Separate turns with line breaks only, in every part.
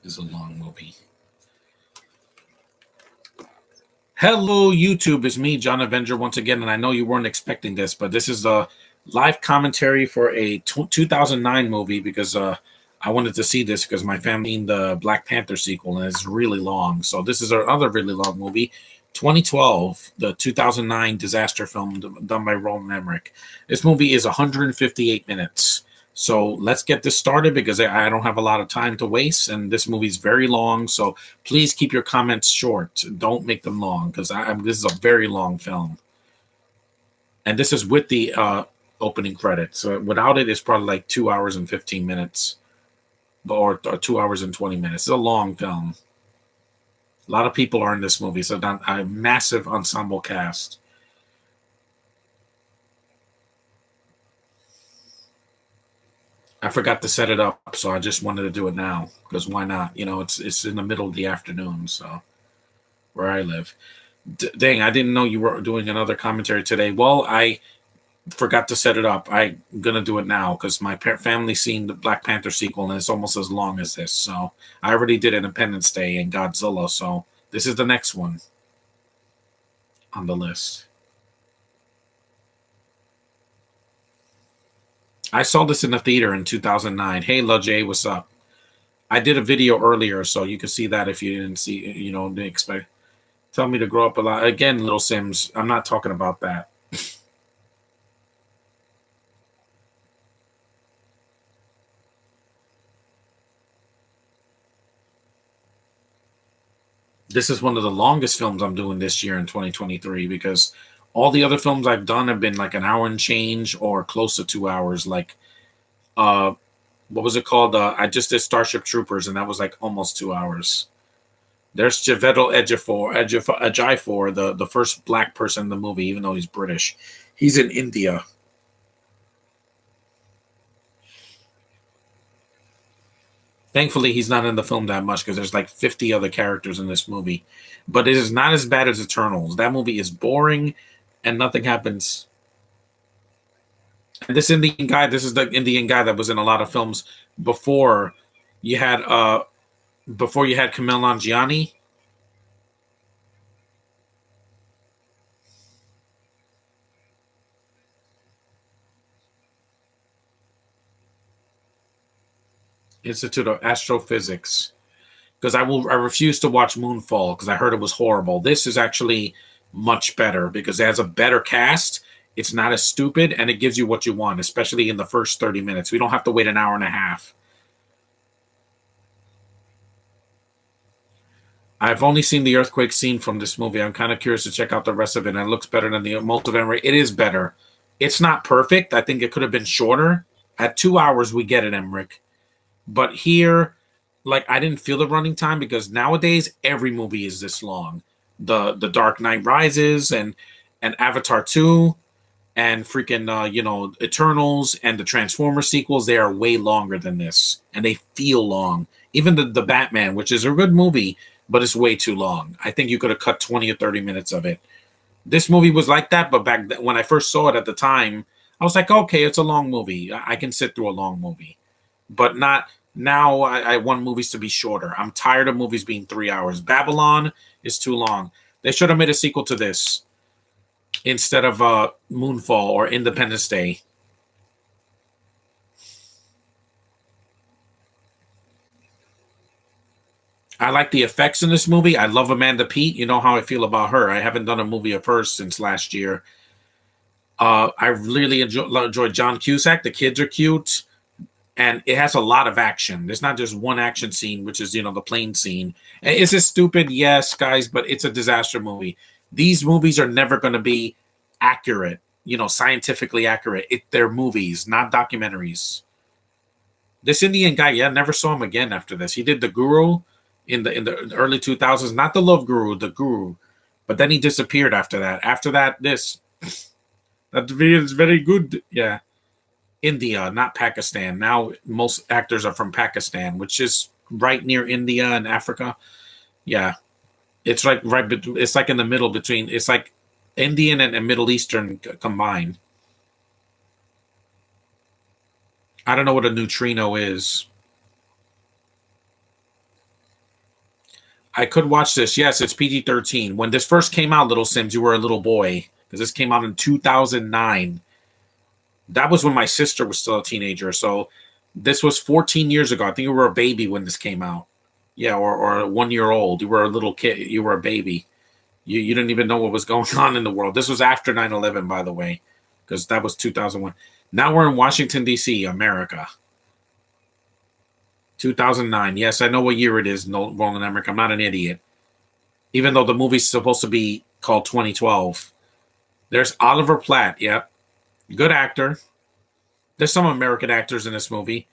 This is a long movie. Hello, YouTube. It's me, John Avenger, once again. And I know you weren't expecting this, but this is a live commentary for a 2009 movie because I wanted to see this because my family seen the Black Panther sequel and it's really long. So this is another really long movie. 2012, the 2009 disaster film done by Roland Emmerich. This movie is 158 minutes. So let's get this started because I don't have a lot of time to waste, and this movie's very long. So please keep your comments short. Don't make them long because this is a very long film, and this is with the opening credits. So without it, it's probably like 2 hours and 15 minutes, or 2 hours and 20 minutes. It's a long film. A lot of people are in this movie, so a massive ensemble cast. I forgot to set it up, so I just wanted to do it now because why not? It's in the middle of the afternoon, so where I live. Dang, I didn't know you were doing another commentary today. Well, I forgot to set it up. I'm gonna do it now because my family seen the Black Panther sequel and it's almost as long as this. So I already did Independence Day and Godzilla, so this is the next one on the list. I saw this in the theater in 2009. Hey, LaJ, what's up? I did a video earlier, so you can see that if you didn't see, didn't expect. Tell me to grow up a lot. Again, Little Sims, I'm not talking about that. This is one of the longest films I'm doing this year in 2023 because all the other films I've done have been like an hour and change or close to 2 hours. Like, uh, what was it called? I just did Starship Troopers, and that was like almost 2 hours. There's Javedel Ejiofor, the first black person in the movie, even though he's British. He's in India. Thankfully, he's not in the film that much because there's like 50 other characters in this movie. But it is not as bad as Eternals. That movie is boring and nothing happens. And this is the Indian guy that was in a lot of films before you had Kamel Nanjiani. Institute of Astrophysics. Because I refuse to watch Moonfall because I heard it was horrible. This is actually much better because it has a better cast. It's not as stupid and it gives you what you want, especially in the first 30 minutes. We don't have to wait an hour and a half. I've only seen the earthquake scene from this movie. I'm kind of curious to check out the rest of it. And it looks better than the multiverse. It is better. It's not perfect. I think it could have been shorter. At 2 hours, we get it, Emmerich. But here, like I didn't feel the running time because nowadays every movie is this long. The Dark Knight Rises and Avatar 2 and freaking Eternals and the Transformer sequels, they are way longer than this and they feel long. Even the Batman, which is a good movie, but it's way too long. I think you could have cut 20 or 30 minutes of it. This movie was like that, but when I first saw it at the time, I was like, okay, it's a long movie. I can sit through a long movie, but not now. I want movies to be shorter. I'm tired of movies being 3 hours. Babylon is too long. They should have made a sequel to this instead of Moonfall or Independence Day. I like the effects in this movie. I love Amanda Peet. You know how I feel about her. I haven't done a movie of hers since last year. I really enjoyed John Cusack. The kids are cute, and it has a lot of action. There's not just one action scene, which is the plane scene. And is it stupid? Yes, guys, but it's a disaster movie. These movies are never going to be accurate, scientifically accurate. They're movies, not documentaries. This Indian guy, yeah, never saw him again after this. He did The Guru in the early 2000s, not the Love Guru, The Guru. But then he disappeared after that. After that, this that video is very good. Yeah. India, not Pakistan. Now most actors are from Pakistan, which is right near India and Africa. Yeah, it's like right. It's like in the middle between. It's like Indian and Middle Eastern combined. I don't know what a neutrino is. I could watch this. Yes, it's PG-13. When this first came out, Little Sims, you were a little boy because this came out in 2009. That was when my sister was still a teenager. So this was 14 years ago. I think you were a baby when this came out. Yeah, or 1 year old. You were a little kid. You were a baby. You didn't even know what was going on in the world. This was after 9/11, by the way, because that was 2001. Now we're in Washington, D.C., America. 2009. Yes, I know what year it is, Nolan Emmerich. I'm not an idiot. Even though the movie's supposed to be called 2012. There's Oliver Platt. Yep. Good actor. There's some American actors in this movie.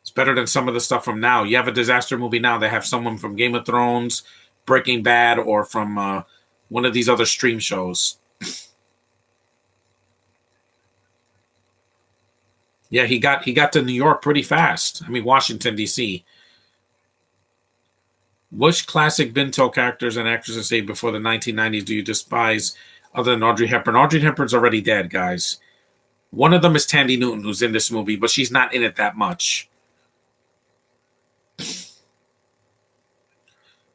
It's better than some of the stuff from now. You have a disaster movie now. They have someone from Game of Thrones, Breaking Bad, or from one of these other stream shows. Yeah, he got to New York pretty fast. I mean, Washington D.C. Which classic Binto characters and actresses say before the 1990s do you despise other than Audrey Hepburn? Audrey Hepburn's already dead, guys. One of them is Tandy Newton, who's in this movie, but she's not in it that much.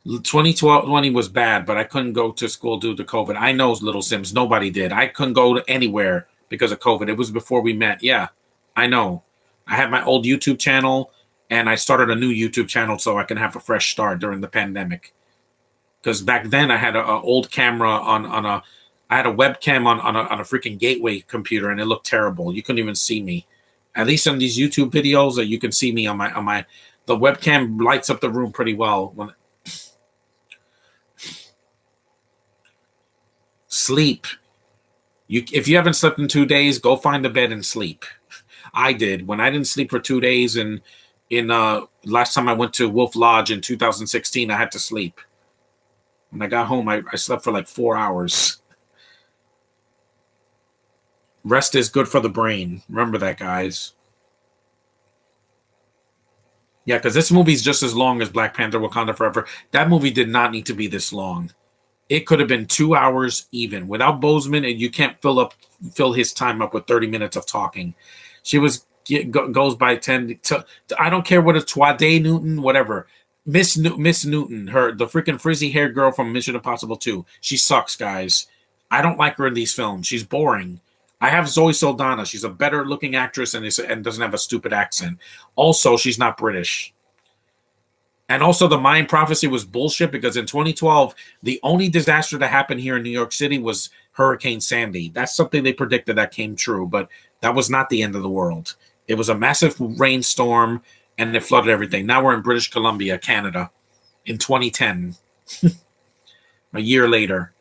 2020 was bad, but I couldn't go to school due to COVID. I know, Little Sims. Nobody did. I couldn't go anywhere because of COVID. It was before we met. Yeah, I know. I had my old YouTube channel, and I started a new YouTube channel so I can have a fresh start during the pandemic. Because back then I had an old camera on a, I had a webcam on a freaking gateway computer, and it looked terrible. You couldn't even see me. At least on these YouTube videos, that you can see me on my the webcam lights up the room pretty well. When sleep, if you haven't slept in 2 days, go find a bed and sleep. I did when I didn't sleep for 2 days, and in last time I went to Wolf Lodge in 2016, I had to sleep. When I got home, I slept for like 4 hours. Rest is good for the brain. Remember that, guys. Yeah, because this movie's just as long as Black Panther Wakanda Forever. That movie did not need to be this long. It could have been 2 hours even. Without Bozeman, and you can't fill his time up with 30 minutes of talking. She goes by 10 to, I don't care what it's Twade Newton, whatever. Miss Newton, the freaking frizzy haired girl from Mission Impossible 2. She sucks, guys. I don't like her in these films. She's boring. I have Zoe Saldana. She's a better looking actress and doesn't have a stupid accent. Also, she's not British. And also, the Mayan prophecy was bullshit because in 2012, the only disaster that happened here in New York City was Hurricane Sandy. That's something they predicted that came true, but that was not the end of the world. It was a massive rainstorm, and it flooded everything. Now we're in British Columbia, Canada, in 2010, a year later.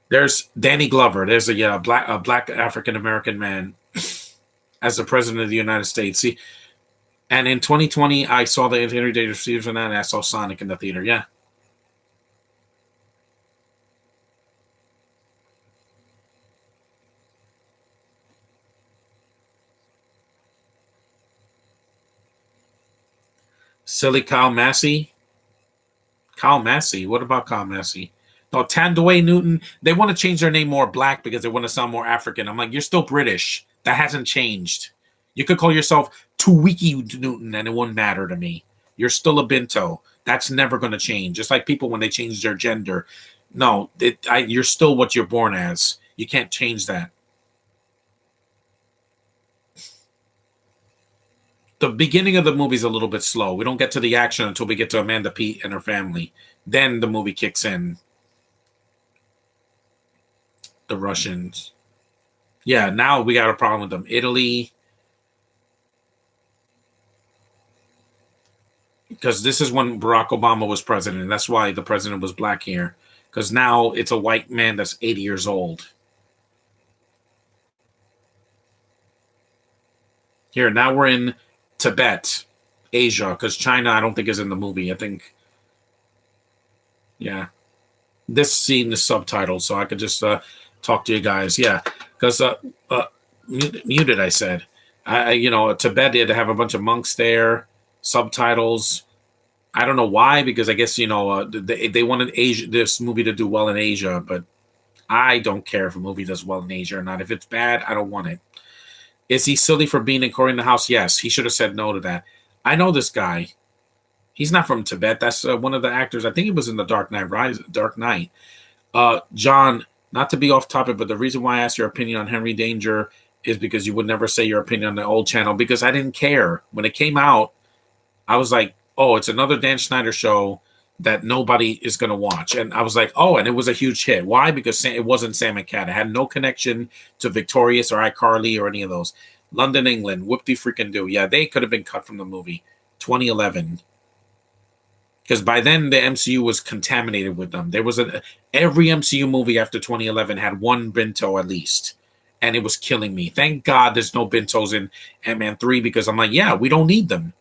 There's Danny Glover. There's a black African American man as the president of the United States. See, and in 2020, I saw the Infinity Receivers and that, and I saw Sonic in the theater. Yeah. Silly Kyle Massey. Kyle Massey. What about Kyle Massey? No, Tandway Newton. They want to change their name more black because they want to sound more African. I'm like, you're still British. That hasn't changed. You could call yourself Tuwiki Newton and it wouldn't matter to me. You're still a Binto. That's never going to change. Just like people when they change their gender. No, you're still what you're born as. You can't change that. The beginning of the movie is a little bit slow. We don't get to the action until we get to Amanda Peet and her family. Then the movie kicks in. The Russians. Yeah, now we got a problem with them. Italy. Because this is when Barack Obama was president. That's why the president was black here. Because now it's a white man that's 80 years old. Here, now we're in Tibet, Asia, because China, I don't think, is in the movie. I think, yeah. This scene is subtitled, so I could just talk to you guys. Yeah, because muted, I said. Tibet, they have a bunch of monks there, subtitles. I don't know why, because I guess, they wanted this movie to do well in Asia, but I don't care if a movie does well in Asia or not. If it's bad, I don't want it. Is he silly for being in Cory in the House? Yes, he should have said no to that. I know this guy. He's not from Tibet. That's one of the actors. I think he was in the Dark Knight Rise, Dark Knight. John, not to be off topic, but the reason why I asked your opinion on Henry Danger is because you would never say your opinion on the old channel because I didn't care. When it came out, I was like, oh, it's another Dan Schneider show that nobody is going to watch. And I was like, oh, and it was a huge hit. Why? Because it wasn't Sam and Cat. It had no connection to Victorious or iCarly or any of those. London, England, whoop-de freaking do. Yeah, they could have been cut from the movie. 2011. Because by then the MCU was contaminated with them. There was every MCU movie after 2011 had one Bento at least. And it was killing me. Thank God there's no Bentos in Ant-Man 3 because I'm like, yeah, we don't need them.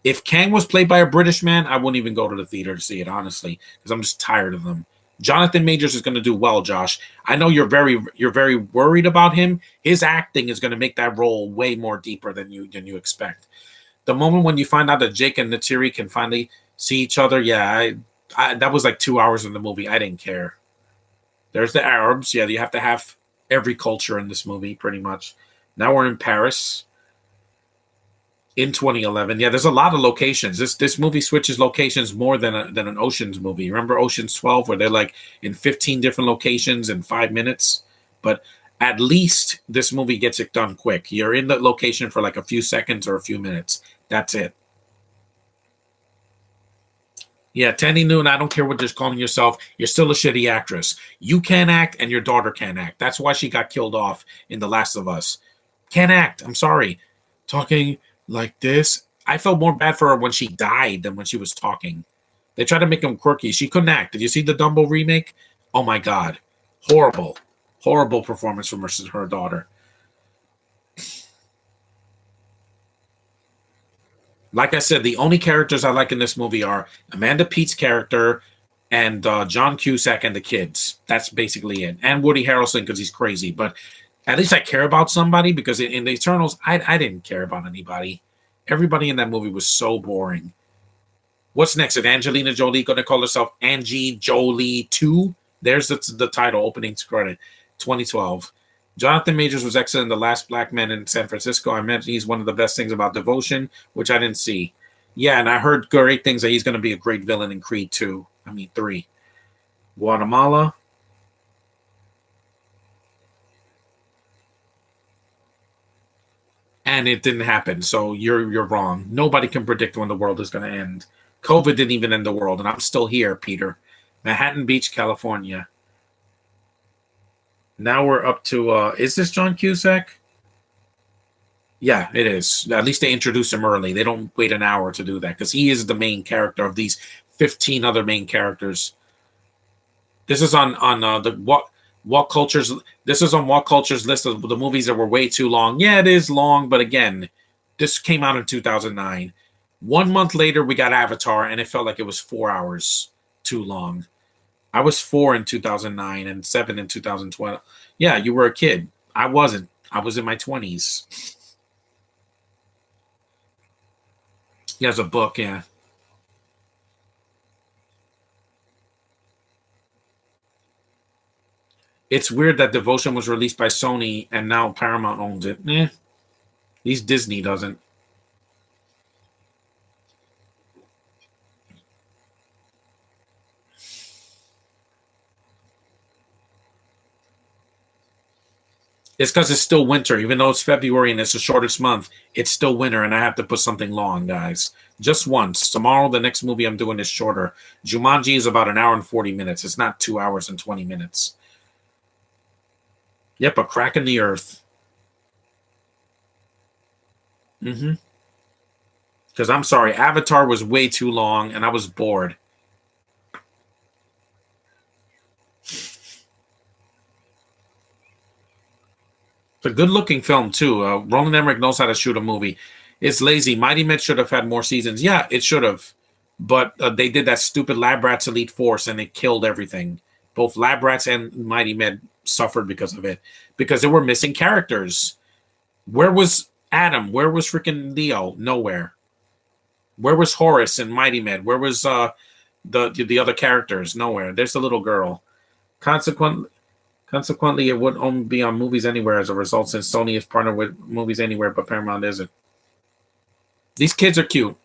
If Kang was played by a British man, I wouldn't even go to the theater to see it, honestly, because I'm just tired of them. Jonathan Majors is going to do well, Josh. I know you're very worried about him. His acting is going to make that role way more deeper than you expect. The moment when you find out that Jake and Natiri can finally see each other, yeah, that was like 2 hours in the movie. I didn't care. There's the Arabs. Yeah, you have to have every culture in this movie, pretty much. Now we're in Paris. In 2011, yeah, there's a lot of locations. This movie switches locations more than an Ocean's movie. Remember Ocean's 12, where they're like in 15 different locations in 5 minutes? But at least this movie gets it done quick. You're in the location for like a few seconds or a few minutes. That's it. Yeah, Tandy Noon, I don't care what you're calling yourself. You're still a shitty actress. You can't act, and your daughter can't act. That's why she got killed off in The Last of Us. Can't act. I'm sorry. Talking like this. I felt more bad for her when she died than when she was talking. They tried to make him quirky. She couldn't act. Did you see the Dumbo remake? Oh my God. Horrible. Horrible performance from her daughter. Like I said, the only characters I like in this movie are Amanda Pete's character and John Cusack and the kids. That's basically it. And Woody Harrelson because he's crazy. But at least I care about somebody because in the Eternals, I didn't care about anybody. Everybody in that movie was so boring. What's next? Is Angelina Jolie going to call herself Angie Jolie 2? There's the title, opening credit, 2012. Jonathan Majors was excellent in The Last Black Man in San Francisco. I mentioned he's one of the best things about Devotion, which I didn't see. Yeah, and I heard great things that he's going to be a great villain in Creed 2. I mean, 3. Guatemala. And it didn't happen, so you're wrong. Nobody can predict when the world is going to end. COVID didn't even end the world, and I'm still here, Peter. Manhattan Beach, California. Now we're up to, is this John Cusack? Yeah, it is. At least they introduce him early. They don't wait an hour to do that, because he is the main character of these 15 other main characters. This is on the What Culture's. This is on What Culture's list of the movies that were way too long. Yeah, it is long, but again, this came out in 2009. 1 month later, we got Avatar, and it felt like it was 4 hours too long. I was 4 in 2009 and 7 in 2012. Yeah, you were a kid. I wasn't. I was in my 20s. He has a book, yeah. It's weird that Devotion was released by Sony and now Paramount owns it. At least Disney doesn't. It's because it's still winter, even though it's February and it's the shortest month. It's still winter, and I have to put something long, guys. Just once. Tomorrow, the next movie I'm doing is shorter. Jumanji is about an hour and 40 minutes. It's not 2 hours and 20 minutes. Yep, a crack in the earth. Mm-hmm. Because I'm sorry, Avatar was way too long, and I was bored. It's a good-looking film too. Roland Emmerich knows how to shoot a movie. It's lazy. Mighty Men should have had more seasons. Yeah, it should have, but they did that stupid Lab Rats Elite Force, and it killed everything. Both Lab Rats and Mighty Men suffered because of it, because they were missing characters. Where was Adam? Where was freaking Leo? Nowhere. Where was Horace and Mighty Men? Where was the other characters? Nowhere. There's the little girl. Consequently, Consequently, it would only be on Movies Anywhere as a result, since Sony is partnered with Movies Anywhere, but Paramount isn't. These kids are cute.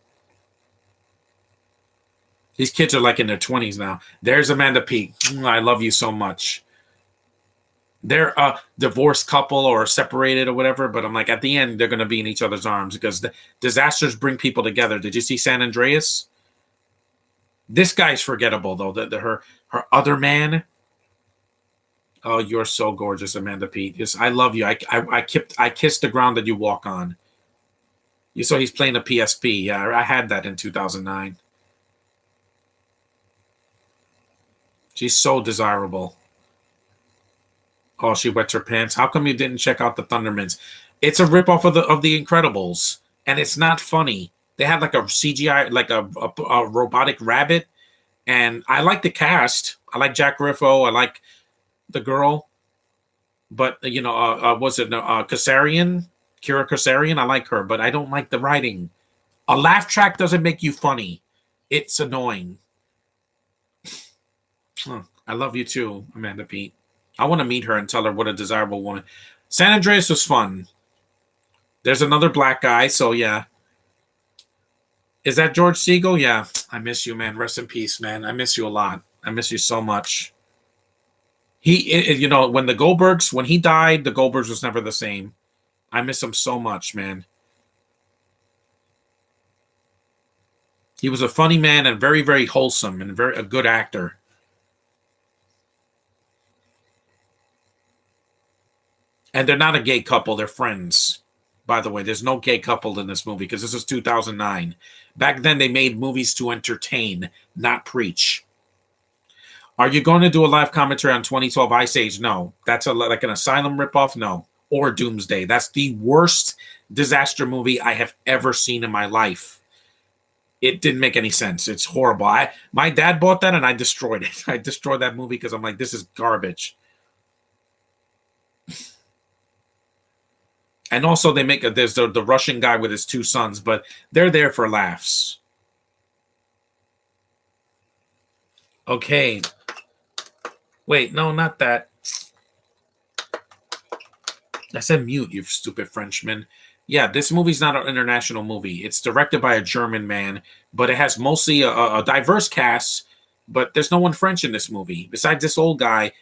These kids are like in their 20s now. There's Amanda Peet. I love you so much. They're a divorced couple or separated or whatever, but I'm like, at the end, they're going to be in each other's arms because the disasters bring people together. Did you see San Andreas? This guy's forgettable, though. Her other man. Oh, you're so gorgeous, Amanda Peet. Yes, I love you. I kissed the ground that you walk on. You saw he's playing a PSP. Yeah, I had that in 2009. She's so desirable. Oh, she wets her pants. How come you didn't check out the Thundermans? It's a ripoff of the Incredibles, and it's not funny. They had like a CGI, like a robotic rabbit, and I like the cast. I like Jack Griffo. I like the girl, but was it Kasarian? Kira Kasarian? I like her, but I don't like the writing. A laugh track doesn't make you funny. It's annoying. I love you too, Amanda Peet. I want to meet her and tell her what a desirable woman. San Andreas was fun. There's another black guy, so yeah. Is that George Siegel? Yeah. I miss you, man. Rest in peace, man. I miss you a lot. I miss you so much. When the Goldbergs, when he died, the Goldbergs was never the same. I miss him so much, man. He was a funny man and very, very wholesome and a good actor. And they're not a gay couple, they're friends. By the way, there's no gay couple in this movie because this is 2009. Back then, they made movies to entertain, not preach. Are you going to do a live commentary on 2012 Ice Age? No. That's like an Asylum ripoff? No. Or Doomsday. That's the worst disaster movie I have ever seen in my life. It didn't make any sense. It's horrible. My dad bought that and I destroyed it. I destroyed that movie because I'm like, this is garbage. And also there's the Russian guy with his two sons, but they're there for laughs. Okay. Wait, no, not that. I said mute, you stupid Frenchman. Yeah, this movie's not an international movie. It's directed by a German man, but it has mostly a diverse cast, but there's no one French in this movie. Besides this old guy,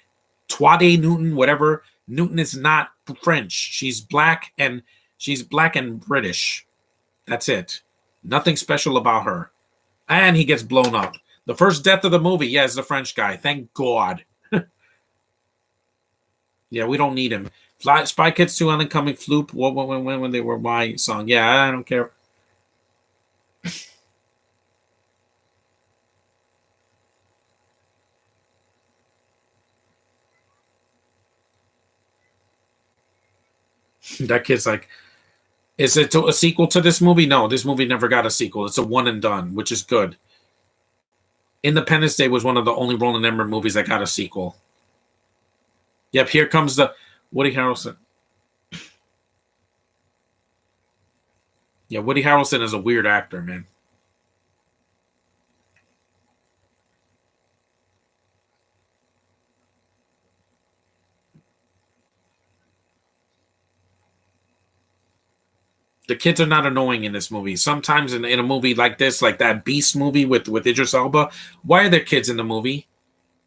Toide Newton, whatever. Newton is not French. She's black and British. That's it. Nothing special about her. And he gets blown up. The first death of the movie, yeah, is the French guy. Thank God. Yeah, we don't need him. Spy Kids 2 on the coming floop. When they were my song. Yeah, I don't care. That kid's like, is it a sequel to this movie? No, this movie never got a sequel. It's a one and done, which is good. Independence Day was one of the only Roland Emmerich movies that got a sequel. Yep, here comes the Woody Harrelson. Yeah, Woody Harrelson is a weird actor, man. The kids are not annoying in this movie. Sometimes in a movie like this, like that Beast movie with Idris Elba, why are there kids in the movie?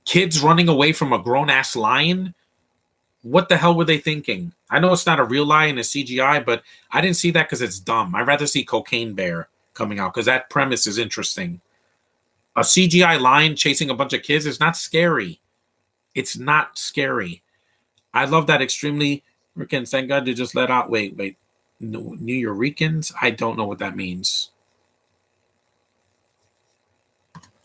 Kids running away from a grown-ass lion? What the hell were they thinking? I know it's not a real lion, it's CGI, but I didn't see that because it's dumb. I'd rather see Cocaine Bear coming out because that premise is interesting. A CGI lion chasing a bunch of kids is not scary. It's not scary. I love that extremely. Thank God you just let out. Wait. New Yorkers? I don't know what that means.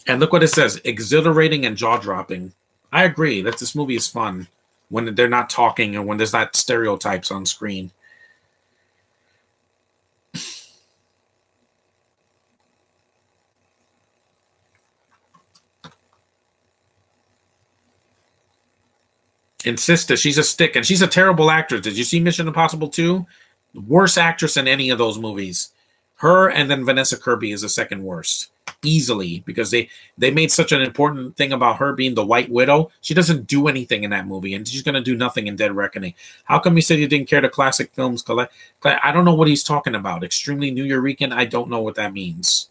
And look what it says: exhilarating and jaw-dropping. I agree that this movie is fun when they're not talking and when there's not stereotypes on screen. And Sister, she's a stick, and she's a terrible actress. Did you see Mission Impossible 2? Worst actress in any of those movies. Her and then Vanessa Kirby is the second worst. Easily, because they made such an important thing about her being the White Widow. She doesn't do anything in that movie, and she's going to do nothing in Dead Reckoning. How come you said you didn't care to classic films? I don't know what he's talking about. Extremely New Yorican, I don't know what that means.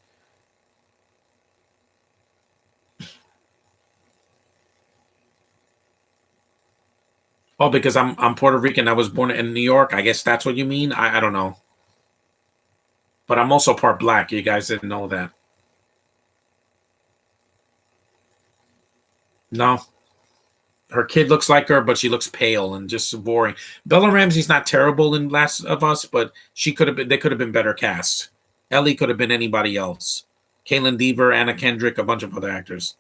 Oh, because I'm Puerto Rican. I was born in New York. I guess that's what you mean. I don't know. But I'm also part black. You guys didn't know that. No. Her kid looks like her, but she looks pale and just boring. Bella Ramsey's not terrible in Last of Us, but she could have been. They could have been better cast. Ellie could have been anybody else. Caitlin Deaver, Anna Kendrick, a bunch of other actors.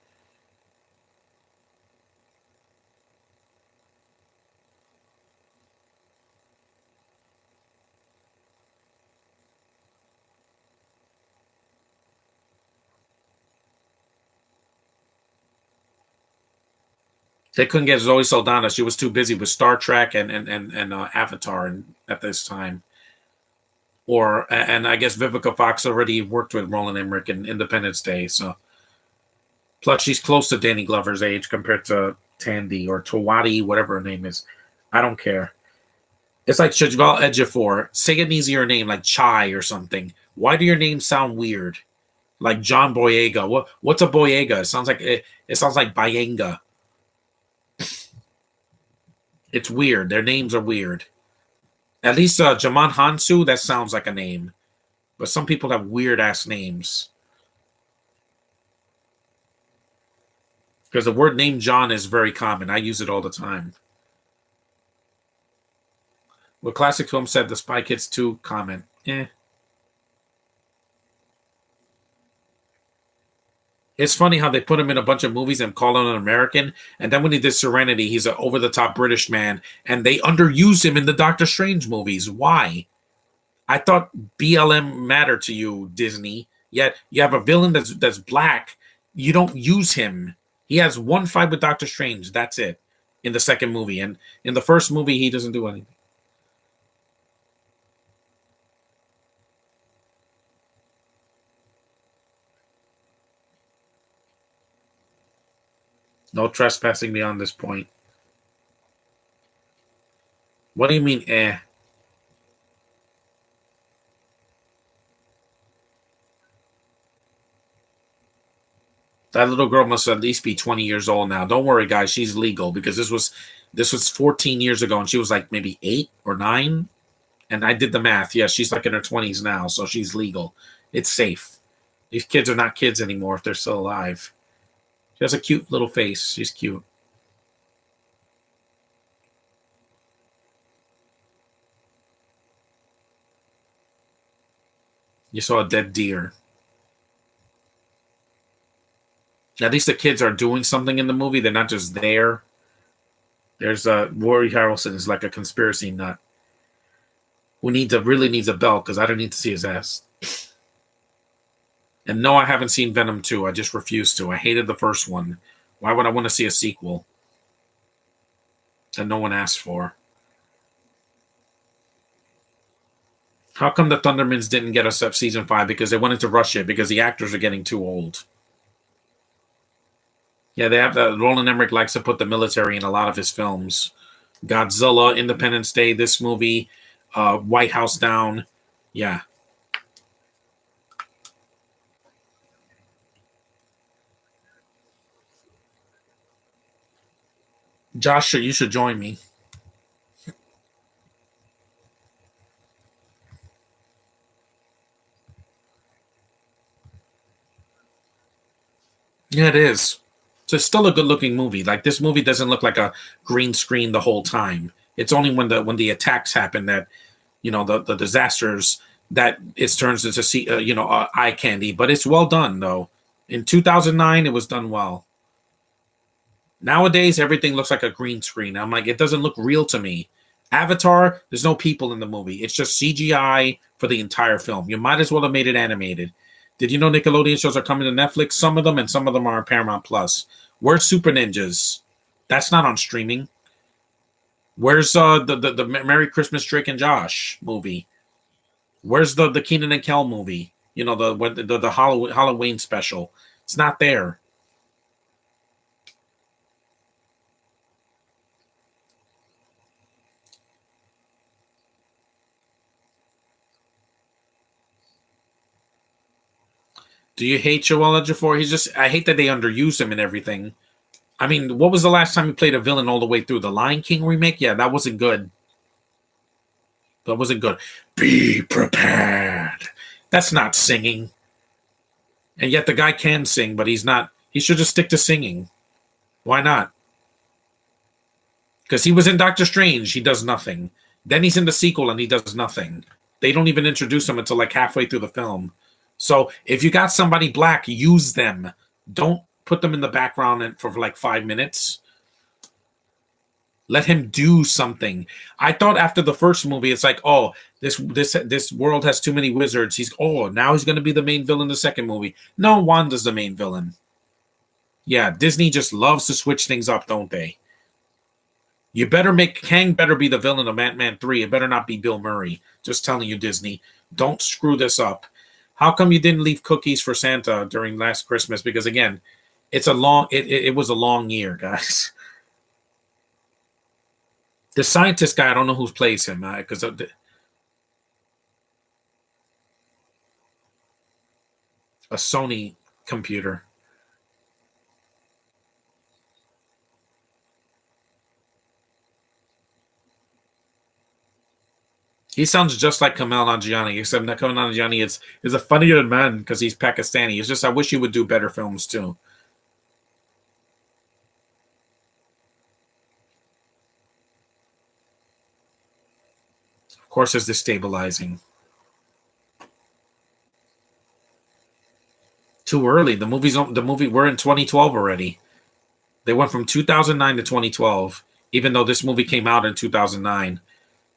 They couldn't get Zoe Saldana. She was too busy with Star Trek and Avatar at this time. Or and I guess Vivica Fox already worked with Roland Emmerich in Independence Day. So plus she's close to Danny Glover's age compared to Tandy or Tawadi, whatever her name is. I don't care. It's like Shajval Ejiofor. Say an easier name like Chai or something. Why do your names sound weird? Like John Boyega. What's a Boyega? It sounds like Bayenga. It's weird. Their names are weird. At least Jaman Hansu, that sounds like a name. But some people have weird ass names. Because the word name John is very common. I use it all the time. What classic film said the Spy Kids 2 comment? Eh. It's funny how they put him in a bunch of movies and call him an American, and then when he did Serenity, he's an over-the-top British man, and they underused him in the Doctor Strange movies. Why? I thought BLM mattered to you, Disney. Yet you have a villain that's black. You don't use him. He has one fight with Doctor Strange. That's it. In the second movie, and in the first movie, he doesn't do anything. No trespassing beyond this point. What do you mean, eh? That little girl must at least be 20 years old now. Don't worry, guys. She's legal because this was 14 years ago, and she was like maybe 8 or 9. And I did the math. Yeah, she's like in her 20s now, so she's legal. It's safe. These kids are not kids anymore if they're still alive. She has a cute little face. She's cute. You saw a dead deer. At least the kids are doing something in the movie. They're not just there. There's Rory Harrelson is like a conspiracy nut who really needs a belt because I don't need to see his ass. And no, I haven't seen Venom 2. I just refuse to. I hated the first one. Why would I want to see a sequel that no one asked for? How come the Thundermans didn't get us up season 5? Because they wanted to rush it because the actors are getting too old. Yeah, they have that. Roland Emmerich likes to put the military in a lot of his films. Godzilla, Independence Day, this movie, White House Down. Yeah. Josh, you should join me. Yeah, it is. So it's still a good looking movie. Like this movie doesn't look like a green screen the whole time. It's only when the attacks happen that the disasters that it turns into eye candy. But it's well done though. In 2009, it was done well. Nowadays, everything looks like a green screen. I'm like, it doesn't look real to me. Avatar, there's no people in the movie. It's just CGI for the entire film. You might as well have made it animated. Did you know Nickelodeon shows are coming to Netflix? Some of them, and some of them are on Paramount Plus. Where's Super Ninjas? That's not on streaming. Where's the Merry Christmas Drake and Josh movie? Where's the Keenan and Kel movie? The Halloween special. It's not there. Do you hate Joel Ejiofor? I hate that they underuse him and everything. I mean, what was the last time you played a villain all the way through? The Lion King remake? Yeah, that wasn't good. That wasn't good. Be prepared. That's not singing. And yet the guy can sing, but he's not. He should just stick to singing. Why not? Because he was in Doctor Strange. He does nothing. Then he's in the sequel and he does nothing. They don't even introduce him until like halfway through the film. So if you got somebody black, use them. Don't put them in the background for like 5 minutes. Let him do something. I thought after the first movie, it's like, oh, this world has too many wizards. Now he's going to be the main villain in the second movie. No, Wanda's the main villain. Yeah, Disney just loves to switch things up, don't they? You better make Kang better be the villain of Ant-Man 3. It better not be Bill Murray. Just telling you, Disney, don't screw this up. How come you didn't leave cookies for Santa during last Christmas? Because again, it was a long year, guys. The scientist guy, I don't know who plays him because a Sony computer. He sounds just like Kamal Nanjiani, except that Kamal Nanjiani is a funnier man because he's Pakistani. It's just I wish he would do better films too. Of course, it's destabilizing. Too early. The movie we're in 2012 already. They went from 2009 to 2012, even though this movie came out in 2009.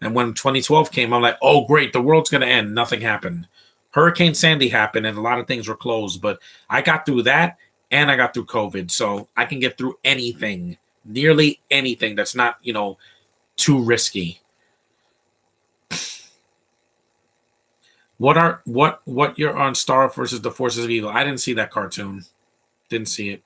And when 2012 came, I'm like, oh, great, the world's going to end. Nothing happened. Hurricane Sandy happened, and a lot of things were closed. But I got through that, and I got through COVID. So I can get through anything, nearly anything that's not, too risky. What you're on Star versus the Forces of Evil? I didn't see that cartoon. Didn't see it.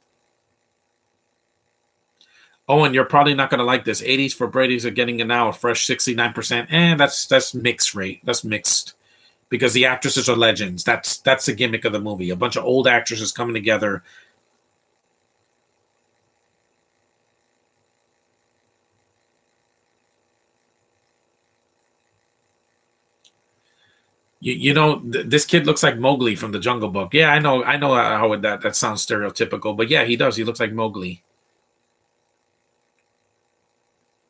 Oh, and you're probably not going to like this. 80s for Brady's are getting it now a fresh 69%. And that's mixed rate. That's mixed because the actresses are legends. That's the gimmick of the movie. A bunch of old actresses coming together. This kid looks like Mowgli from the Jungle Book. Yeah, I know how that sounds stereotypical, but yeah, he does. He looks like Mowgli.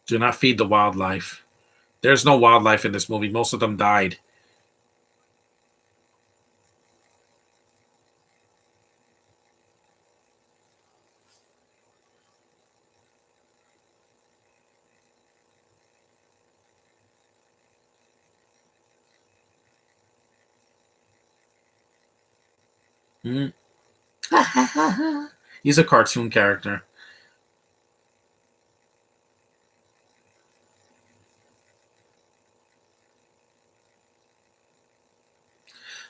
Do not feed the wildlife. There's no wildlife in this movie. Most of them died. Mm. He's a cartoon character.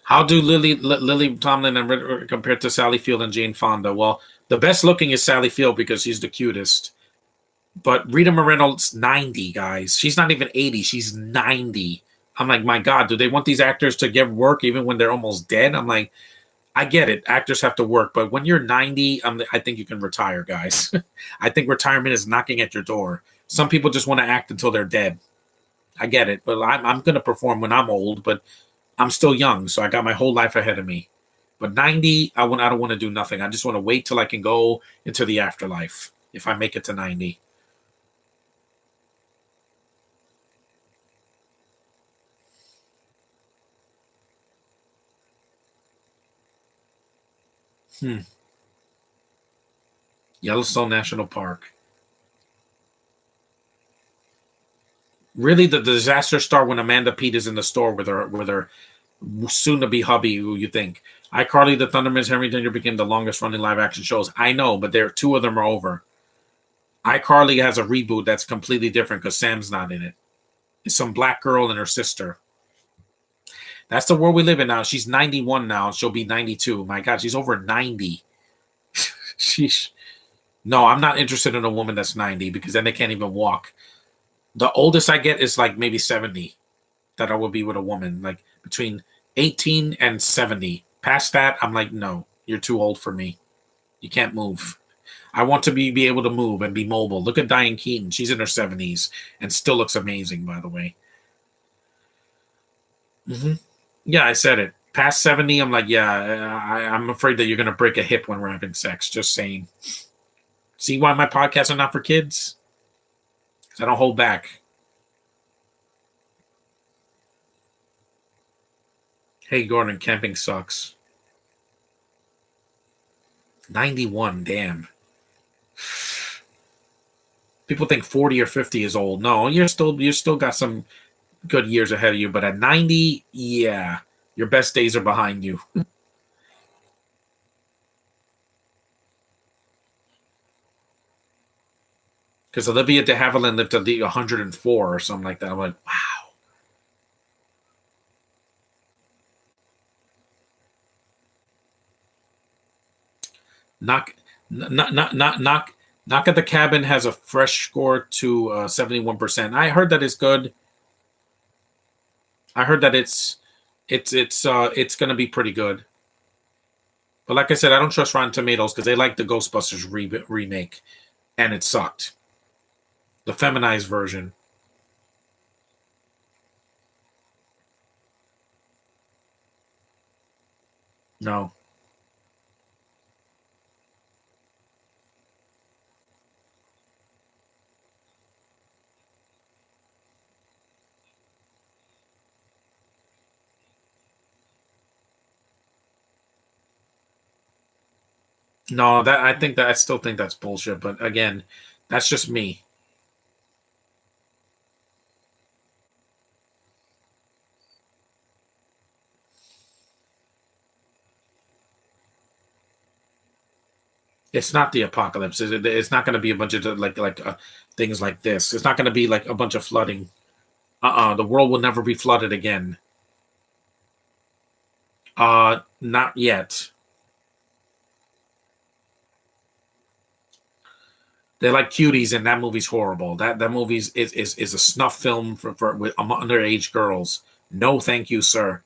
How do Lily Tomlin and compared to Sally Field and Jane Fonda? Well, the best looking is Sally Field because she's the cutest. But Rita Moreno's 90, guys. She's not even 80. She's 90. I'm like, my God, do they want these actors to get work even when they're almost dead? I'm like, I get it. Actors have to work. But when you're 90, I think you can retire, guys. I think retirement is knocking at your door. Some people just want to act until they're dead. I get it. But I'm going to perform when I'm old, but I'm still young. So I got my whole life ahead of me. But 90, I don't want to do nothing. I just want to wait till I can go into the afterlife if I make it to 90. Hmm. Yellowstone National Park. Really, the disaster start when Amanda Peet is in the store with her soon-to-be hubby. Who you think? iCarly, The Thundermans, Henry Danger became the longest-running live-action shows. I know, but two of them are over. iCarly has a reboot that's completely different because Sam's not in it. It's some black girl and her sister. That's the world we live in now. She's 91 now. She'll be 92. My God, she's over 90. Sheesh. No, I'm not interested in a woman that's 90 because then they can't even walk. The oldest I get is like maybe 70 that I will be with a woman, like between 18 and 70. Past that, I'm like, no, you're too old for me. You can't move. I want to be able to move and be mobile. Look at Diane Keaton; she's in her 70s and still looks amazing. By the way, hmm yeah, I said it. Past 70, I'm like, yeah, I'm afraid that you're gonna break a hip when we're having sex. Just saying. See why my podcasts are not for kids? 'Cause I don't hold back. Hey, Gordon, camping sucks. 91, damn. People think 40 or 50 is old. No, you're still got some good years ahead of you, but at 90, yeah, your best days are behind you. Because Olivia de Havilland lived to the 104 or something like that. I'm like, wow. Knock, knock at the cabin has a fresh score to 71%. I heard that it's good. I heard that it's gonna be pretty good. But like I said, I don't trust Rotten Tomatoes because they like the Ghostbusters remake, and it sucked. The feminized version. No, no, that I think that I still think that's bullshit. But again, that's just me. It's not the apocalypse. It's not going to be a bunch of things like this. It's not going to be like a bunch of flooding. The world will never be flooded again. Not yet. They're like cuties, and that movie's horrible. That movie's is a snuff film for with underage girls. No, thank you, sir.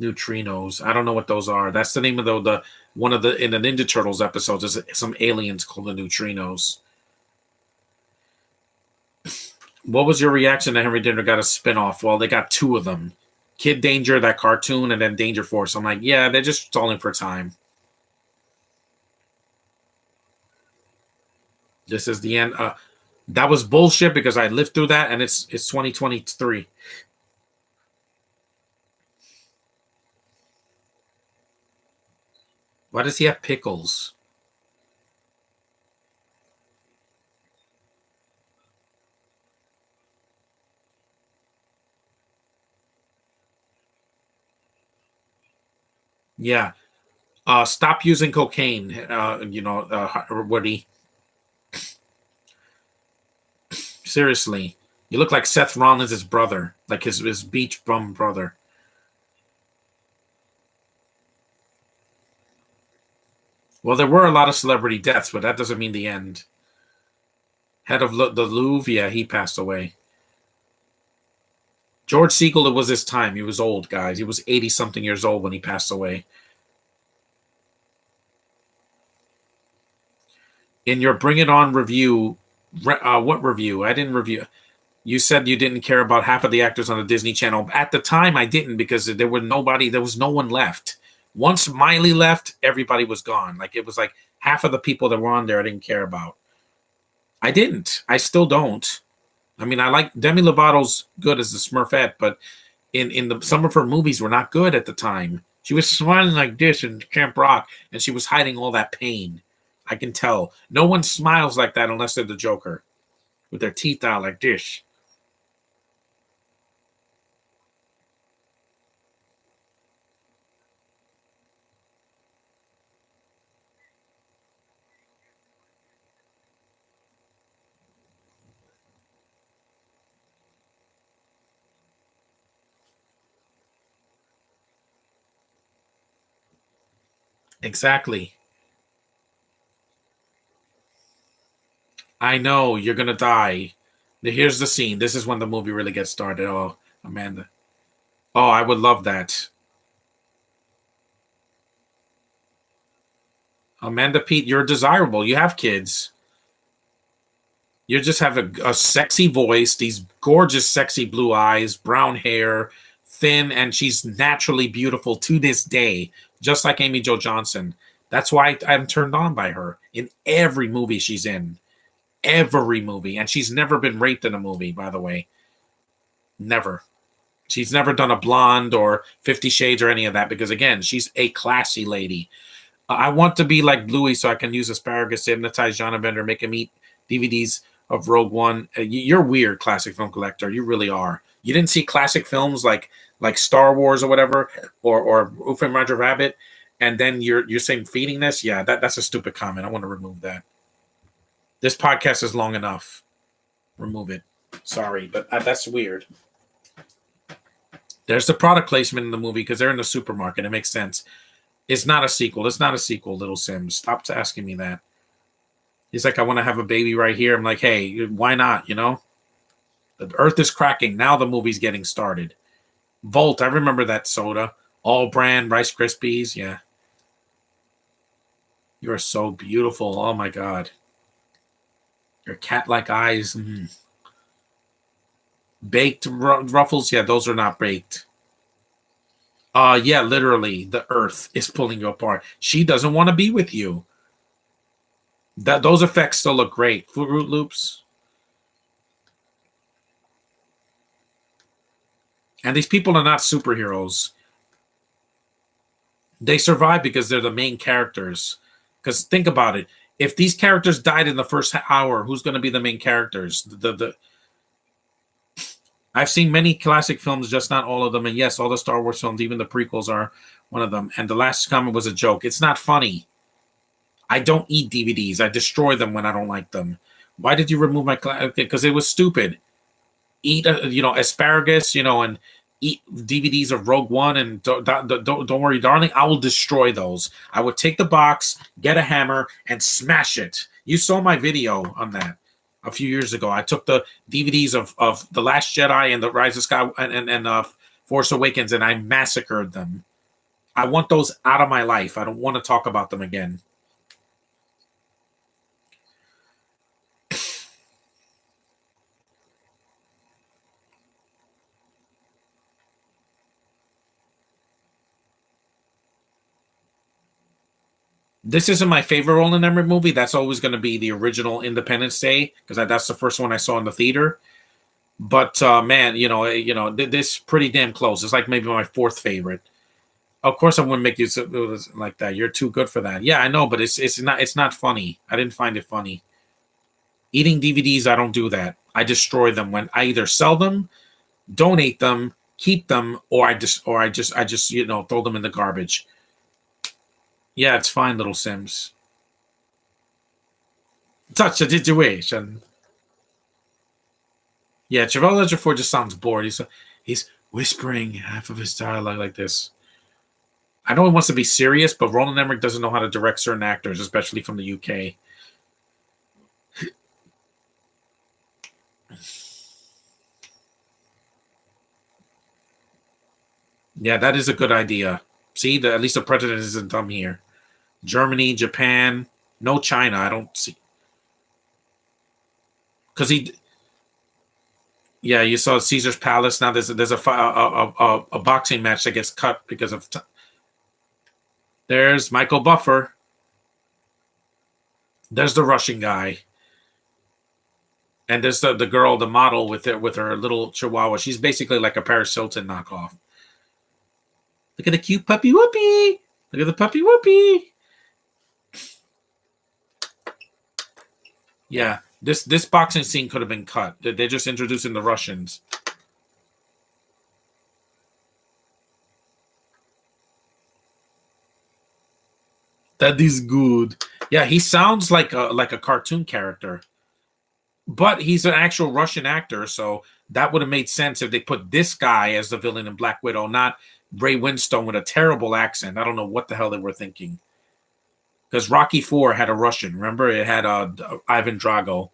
Neutrinos. I don't know what those are. That's the name of the one of the in the Ninja Turtles episodes. Is some aliens called the neutrinos. What was your reaction to Henry Dinner got a spinoff? Well, they got two of them. Kid Danger, that cartoon, and then Danger Force. I'm like, yeah, they're just stalling for time. This is the end. That was bullshit because I lived through that, and it's 2023. Why does he have pickles? Yeah. Stop using cocaine. Woody. Seriously, you look like Seth Rollins' brother, like his beach bum brother. Well, there were a lot of celebrity deaths, but that doesn't mean the end. Head of the Louvre, yeah, he passed away. George Siegel, it was his time. He was old, guys. He was 80 something years old when he passed away. In your Bring It On review, what review? I didn't review. You said you didn't care about half of the actors on the Disney Channel. At the time, I didn't because there was no one left. Once Miley left, everybody was gone. Like it was like half of the people that were on there I didn't care about. I didn't. I still don't. I mean, I like Demi Lovato's good as the Smurfette, but in the some of her movies were not good at the time. She was smiling like this in Camp Rock, and she was hiding all that pain. I can tell. No one smiles like that unless they're the Joker, with their teeth out like this. Exactly. I know you're gonna die. Here's the scene. This is when the movie really gets started. Oh, Amanda. Oh, I would love that. Amanda Pete, you're desirable. You have kids. You just have a sexy voice, these gorgeous, sexy blue eyes, brown hair, thin, and she's naturally beautiful to this day, just like Amy Jo Johnson. That's why I'm turned on by her in every movie she's in. Every movie. And she's never been raped in a movie, by the way. Never. She's never done a blonde or 50 Shades or any of that because, again, she's a classy lady. I want to be like Bluey so I can use asparagus to hypnotize John Bender, make him eat DVDs of Rogue One. You're weird, classic film collector. You really are. You didn't see classic films like Star Wars or whatever, or Who Framed Roger Rabbit, and then you're saying feeding this? Yeah, that's a stupid comment. I want to remove that. This podcast is long enough. Remove it. Sorry, but that's weird. There's the product placement in the movie because they're in the supermarket. It makes sense. It's not a sequel. It's not a sequel, Little Sims. Stop asking me that. He's like, I want to have a baby right here. I'm like, hey, why not? You know, the earth is cracking. Now the movie's getting started. Volt, I remember that soda. All brand Rice Krispies. Yeah. You are so beautiful. Oh my God. Your cat like eyes. Baked ruffles. Yeah, those are not baked. Yeah, literally, the earth is pulling you apart. She doesn't want to be with you. That those effects still look great. Fruit Loops. And these people are not superheroes. They survive because they're the main characters. Because think about it. If these characters died in the first hour, who's going to be the main characters? The I've seen many classic films, just not all of them. And yes, all the Star Wars films, even the prequels, are one of them. And the last comment was a joke. It's not funny. I don't eat DVDs. I destroy them when I don't like them. Why did you remove my class? Because it was stupid. Eat, asparagus, and eat DVDs of Rogue One, and don't worry, darling, I will destroy those. I would take the box, get a hammer, and smash it. You saw my video on that a few years ago. I took the DVDs of The Last Jedi and The Rise of Sky and Force Awakens, and I massacred them. I want those out of my life. I don't want to talk about them again. This isn't my favorite Roland Emmerich movie. That's always going to be the original Independence Day because that's the first one I saw in the theater. But man, this pretty damn close. It's like maybe my fourth favorite. Of course, I wouldn't make you like that. You're too good for that. Yeah, I know, but it's not funny. I didn't find it funny. Eating DVDs, I don't do that. I destroy them when I either sell them, donate them, keep them, or I just throw them in the garbage. Yeah, it's fine, Little Sims. Such a situation. Yeah, Chevelle Ledger 4 just sounds bored. He's whispering half of his dialogue like this. I know he wants to be serious, but Roland Emmerich doesn't know how to direct certain actors, especially from the UK. Yeah, that is a good idea. See, at least the president isn't dumb here. Germany, Japan, no China. I don't see because yeah, you saw Caesar's Palace. Now there's a boxing match that gets cut because of. There's Michael Buffer. There's the Russian guy, and there's the girl, the model with her little Chihuahua. She's basically like a Paris Hilton knockoff. Look at the cute puppy whoopee. Look at the puppy whoopee. Yeah, this boxing scene could have been cut. They're just introducing the Russians. That is good. Yeah, he sounds like a cartoon character, but he's an actual Russian actor, so that would have made sense if they put this guy as the villain in Black Widow, not Ray Winstone with a terrible accent. I don't know what the hell they were thinking. Because Rocky Four had a Russian. Remember, it had Ivan Drago.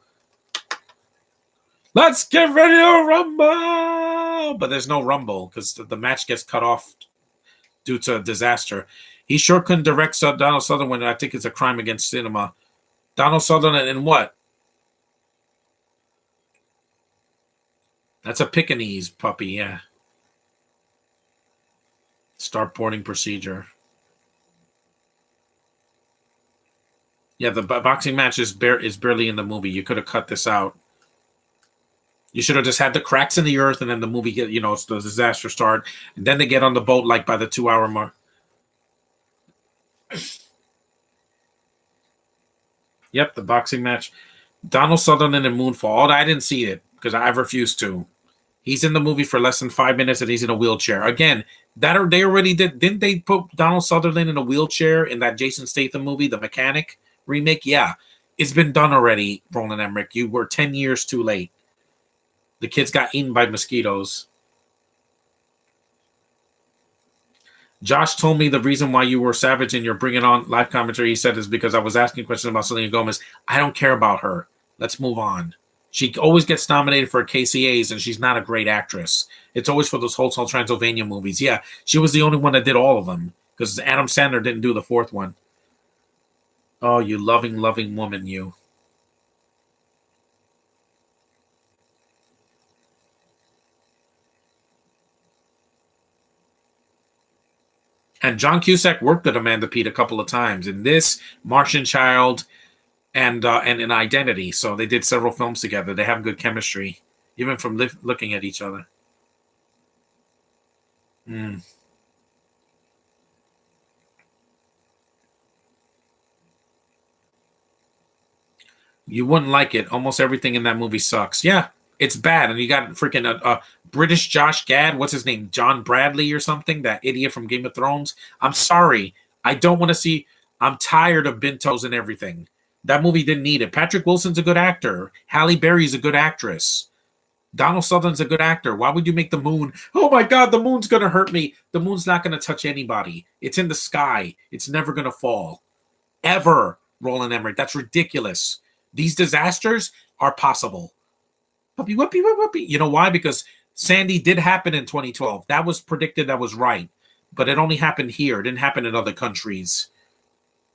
Let's get ready to rumble, but there's no rumble because the match gets cut off due to a disaster. He sure couldn't direct Donald Sutherland. I think it's a crime against cinema. Donald Sutherland in what? That's a Pekingese puppy, yeah. Start boarding procedure. Yeah, the boxing match is barely in the movie. You could have cut this out. You should have just had the cracks in the earth, and then the movie get it's the disaster start, and then they get on the boat like by the 2 hour mark. Yep, the boxing match. Donald Sutherland and Moonfall. I didn't see it because I refused to. He's in the movie for less than 5 minutes, and he's in a wheelchair. Again, they already did. Didn't they put Donald Sutherland in a wheelchair in that Jason Statham movie, The Mechanic remake? Yeah, it's been done already. Roland Emmerich, you were 10 years too late. The kids got eaten by mosquitoes. Josh told me the reason why you were savage and you're bringing on live commentary, he said, is because I was asking questions about Selena Gomez. I don't care about her. Let's move on. She always gets nominated for KCAs, and she's not a great actress. It's always for those Hotel Transylvania movies. Yeah, she was the only one that did all of them because Adam Sandler didn't do the fourth one. Oh, you loving, loving woman, you. And John Cusack worked with Amanda Peet a couple of times in this, Martian Child, and in Identity. So they did several films together. They have good chemistry, even from looking at each other. Mm. You wouldn't like it. Almost everything in that movie sucks. Yeah, it's bad. And you got freaking British Josh Gad. What's his name? John Bradley or something? That idiot from Game of Thrones. I'm sorry. I don't want to see. I'm tired of Bintos and everything. That movie didn't need it. Patrick Wilson's a good actor. Halle Berry's a good actress. Donald Sutherland's a good actor. Why would you make the moon? Oh my God, the moon's going to hurt me. The moon's not going to touch anybody. It's in the sky. It's never going to fall. Ever, Roland Emmerich. That's ridiculous. These disasters are possible. Puppy, whoopee, whoopee. You know why? Because Sandy did happen in 2012. That was predicted. That was right. But it only happened here. It didn't happen in other countries.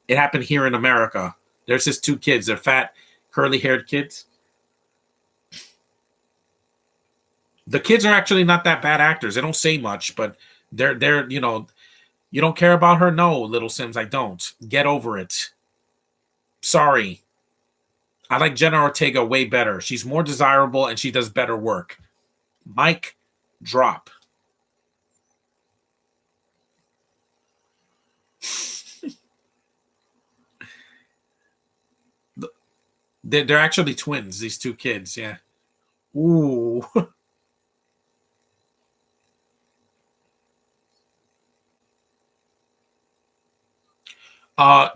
It happened here in America. There's his two kids. They're fat, curly-haired kids. The kids are actually not that bad actors. They don't say much, but they're you don't care about her? No, Little Sims, I don't. Get over it. Sorry. I like Jenna Ortega way better. She's more desirable and she does better work. Mike, drop. They're actually twins, these two kids, yeah. Ooh.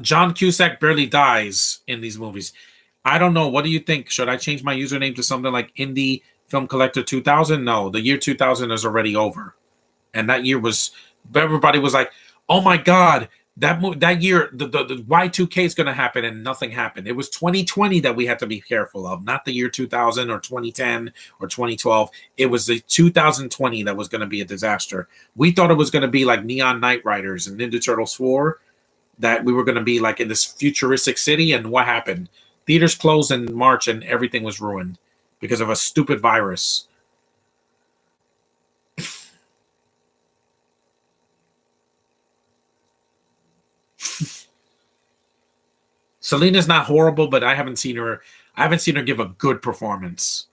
John Cusack barely dies in these movies. I don't know. What do you think? Should I change my username to something like Indie Film Collector 2000? No, the year 2000 is already over. And that year was, everybody was like, oh my God, that year, the Y2K is going to happen, and nothing happened. It was 2020 that we had to be careful of, not the year 2000 or 2010 or 2012. It was the 2020 that was going to be a disaster. We thought it was going to be like Neon Knight Riders and Ninja Turtles 4, that we were going to be like in this futuristic city, and what happened? Theaters closed in March, and everything was ruined because of a stupid virus. Selena's not horrible, but I haven't seen her. I haven't seen her give a good performance.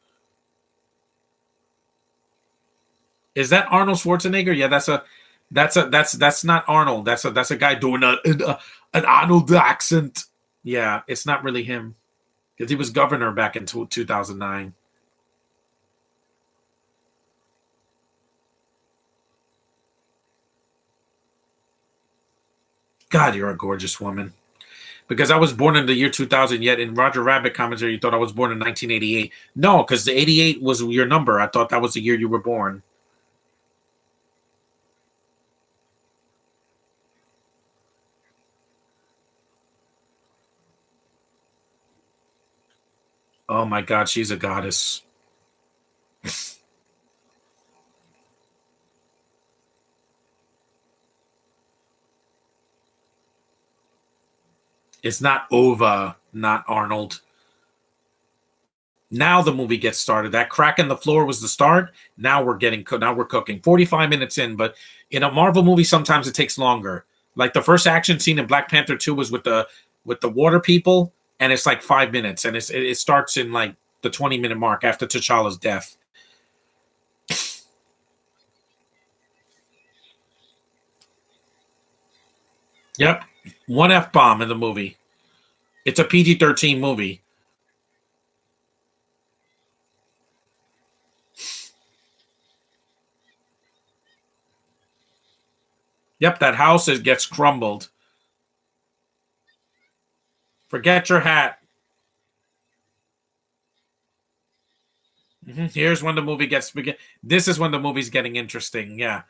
Is that Arnold Schwarzenegger? Yeah, that's not Arnold. That's a guy doing an Arnold accent. Yeah, it's not really him because he was governor back in 2009. God, you're a gorgeous woman. Because I was born in the year 2000, yet in Roger Rabbit commentary, you thought I was born in 1988. No, because the 88 was your number. I thought that was the year you were born. Oh my God, she's a goddess. It's not Ova, not Arnold. Now the movie gets started. That crack in the floor was the start. Now we're cooking. 45 minutes in, but in a Marvel movie sometimes it takes longer. Like the first action scene in Black Panther 2 was with the water people and it's like 5 minutes and it starts in like the 20-minute mark after T'Challa's death. Yep. One F-bomb in the movie. It's a PG-13 movie. Yep, that house gets crumbled. Forget your hat. Here's when the movie gets begin. This is when the movie's getting interesting. Yeah,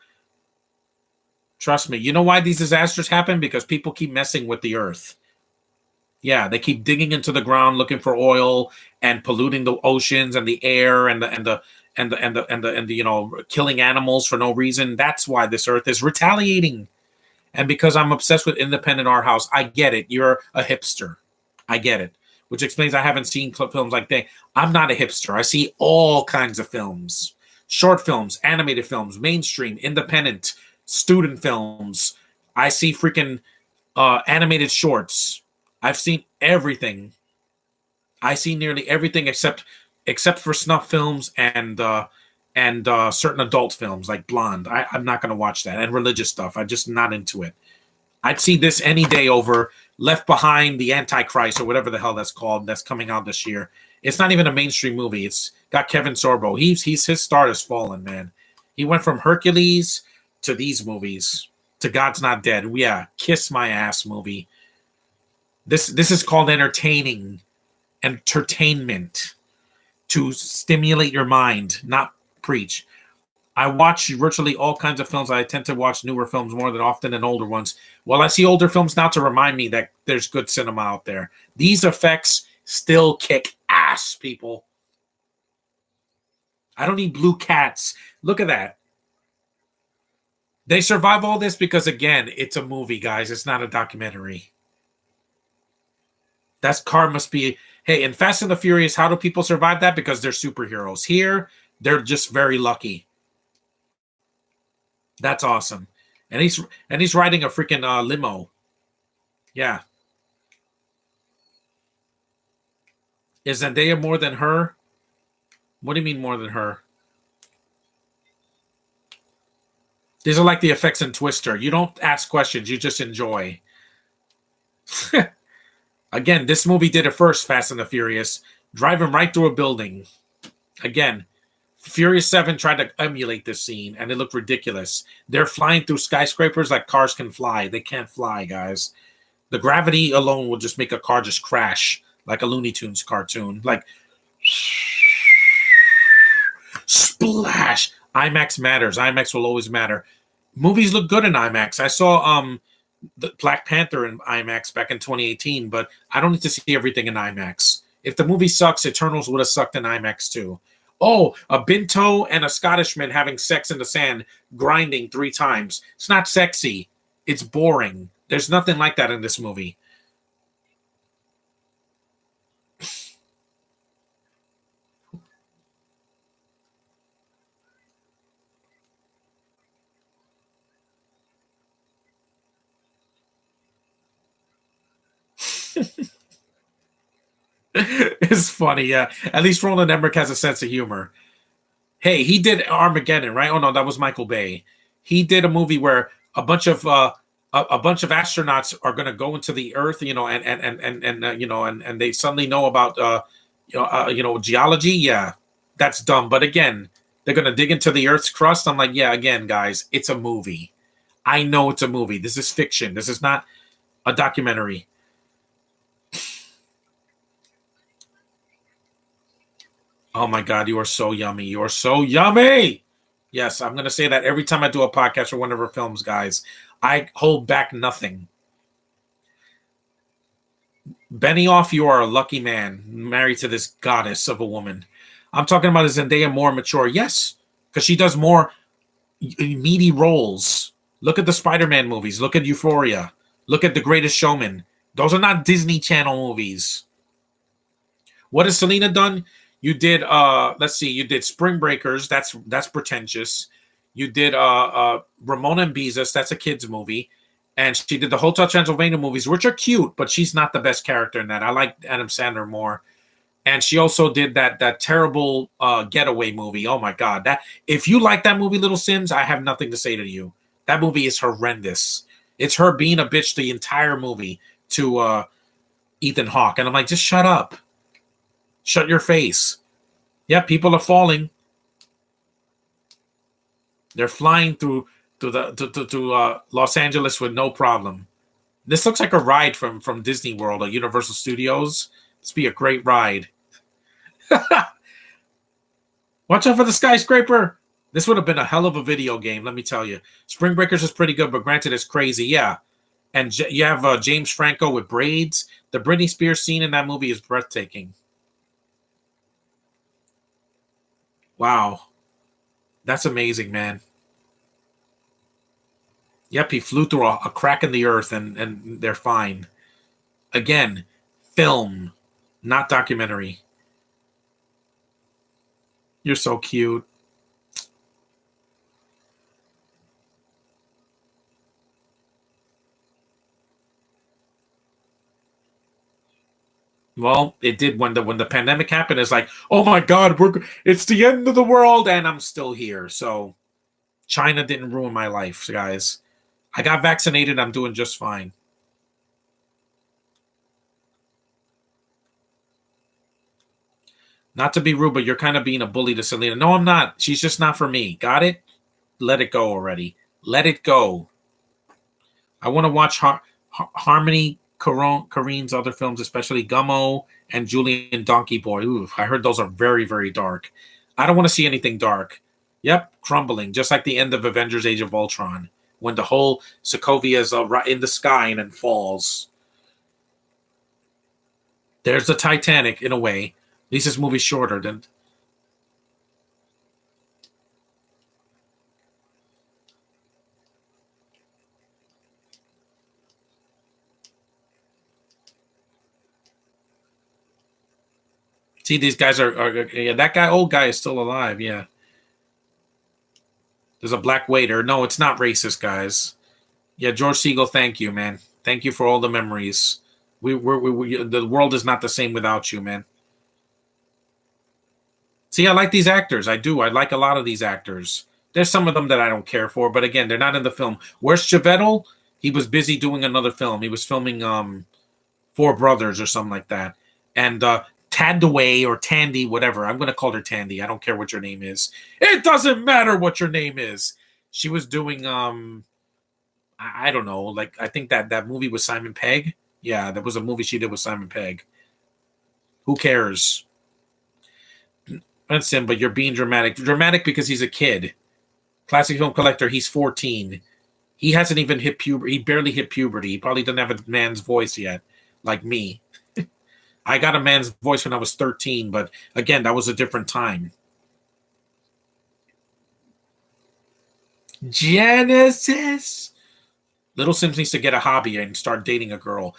trust me. You know why these disasters happen? Because people keep messing with the earth. Yeah, they keep digging into the ground looking for oil and polluting the oceans and the air and the killing animals for no reason. That's why this earth is retaliating. And because I'm obsessed with independent art house, I get it. You're a hipster. I get it. Which explains I haven't seen films like that. I'm not a hipster. I see all kinds of films, short films, animated films, mainstream, independent, student films. I see freaking animated shorts. I've seen everything. I see nearly everything except for snuff films and certain adult films like Blonde. I'm not going to watch that and religious stuff. I'm just not into it. I'd see this any day over Left Behind, The Antichrist, or whatever the hell that's called. That's coming out this year. It's not even a mainstream movie. It's got Kevin Sorbo. He's his star has fallen, man. He went from Hercules to these movies to God's Not Dead. Yeah, kiss my ass movie. This is called entertainment to stimulate your mind, not preach. I watch virtually all kinds of films. I tend to watch newer films more than often than older ones. Well, I see older films now to remind me that there's good cinema out there. These effects still kick ass, people. I don't need blue cats. Look at that. They survive all this because, again, it's a movie, guys. It's not a documentary. That's car must be. Hey, in Fast and the Furious, how do people survive that? Because they're superheroes. Here, they're just very lucky. That's awesome. And he's riding a freaking limo. Yeah. Is Zendaya more than her? What do you mean more than her? These are like the effects in Twister. You don't ask questions, you just enjoy. Again, this movie did it first, Fast and the Furious, driving right through a building. Again, Furious 7 tried to emulate this scene, and it looked ridiculous. They're flying through skyscrapers like cars can fly. They can't fly, guys. The gravity alone will just make a car just crash like a Looney Tunes cartoon. Like, splash. IMAX matters. IMAX will always matter. Movies look good in IMAX. I saw the Black Panther in IMAX back in 2018, but I don't need to see everything in IMAX. If the movie sucks, Eternals would have sucked in IMAX too. Oh, a Binto and a Scottishman having sex in the sand, grinding 3 times. It's not sexy. It's boring. There's nothing like that in this movie. It's funny, yeah. At least Roland Emmerich has a sense of humor. Hey, he did Armageddon, right? Oh no, that was Michael Bay. He did a movie where a bunch of astronauts are going to go into the Earth, and they suddenly know about geology. Yeah, that's dumb. But again, they're going to dig into the Earth's crust. I'm like, yeah, again, guys, it's a movie. I know it's a movie. This is fiction. This is not a documentary. Oh my God, you are so yummy. You are so yummy. Yes, I'm going to say that every time I do a podcast for one of our films, guys. I hold back nothing. Benioff, you are a lucky man, married to this goddess of a woman. I'm talking about a Zendaya more mature. Yes, because she does more meaty roles. Look at the Spider-Man movies. Look at Euphoria. Look at The Greatest Showman. Those are not Disney Channel movies. What has Selena done? You did let's see, you did Spring Breakers, that's pretentious. You did Ramona and Beezus, that's a kids movie. And she did the Hotel Transylvania movies, which are cute, but she's not the best character in that. I like Adam Sandler more. And she also did that terrible Getaway movie. Oh my god. That if you like that movie, Little Sims, I have nothing to say to you. That movie is horrendous. It's her being a bitch the entire movie to Ethan Hawke. And I'm like, just shut up. Shut your face. Yeah, people are falling. They're flying to Los Angeles with no problem. This looks like a ride from Disney World or Universal Studios. This be a great ride. Watch out for the skyscraper. This would have been a hell of a video game, let me tell you. Spring Breakers is pretty good, but granted, it's crazy. Yeah. And you have James Franco with braids. The Britney Spears scene in that movie is breathtaking. Wow. That's amazing, man. Yep, he flew through a crack in the earth and they're fine. Again, film, not documentary. You're so cute. Well, it did when the pandemic happened. It's like, oh my God, it's the end of the world, and I'm still here. So China didn't ruin my life, guys. I got vaccinated. I'm doing just fine. Not to be rude, but you're kind of being a bully to Selena. No, I'm not. She's just not for me. Got it? Let it go already. Let it go. I want to watch Harmony Korine's other films, especially Gummo and Julian Donkey Boy. Ooh, I heard those are very, very dark. I don't want to see anything dark. Yep, crumbling, just like the end of Avengers: Age of Ultron, when the whole Sokovia is in the sky and then falls. There's the Titanic in a way. At least this movie's shorter than. See, these guys are yeah, that guy, old guy, is still alive. Yeah, there's a black waiter. No, it's not racist, guys. Yeah, George Siegel, thank you, man. Thank you for all the memories. The world is not the same without you, man. See, I like these actors. I do. I like a lot of these actors. There's some of them that I don't care for, but again, they're not in the film. Where's Chivetel? He was busy doing another film. He was filming Four Brothers or something like that. And Tandaway or Tandy, whatever. I'm going to call her Tandy. I don't care what your name is. It doesn't matter what your name is. She was doing I don't know. Like I think that movie with Simon Pegg. Yeah, there was a movie she did with Simon Pegg. Who cares? That's him, but you're being dramatic. Dramatic because he's a kid. Classic film collector. He's 14. He hasn't even hit puberty. He barely hit puberty. He probably doesn't have a man's voice yet, like me. I got a man's voice when I was 13, but again, that was a different time. Genesis. Little Sims needs to get a hobby and start dating a girl.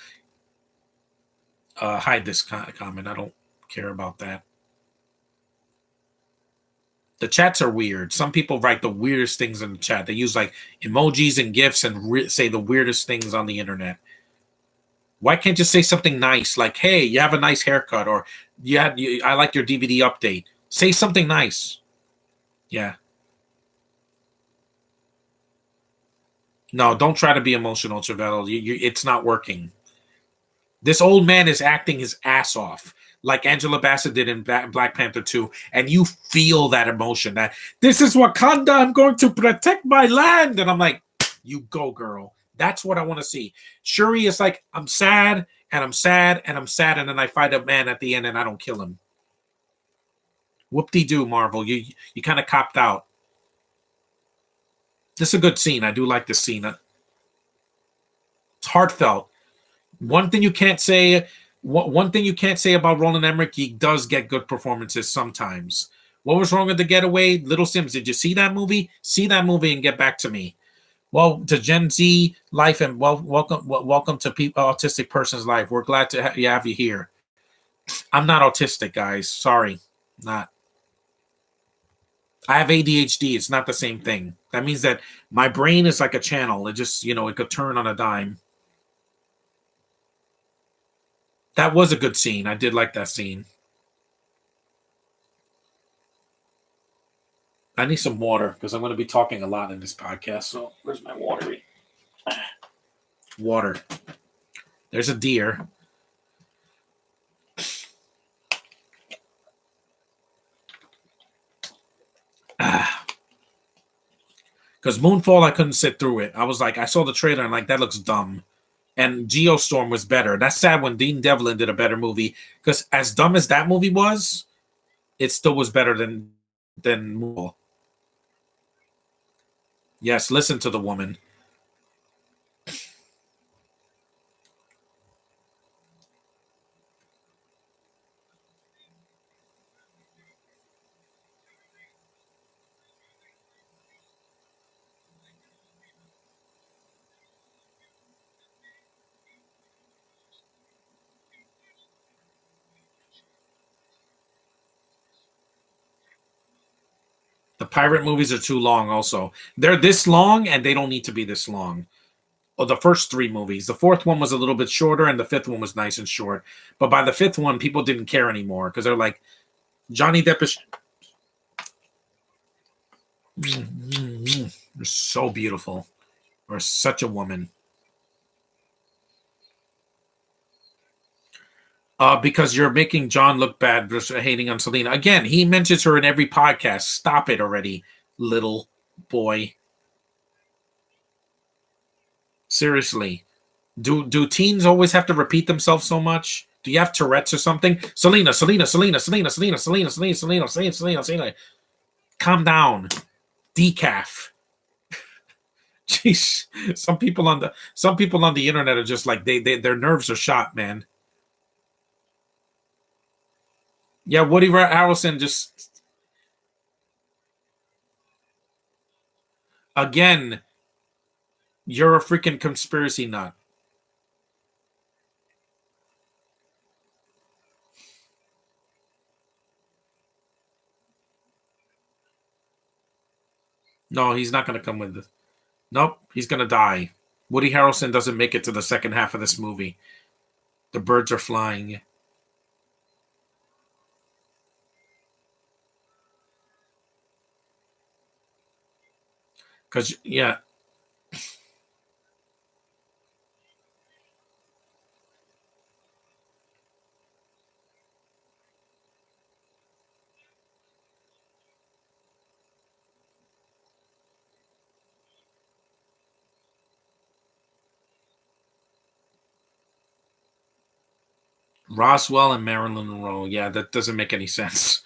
Hide this comment. I don't care about that. The chats are weird. Some people write the weirdest things in the chat. They use like emojis and gifs and say the weirdest things on the internet. Why can't you say something nice like, "Hey, you have a nice haircut," or I like your DVD update." Say something nice. Yeah. No, don't try to be emotional, Chavel. It's not working. This old man is acting his ass off, like Angela Bassett did in Black Panther 2, and you feel that emotion. That this is Wakanda. I'm going to protect my land, and I'm like, you go, girl. That's what I want to see. Shuri is like, I'm sad, and I'm sad, and I'm sad, and then I fight a man at the end, and I don't kill him. Whoop-de-doo, Marvel. You kind of copped out. This is a good scene. I do like this scene. It's heartfelt. One thing you can't say, one thing you can't say about Roland Emmerich, he does get good performances sometimes. What was wrong with The Getaway? Little Sims, did you see that movie? See that movie and get back to me. Well, to Gen Z life and welcome to autistic person's life. We're glad to have you here. I'm not autistic, guys. Sorry, not. I have ADHD. It's not the same thing. That means that my brain is like a channel. It just, it could turn on a dime. That was a good scene. I did like that scene. I need some water because I'm going to be talking a lot in this podcast. So where's my water? Water. There's a deer. Because Moonfall, I couldn't sit through it. I was like, I saw the trailer and like, that looks dumb. And Geostorm was better. That's sad when Dean Devlin did a better movie. Because as dumb as that movie was, it still was better than Moonfall. Yes, listen to the woman. The pirate movies are too long, also. They're this long, and they don't need to be this long. Oh, the first three movies. The fourth one was a little bit shorter, and the fifth one was nice and short. But by the fifth one, people didn't care anymore because they're like, Johnny Depp is. You're so beautiful. Or such a woman. Because you're making John look bad for hating on Selena. Again, he mentions her in every podcast. Stop it already, little boy. Seriously. Do teens always have to repeat themselves so much? Do you have Tourette's or something? Selena, Selena, Selena, Selena, Selena, Selena, Selena, Selena, Selena, Selena, Selena. Calm down. Decaf. Jeez. Some people on the internet are just like they their nerves are shot, man. Yeah, Woody Harrelson just again, you're a freaking conspiracy nut. No, he's not going to come with this. Nope, he's going to die. Woody Harrelson doesn't make it to the second half of this movie. The birds are flying. Because, yeah, Roswell and Marilyn Monroe. Yeah, that doesn't make any sense.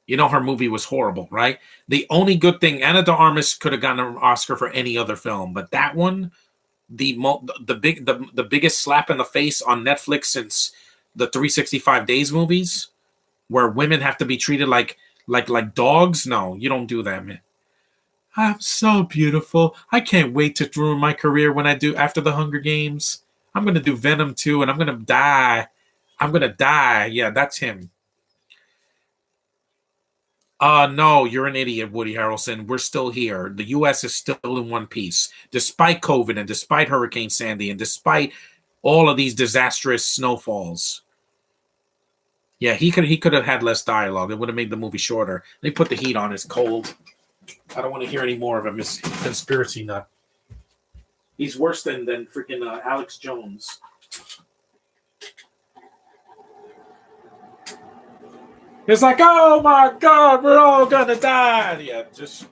You know, her movie was horrible, right? The only good thing, Anna de Armas could have gotten an Oscar for any other film, but that one, the biggest slap in the face on Netflix since the 365 Days movies, where women have to be treated like dogs. No, you don't do that, man. I'm so beautiful. I can't wait to ruin my career when I do after the Hunger Games. I'm gonna do Venom 2 and I'm gonna die. I'm gonna die. Yeah, that's him. No, you're an idiot, Woody Harrelson. We're still here. The US is still in one piece. Despite COVID and despite Hurricane Sandy and despite all of these disastrous snowfalls. Yeah, he could have had less dialogue. It would have made the movie shorter. They put the heat on. It's cold. I don't want to hear any more of him. It's conspiracy nut. He's worse than freaking Alex Jones. It's like, oh my god, we're all gonna die. Yeah, just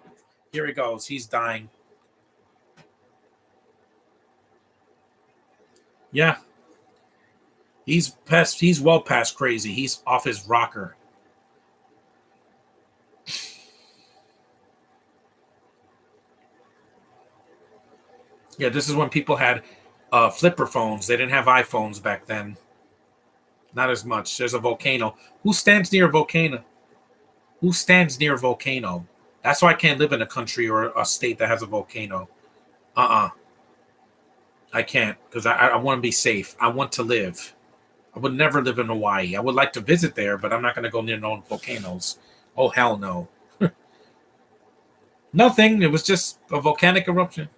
here he goes. He's dying. Yeah, he's past. He's well past crazy. He's off his rocker. Yeah, this is when people had flipper phones. They didn't have iPhones back then. Not as much. There's a volcano. Who stands near a volcano? Who stands near a volcano? That's why I can't live in a country or a state that has a volcano. I can't because I want to be safe. I want to live. I would never live in Hawaii. I would like to visit there, but I'm not going to go near known volcanoes. Oh, hell no. Nothing. It was just a volcanic eruption.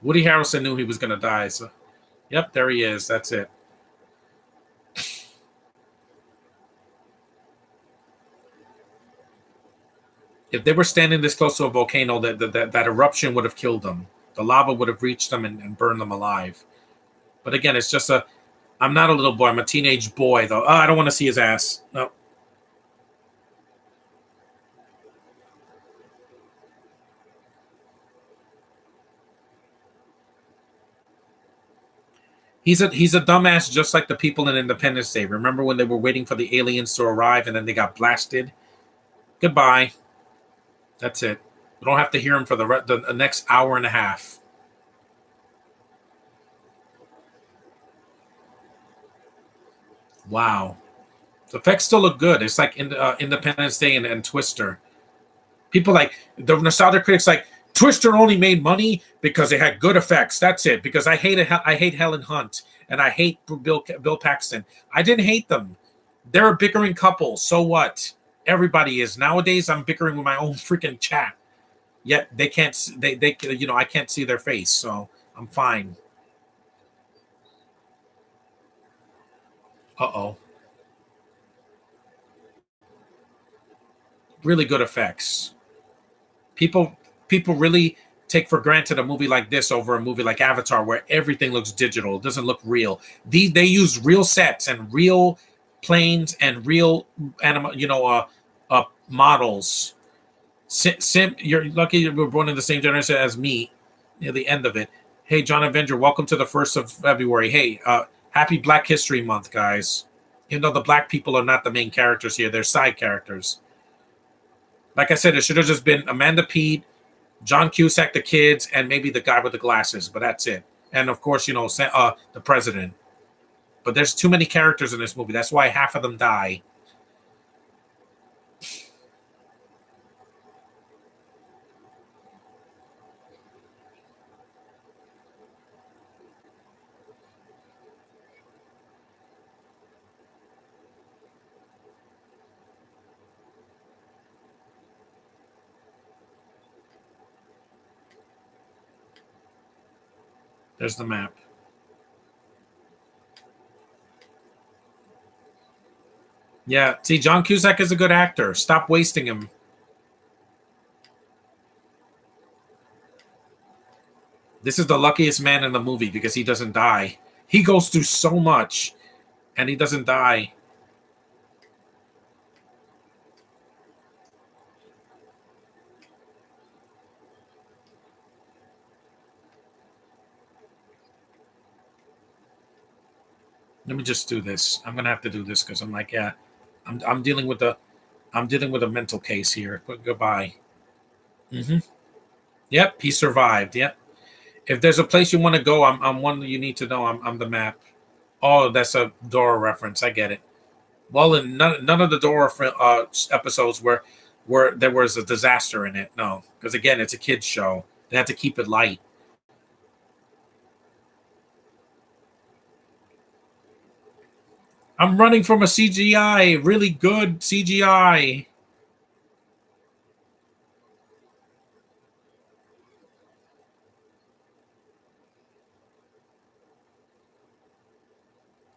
Woody Harrelson knew he was going to die. So, yep, there he is. That's it. If they were standing this close to a volcano, that eruption would have killed them. The lava would have reached them and burned them alive. But again, it's just a. I'm not a little boy. I'm a teenage boy, though. Oh, I don't want to see his ass. No. He's a dumbass, just like the people in Independence Day. Remember when they were waiting for the aliens to arrive and then they got blasted? Goodbye. That's it. We don't have to hear him for the next hour and a half. Wow. The effects still look good. It's like Independence Day and Twister. People like the nostalgia critics like Twister only made money because it had good effects. That's it. Because I hate Helen Hunt and I hate Bill Paxton. I didn't hate them. They're a bickering couple. So what? Everybody is nowadays. I'm bickering with my own freaking chat. Yet they can't. They I can't see their face, so I'm fine. Uh-oh. Really good effects. People really take for granted a movie like this over a movie like Avatar, where everything looks digital. It doesn't look real. They use real sets and real planes and real models. You're lucky you were born in the same generation as me. Near the end of it. Hey, John Avenger, welcome to the 1st of February. Hey, happy Black History Month, guys. Even though the black people are not the main characters here, they're side characters. Like I said, it should have just been Amanda Peet, John Cusack, the kids, and maybe the guy with the glasses, but that's it. And of course, the president. But there's too many characters in this movie. That's why half of them die. There's the map. Yeah, see, John Cusack is a good actor. Stop wasting him. This is the luckiest man in the movie because he doesn't die. He goes through so much and he doesn't die. Let me just do this. I'm gonna have to do this because I'm like, yeah, I'm dealing with a mental case here. But goodbye. Mm-hmm. Yep, he survived. Yep. If there's a place you want to go, I'm one you need to know. I'm the map. Oh, that's a Dora reference. I get it. Well, in none of the Dora episodes where there was a disaster in it. No, because again, it's a kids show. They had to keep it light. I'm running from a CGI, really good CGI.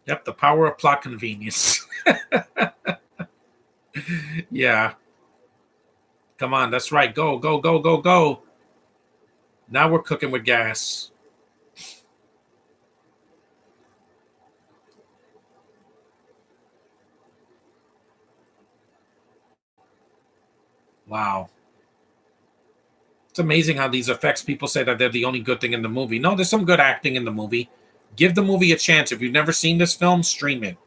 Yep, the power of plot convenience. Yeah, come on, that's right. Go, go, go, go, go. Now we're cooking with gas. Wow. It's amazing how these effects, people say that they're the only good thing in the movie. No, there's some good acting in the movie. Give the movie a chance. If you've never seen this film, stream it.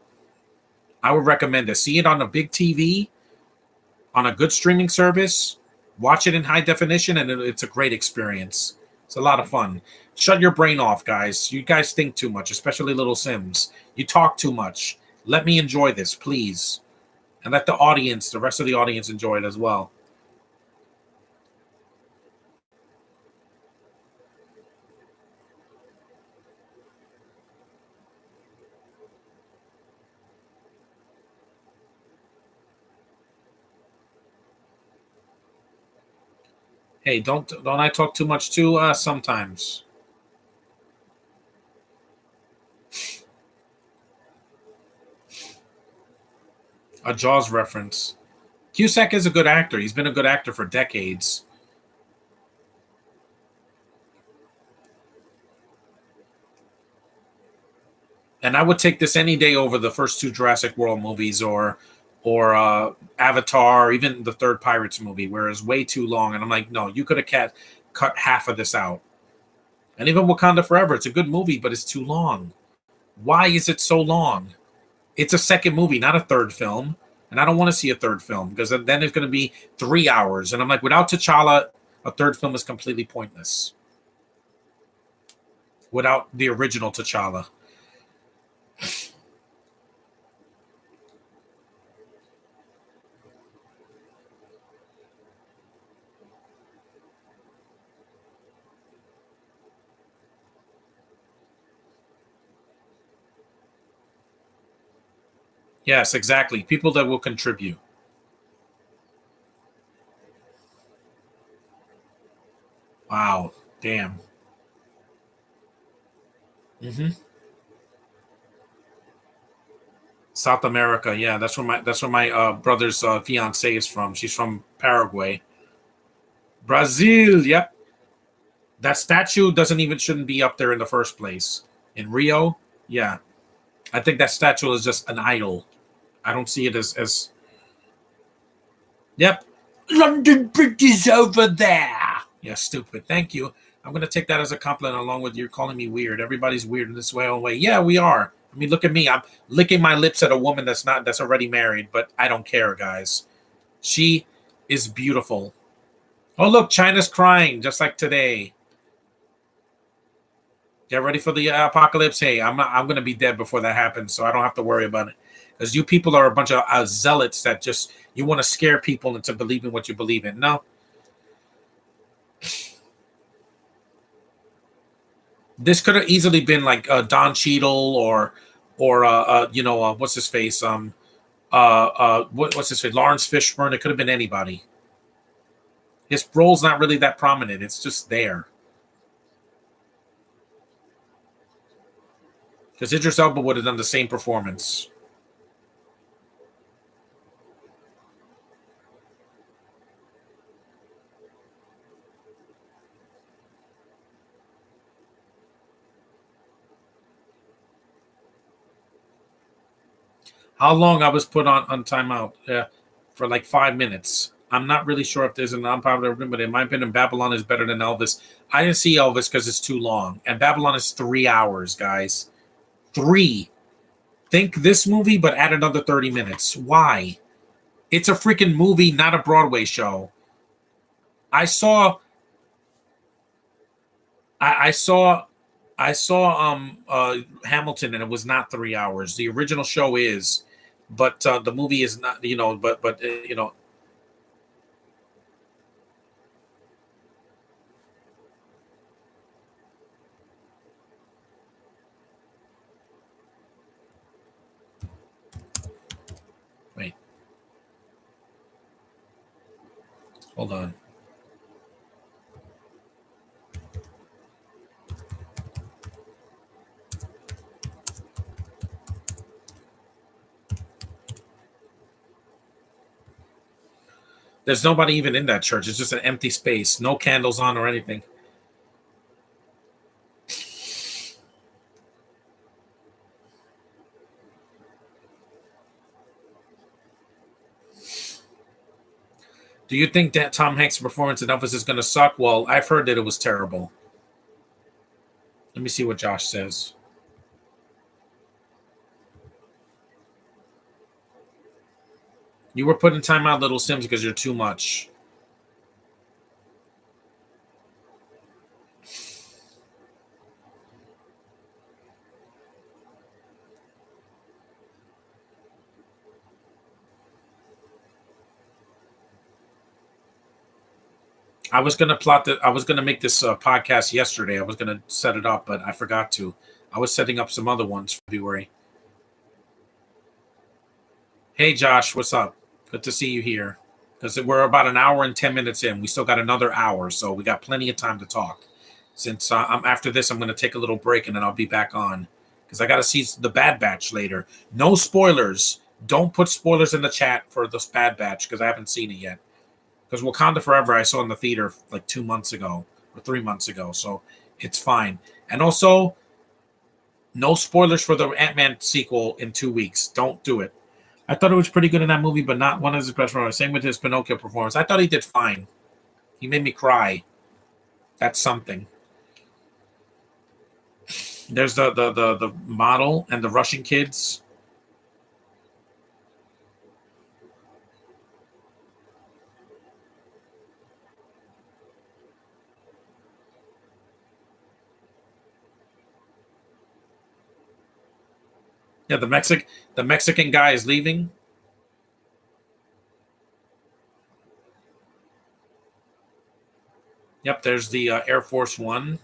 I would recommend it. See it on a big TV, on a good streaming service. Watch it in high definition, and it's a great experience. It's a lot of fun. Shut your brain off, guys. You guys think too much, especially little Sims. You talk too much. Let me enjoy this, please. And let the audience, the rest of the audience, enjoy it as well. Hey, don't I talk too much too? Sometimes. A Jaws reference. Cusack is a good actor. He's been a good actor for decades. And I would take this any day over the first two Jurassic World movies or Avatar, or even the third Pirates movie, where it's way too long. And I'm like, no, you could have cut half of this out. And even Wakanda Forever, it's a good movie, but it's too long. Why is it so long? It's a second movie, not a third film. And I don't want to see a third film because then it's going to be 3 hours. And I'm like, without T'Challa, a third film is completely pointless. Without the original T'Challa. Yes, exactly. People that will contribute. Wow. Damn. Hmm. South America. Yeah, that's where my brother's fiance is from. She's from Paraguay. Brazil. Yep. That statue doesn't even shouldn't be up there in the first place. In Rio, yeah. I think that statue is just an idol. I don't see it as yep. London Bridge is over there. Yeah, stupid. Thank you. I'm gonna take that as a compliment along with you calling me weird. Everybody's weird in this way own way. Yeah, we are. I mean, look at me. I'm licking my lips at a woman that's already married, but I don't care, guys. She is beautiful. Oh, look, China's crying just like today. Get ready for the apocalypse. Hey, I'm gonna be dead before that happens, so I don't have to worry about it. Because you people are a bunch of zealots that just you want to scare people into believing what you believe in. No, this could have easily been like Don Cheadle or what's his face what's his face Lawrence Fishburne. It could have been anybody. His role's not really that prominent. It's just there because Idris Elba would have done the same performance. How long I was put on timeout? For like 5 minutes. I'm not really sure if there's an unpopular opinion, but in my opinion, Babylon is better than Elvis. I didn't see Elvis because it's too long, and Babylon is 3 hours, guys. Three. Think this movie, but add another 30 minutes. Why? It's a freaking movie, not a Broadway show. I saw, I saw, I saw Hamilton, and it was not 3 hours. The original show is, but the movie is not. But. Wait, hold on. There's nobody even in that church. It's just an empty space, no candles on or anything. Do you think that Tom Hanks' performance in Elvis is going to suck? Well, I've heard that it was terrible. Let me see what Josh says. You were put in timeout, Little Sims, because you're too much. I was gonna plot that. I was gonna make this podcast yesterday. I was gonna set it up, but I forgot to. I was setting up some other ones for February. Hey, Josh, what's up? Good to see you here. Because we're about an hour and 10 minutes in. We still got another hour, so we got plenty of time to talk. Since I'm after this, I'm gonna take a little break and then I'll be back on because I got to see the Bad Batch later. No spoilers. Don't put spoilers in the chat for this Bad Batch because I haven't seen it yet. Because Wakanda Forever I saw in the theater like 2 months ago or 3 months ago, so it's fine. And also, no spoilers for the Ant-Man sequel in 2 weeks. Don't do it. I thought it was pretty good in that movie, but not one of his best performances. Same with his Pinocchio performance. I thought he did fine. He made me cry. That's something. There's the model and the Russian kids. Yeah, the Mexican guy is leaving. Yep, there's the Air Force One.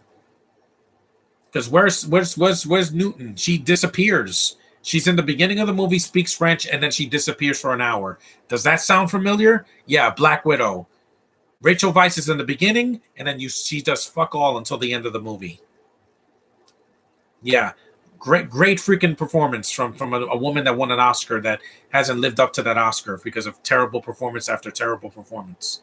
Because where's Newton? She disappears. She's in the beginning of the movie, speaks French, and then she disappears for an hour. Does that sound familiar? Yeah, Black Widow. Rachel Weisz is in the beginning, and then she does fuck all until the end of the movie. Yeah, great freaking performance from a woman that won an Oscar that hasn't lived up to that Oscar because of terrible performance after terrible performance.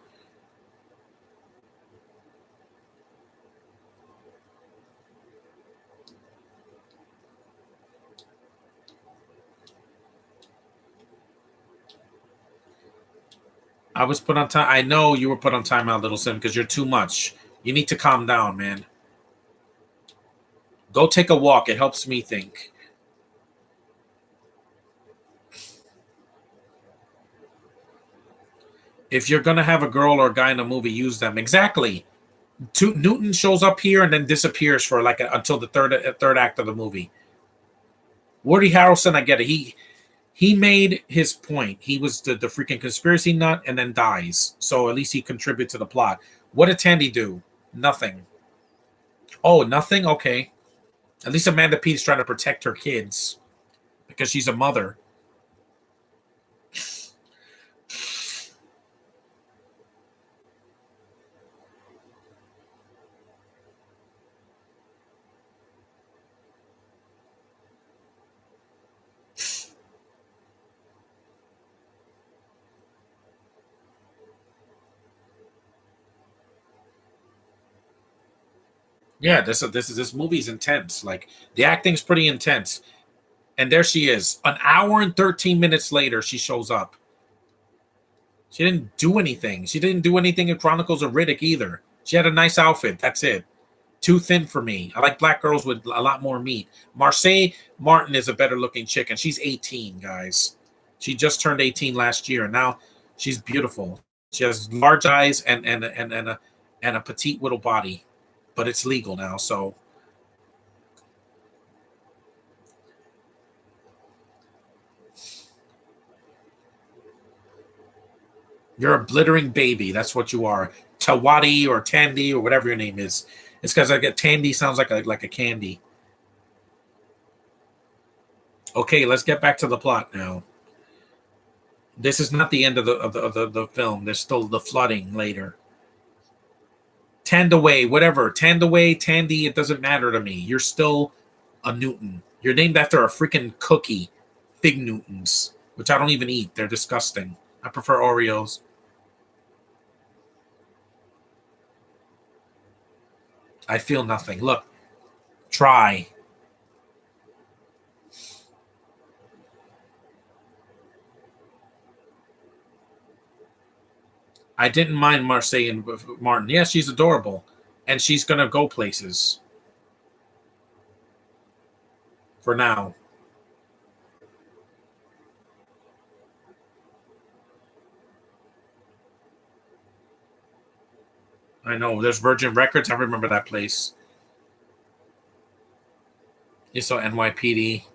I was put on time. I know you were put on timeout, Little Sim, because you're too much. You need to calm down, man. Go take a walk. It helps me think. If you're gonna have a girl or a guy in a movie, use them exactly. Newton shows up here and then disappears for until the third act of the movie. Woody Harrelson, I get it. He made his point. He was the freaking conspiracy nut and then dies. So at least he contributed to the plot. What did Tandy do? Nothing. Oh, nothing? Okay. At least Amanda Pete's trying to protect her kids because she's a mother. Yeah, this movie's intense. Like the acting's pretty intense. And there she is. An hour and 13 minutes later, she shows up. She didn't do anything. She didn't do anything in Chronicles of Riddick either. She had a nice outfit. That's it. Too thin for me. I like black girls with a lot more meat. Marseille Martin is a better looking chick, and she's 18, guys. She just turned 18 last year, and now she's beautiful. She has large eyes and a petite little body, but it's legal now. So you're a glittering baby. That's what you are. Tawadi or Tandy or whatever your name is. It's because I get Tandy sounds like a candy. Okay, let's get back to the plot now. This is not the end of the film. There's still the flooding later. Tandaway, whatever. Tandaway, Tandy, it doesn't matter to me. You're still a Newton. You're named after a freaking cookie. Fig Newtons, which I don't even eat. They're disgusting. I prefer Oreos. I feel nothing. Look, try. I didn't mind Marseille and Martin. Yeah, she's adorable. And she's going to go places for now. I know. There's Virgin Records. I remember that place. You saw NYPD.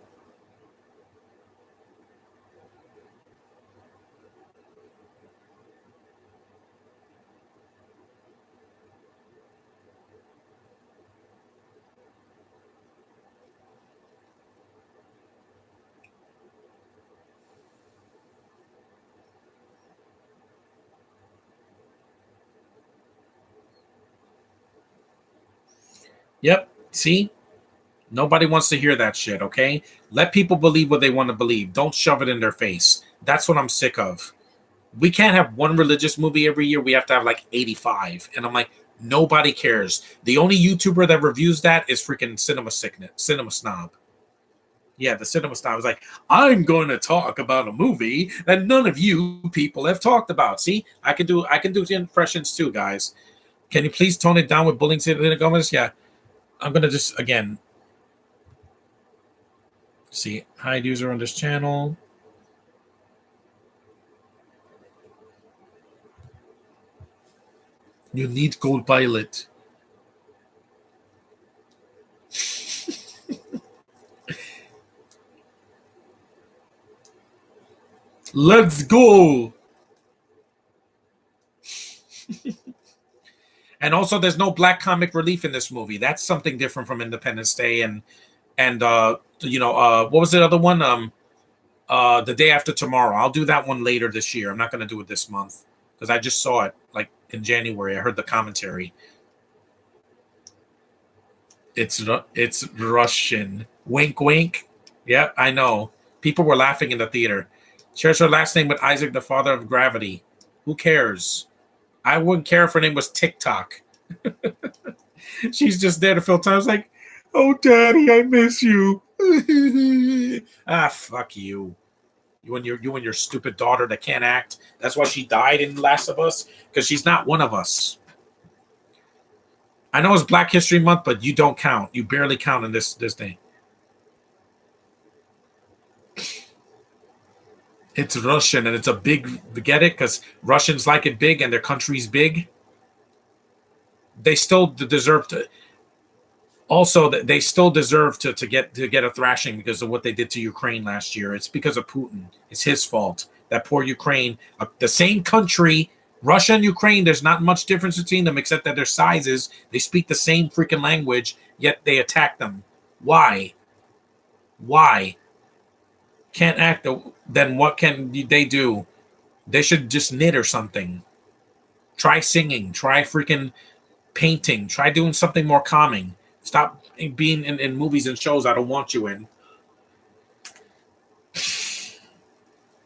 Yep. See, nobody wants to hear that shit. Okay, let people believe what they want to believe. Don't shove it in their face. That's what I'm sick of. We can't have one religious movie every year. We have to have like 85. And I'm like, nobody cares. The only YouTuber that reviews that is freaking Cinema Sickness, Cinema Snob. Yeah, the Cinema Snob was like, I'm going to talk about a movie that none of you people have talked about. See, I can do the impressions too, guys. Can you please tone it down with bullying Selena Gomez? Yeah, I'm gonna just again see hide user on this channel. You need gold pilot. Let's go. And also, there's no black comic relief in this movie. That's something different from Independence Day and what was the other one? The Day After Tomorrow. I'll do that one later this year. I'm not going to do it this month because I just saw it like in January. I heard the commentary. It's Russian. Wink, wink. Yeah, I know. People were laughing in the theater. Shares her last name with Isaac, the father of gravity. Who cares? I wouldn't care if her name was TikTok. She's just there to fill time. I was like, oh, daddy, I miss you. Ah, fuck you. You and your stupid daughter that can't act. That's why she died in Last of Us, because she's not one of us. I know it's Black History Month, but you don't count. You barely count in this thing. It's Russian and it's a big. Get it? Because Russians like it big and their country's big. They still deserve to. Also, they still deserve to get a thrashing because of what they did to Ukraine last year. It's because of Putin. It's his fault. That poor Ukraine, the same country, Russia and Ukraine. There's not much difference between them except that their sizes. They speak the same freaking language, yet they attack them. Why? Why? Can't act. Then what can they do? They should just knit or something. Try singing. Try freaking painting. Try doing something more calming. Stop being in movies and shows I don't want you in.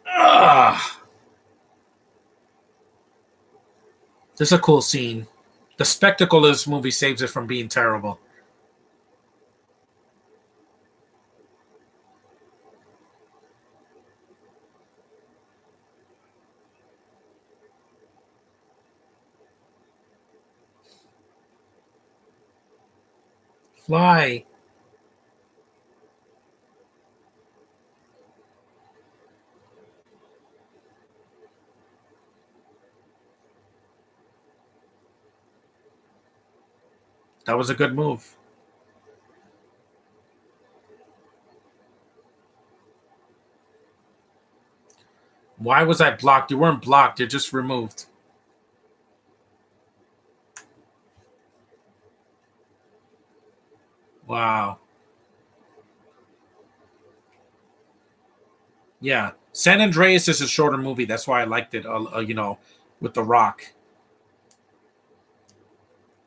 Ah, this is a cool scene. The spectacle of this movie saves it from being terrible. Fly. That was a good move. Why was I blocked? You weren't blocked. You're just removed. Wow. Yeah. San Andreas is a shorter movie. That's why I liked it, with The Rock.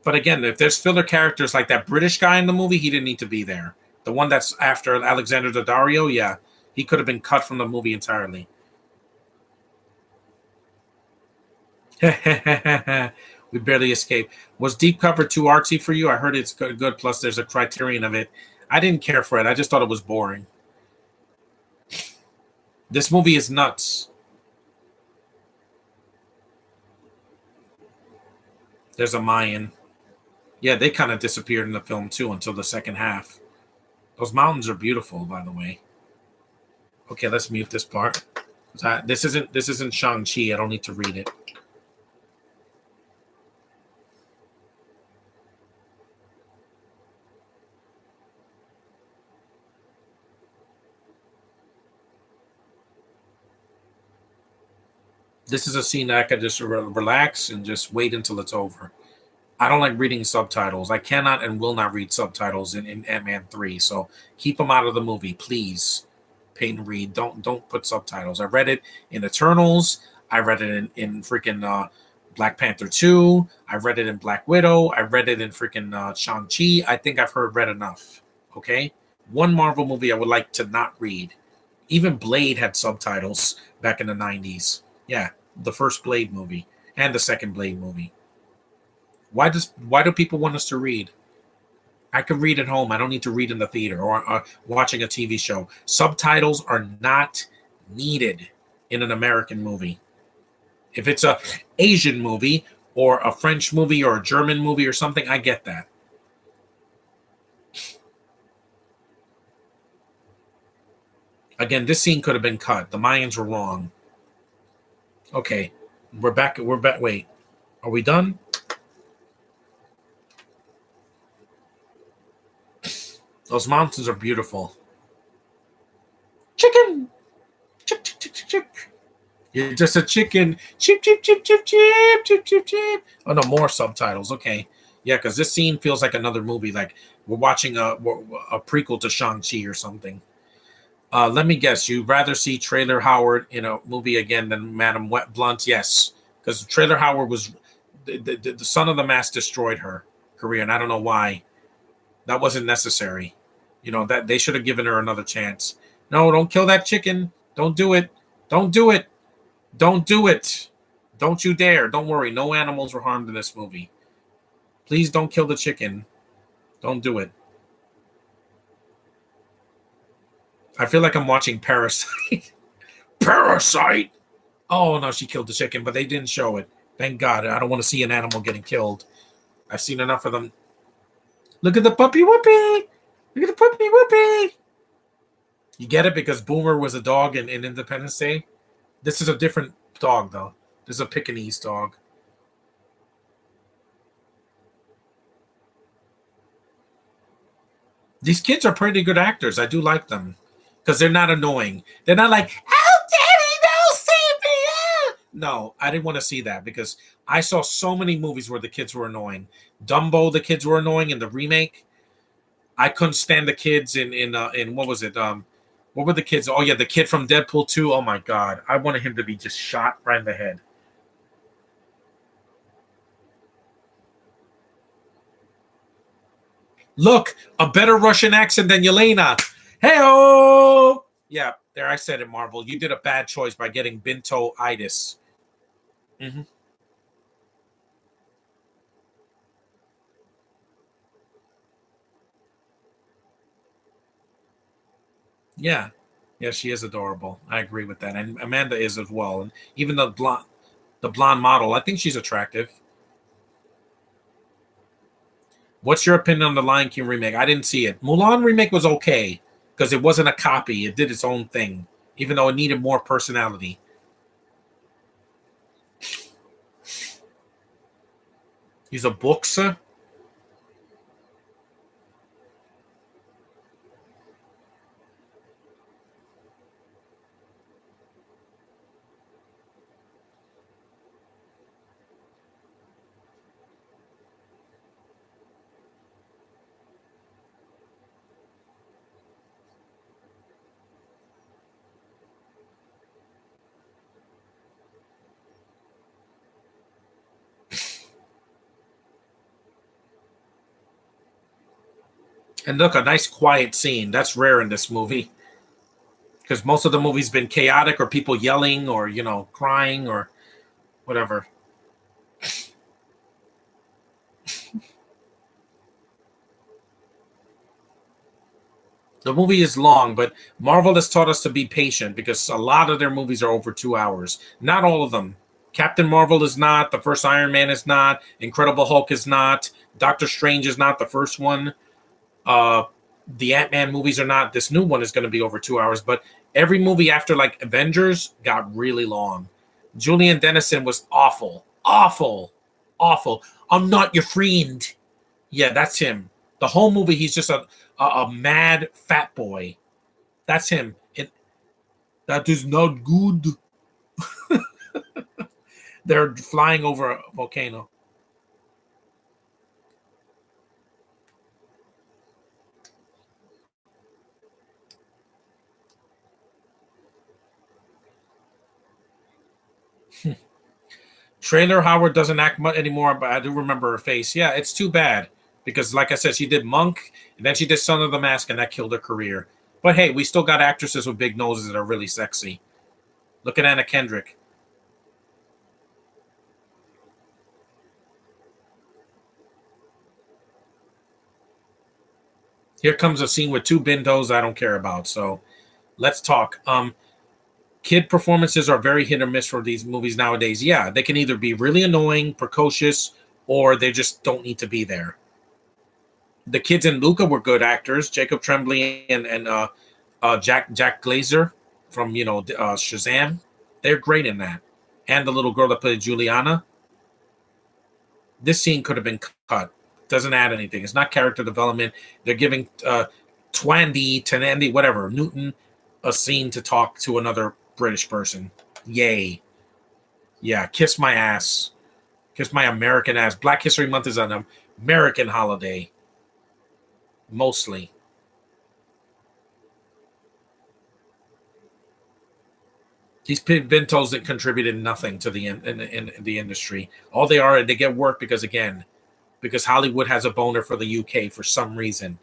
But again, if there's filler characters like that British guy in the movie, he didn't need to be there. The one that's after Alexander Daddario, yeah, he could have been cut from the movie entirely. We barely escaped. Was Deep Cover too artsy for you? I heard it's good. Plus, there's a criterion of it. I didn't care for it. I just thought it was boring. This movie is nuts. There's a Mayan. Yeah, they kind of disappeared in the film too until the second half. Those mountains are beautiful, by the way. Okay, let's mute this part. This isn't Shang-Chi. I don't need to read it. This is a scene that I could just relax and just wait until it's over. I don't like reading subtitles. I cannot and will not read subtitles in Ant-Man 3. So keep them out of the movie, please. Peyton Reed, don't put subtitles. I read it in Eternals. I read it in freaking Black Panther 2. I read it in Black Widow. I read it in freaking Shang-Chi. I think I've read enough. Okay? One Marvel movie I would like to not read. Even Blade had subtitles back in the 90s. Yeah, the first Blade movie and the second Blade movie. Why do people want us to read? I can read at home. I don't need to read in the theater or watching a TV show. Subtitles are not needed in an American movie. If it's a Asian movie or a French movie or a German movie or something, I get that. Again, this scene could have been cut. The Mayans were wrong. Okay, we're back. We're back. Wait, are we done? Those mountains are beautiful. Chicken. Chip, chip, chip, chip, chip. You're just a chicken. Chip, chip, chip, chip, chip, chip, chip, chip. Oh no, more subtitles. Okay, yeah, because this scene feels like another movie. Like we're watching a prequel to Shang-Chi or something. Let me guess. You'd rather see Trailer Howard in a movie again than Madam Wet Blunt? Yes, because Trailer Howard was the son of the mask destroyed her career, and I don't know why. That wasn't necessary. That they should have given her another chance. No, don't kill that chicken. Don't do it. Don't do it. Don't do it. Don't you dare. Don't worry. No animals were harmed in this movie. Please don't kill the chicken. Don't do it. I feel like I'm watching Parasite. Parasite. Oh no, she killed the chicken, but they didn't show it. Thank God. I don't want to see an animal getting killed. I've seen enough of them. Look at the puppy whoopee. Look at the puppy whoopee. You get it because Boomer was a dog in Independence Day. This is a different dog though. This is a Pekingese dog. These kids are pretty good actors. I do like them because they're not annoying. They're not like, "Oh, Daddy, no, save me!" Ah!" No, I didn't want to see that because I saw so many movies where the kids were annoying. Dumbo, the kids were annoying in the remake. I couldn't stand the kids in what was it? What were the kids? Oh yeah, the kid from Deadpool 2. Oh my god, I wanted him to be just shot right in the head. Look, a better Russian accent than Yelena. Hey-oh! Yeah, there I said it, Marvel. You did a bad choice by getting Binto-itis. Hmm. Yeah. Yeah, she is adorable. I agree with that. And Amanda is as well. And even the blonde model, I think she's attractive. What's your opinion on the Lion King remake? I didn't see it. Mulan remake was okay because it wasn't a copy. It did its own thing, even though it needed more personality. He's a boxer. And look, a nice quiet scene. That's rare in this movie because most of the movie's been chaotic or people yelling or crying or whatever. The movie is long, but Marvel has taught us to be patient because a lot of their movies are over 2 hours. Not all of them. Captain Marvel is not. The first Iron Man is not. Incredible Hulk is not. Doctor Strange is not the first one. Uh, the Ant Man movies are not. This new one is going to be over 2 hours, but every movie after like Avengers got really long. Julian Dennison was awful, awful, awful. I'm not your friend. Yeah, that's him. The whole movie, he's just a mad fat boy. That's him. That is not good. They're flying over a volcano. Trailer Howard doesn't act much anymore, but I do remember her face. Yeah, it's too bad because, like I said, she did Monk, and then she did Son of the Mask, and that killed her career. But hey, we still got actresses with big noses that are really sexy. Look at Anna Kendrick. Here comes a scene with two bindos I don't care about. So let's talk. Kid performances are very hit or miss for these movies nowadays. Yeah, they can either be really annoying, precocious, or they just don't need to be there. The kids in Luca were good actors. Jacob Tremblay and Jack Glazer from Shazam. They're great in that. And the little girl that played Juliana. This scene could have been cut. Doesn't add anything. It's not character development. They're giving Tandy, whatever, Newton, a scene to talk to another British person. Yay. Yeah, kiss my ass. Kiss my American ass. Black History Month is an American holiday. Mostly. These bentos that contributed nothing to in the industry. All they are, they get work because Hollywood has a boner for the UK for some reason.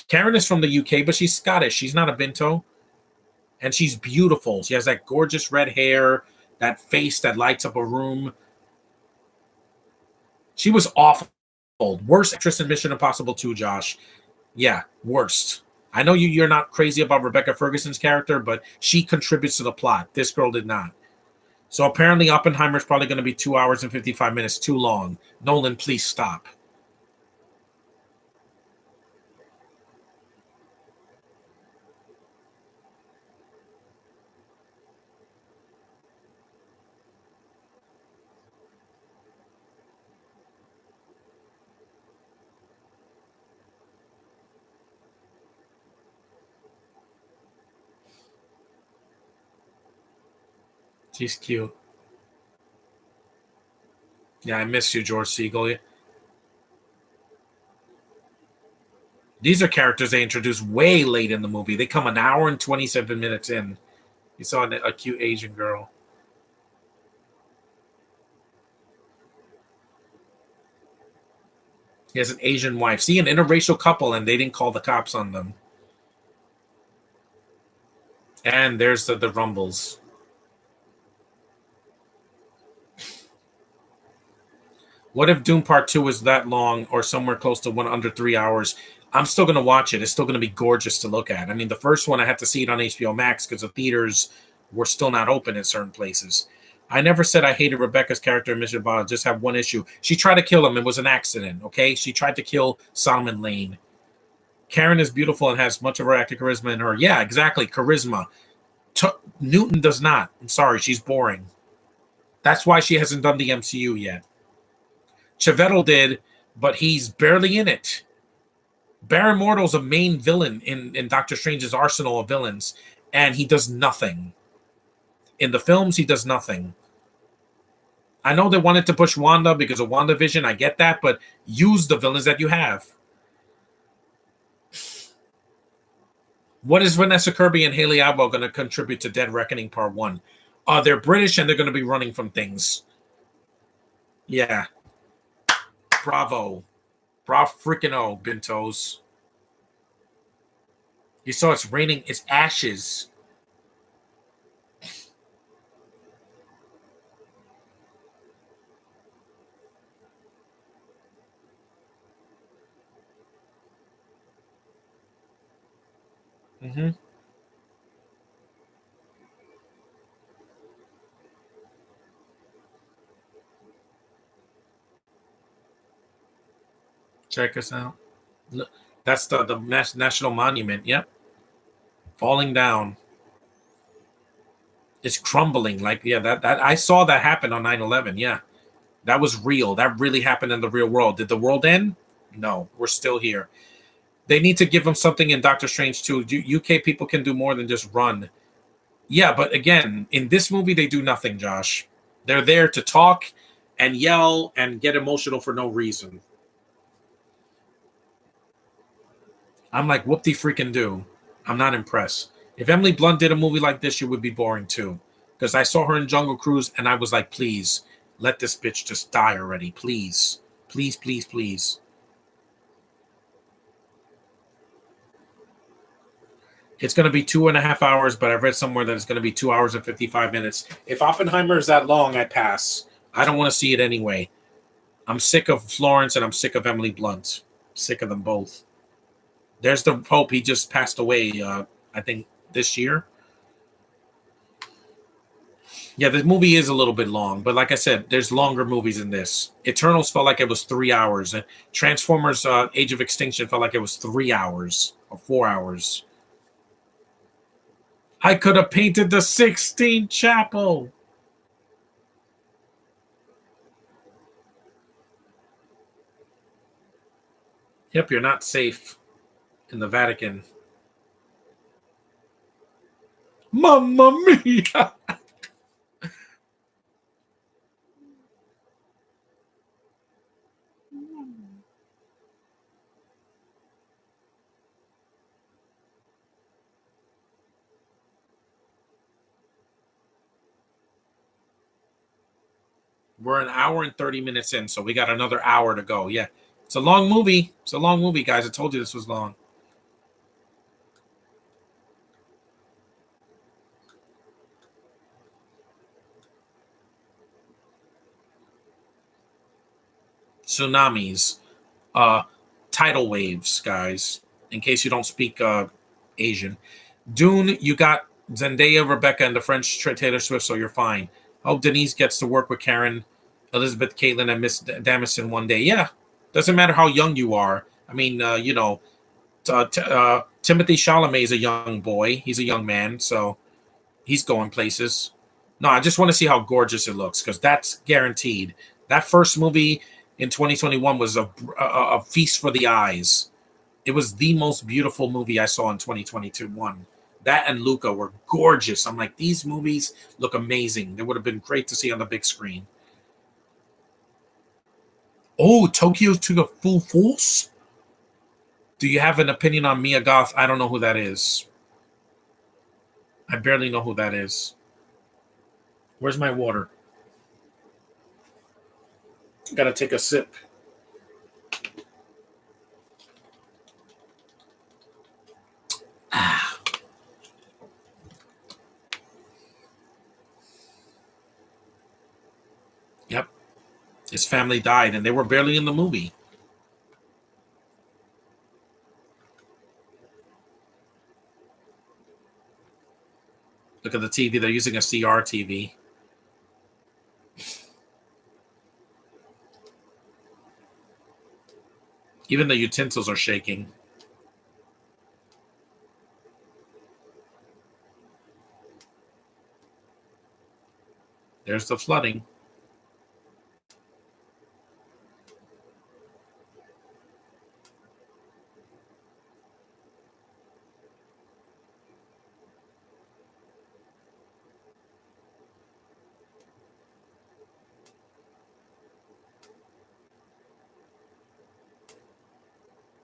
Karen is from the UK, but she's Scottish. She's not a bento. And she's beautiful. She has that gorgeous red hair, that face that lights up a room. She was awful. Worst actress in Mission Impossible 2, Josh. Yeah, worst. I know you're not crazy about Rebecca Ferguson's character, but she contributes to the plot. This girl did not. So apparently Oppenheimer's probably going to be 2 hours and 55 minutes too long. Nolan, please stop. She's cute. Yeah, I miss you, George Siegel. These are characters they introduced way late in the movie. They come an hour and 27 minutes in. You saw a cute Asian girl. He has an Asian wife. See, an interracial couple, and they didn't call the cops on them. And there's the rumbles. What if Doom Part 2 is that long or somewhere close to one under 3 hours? I'm still going to watch it. It's still going to be gorgeous to look at. I mean, the first one, I had to see it on HBO Max because the theaters were still not open in certain places. I never said I hated Rebecca's character in Mission Impossible. I just have one issue. She tried to kill him. It was an accident, okay? She tried to kill Solomon Lane. Karen is beautiful and has much of her acting charisma in her. Yeah, exactly. Charisma. Newton does not. I'm sorry. She's boring. That's why she hasn't done the MCU yet. Chiwetel did, but he's barely in it. Baron Mordo's a main villain in Doctor Strange's arsenal of villains, and he does nothing. In the films, he does nothing. I know they wanted to push Wanda because of WandaVision. I get that, but use the villains that you have. What is Vanessa Kirby and Haley Atwell going to contribute to Dead Reckoning Part 1? They're British, and they're going to be running from things. Yeah. Bravo. Bravo freaking oh, Bintos. You saw it's raining. It's ashes. Mm-hmm. Check us out. Look, that's the national monument. Yep. Falling down. It's crumbling. Like, yeah, that I saw that happen on 9/11. Yeah. That was real. That really happened in the real world. Did the world end? No, we're still here. They need to give them something in Doctor Strange too. UK people can do more than just run. Yeah, but again, in this movie, they do nothing, Josh. They're there to talk and yell and get emotional for no reason. I'm like, whoop de freaking do. I'm not impressed. If Emily Blunt did a movie like this, she would be boring too. Because I saw her in Jungle Cruise and I was like, please, Let this bitch just die already, please. Please, please, please. It's going to be 2.5 hours, but I've read somewhere that it's going to be 2 hours and 55 minutes. If Oppenheimer is that long, I pass. I don't want to see it anyway. I'm sick of Florence and I'm sick of Emily Blunt. Sick of them both. There's the Pope. He just passed away, I think, this year. Yeah, the movie is a little bit long, but like I said, there's longer movies than this. Eternals felt like it was 3 hours, and Transformers: Age of Extinction felt like it was 3 hours or 4 hours. I could have painted the Sixtine Chapel. Yep, you're not safe in the Vatican. Mamma mia! We're an hour and 30 minutes in, so we got another hour to go. Yeah, it's a long movie. It's a long movie, guys. I told you this was long. Tsunamis, uh, tidal waves, guys. In case you don't speak Asian, Dune, you got Zendaya, Rebecca, and the French Taylor Swift, so you're fine. Hope Denise gets to work with Karen, Elizabeth, Caitlin, and Miss Damison one day. Yeah, doesn't matter how young you are. I mean, Timothy Chalamet is a young boy. He's a young man, so he's going places. No, I just want to see how gorgeous it looks because that's guaranteed. That first movie in 2021 was a feast for the eyes. It was the most beautiful movie I saw in 2022. One that and Luca were gorgeous. I'm like, these movies look amazing. They would have been great to see on the big screen. Oh, Tokyo to the full force. Do you have an opinion on Mia Goth? I don't know who that is. I barely know who that is. Where's my water? Gotta take a sip. Ah, yep. His family died, and they were barely in the movie. Look at the TV. They're using a CR TV. Even the utensils are shaking. There's the flooding.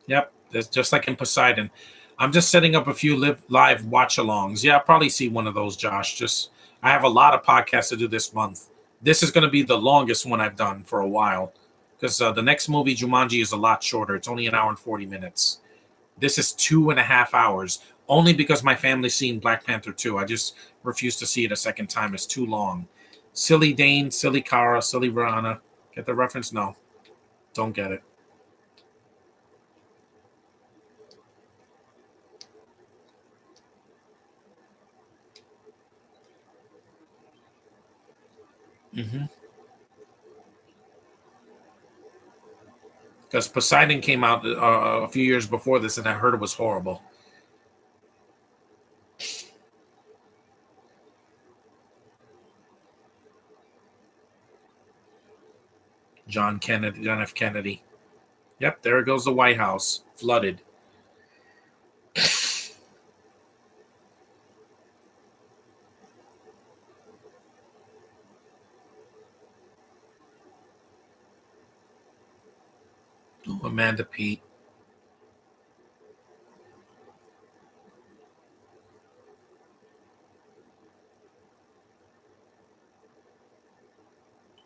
Yep, it's just like in Poseidon. I'm just setting up a few live watch alongs. Yeah, I'll probably see one of those, Josh. Just I have a lot of podcasts to do this month. This is going to be the longest one I've done for a while because the next movie, Jumanji, is a lot shorter. It's only an hour and 40 minutes. This is 2.5 hours, only because my family's seen Black Panther 2. I just refuse to see it a second time. It's too long. Silly Dane, silly Kara, silly Rihanna. Get the reference? No, don't get it. Mm-hmm. Because Poseidon came out a few years before this, and I heard it was horrible. John Kennedy, John F. Kennedy. Yep, there goes the White House, flooded. Oh, Amanda Pete.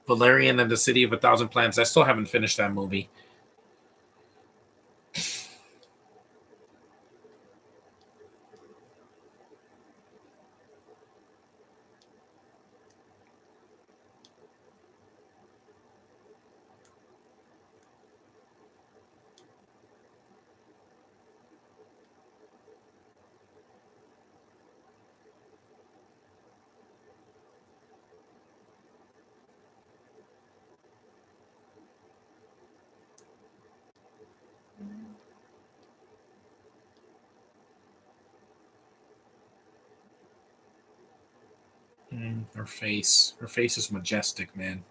Valerian and the City of a Thousand Planets. I still haven't finished that movie. Her face is majestic, man.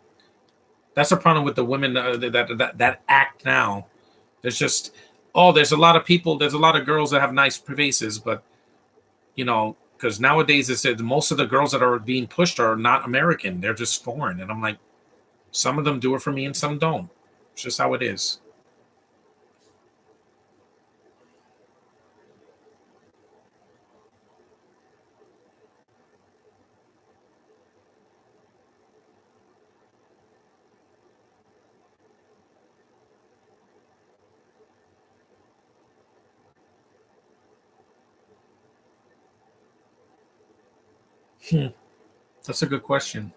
That's the problem with the women that act now. There's just there's a lot of people, there's a lot of girls that have nice faces, but because nowadays it's most of the girls that are being pushed are not American. They're just foreign, and I'm like, some of them do it for me and some don't. It's just how it is. Hmm. That's a good question.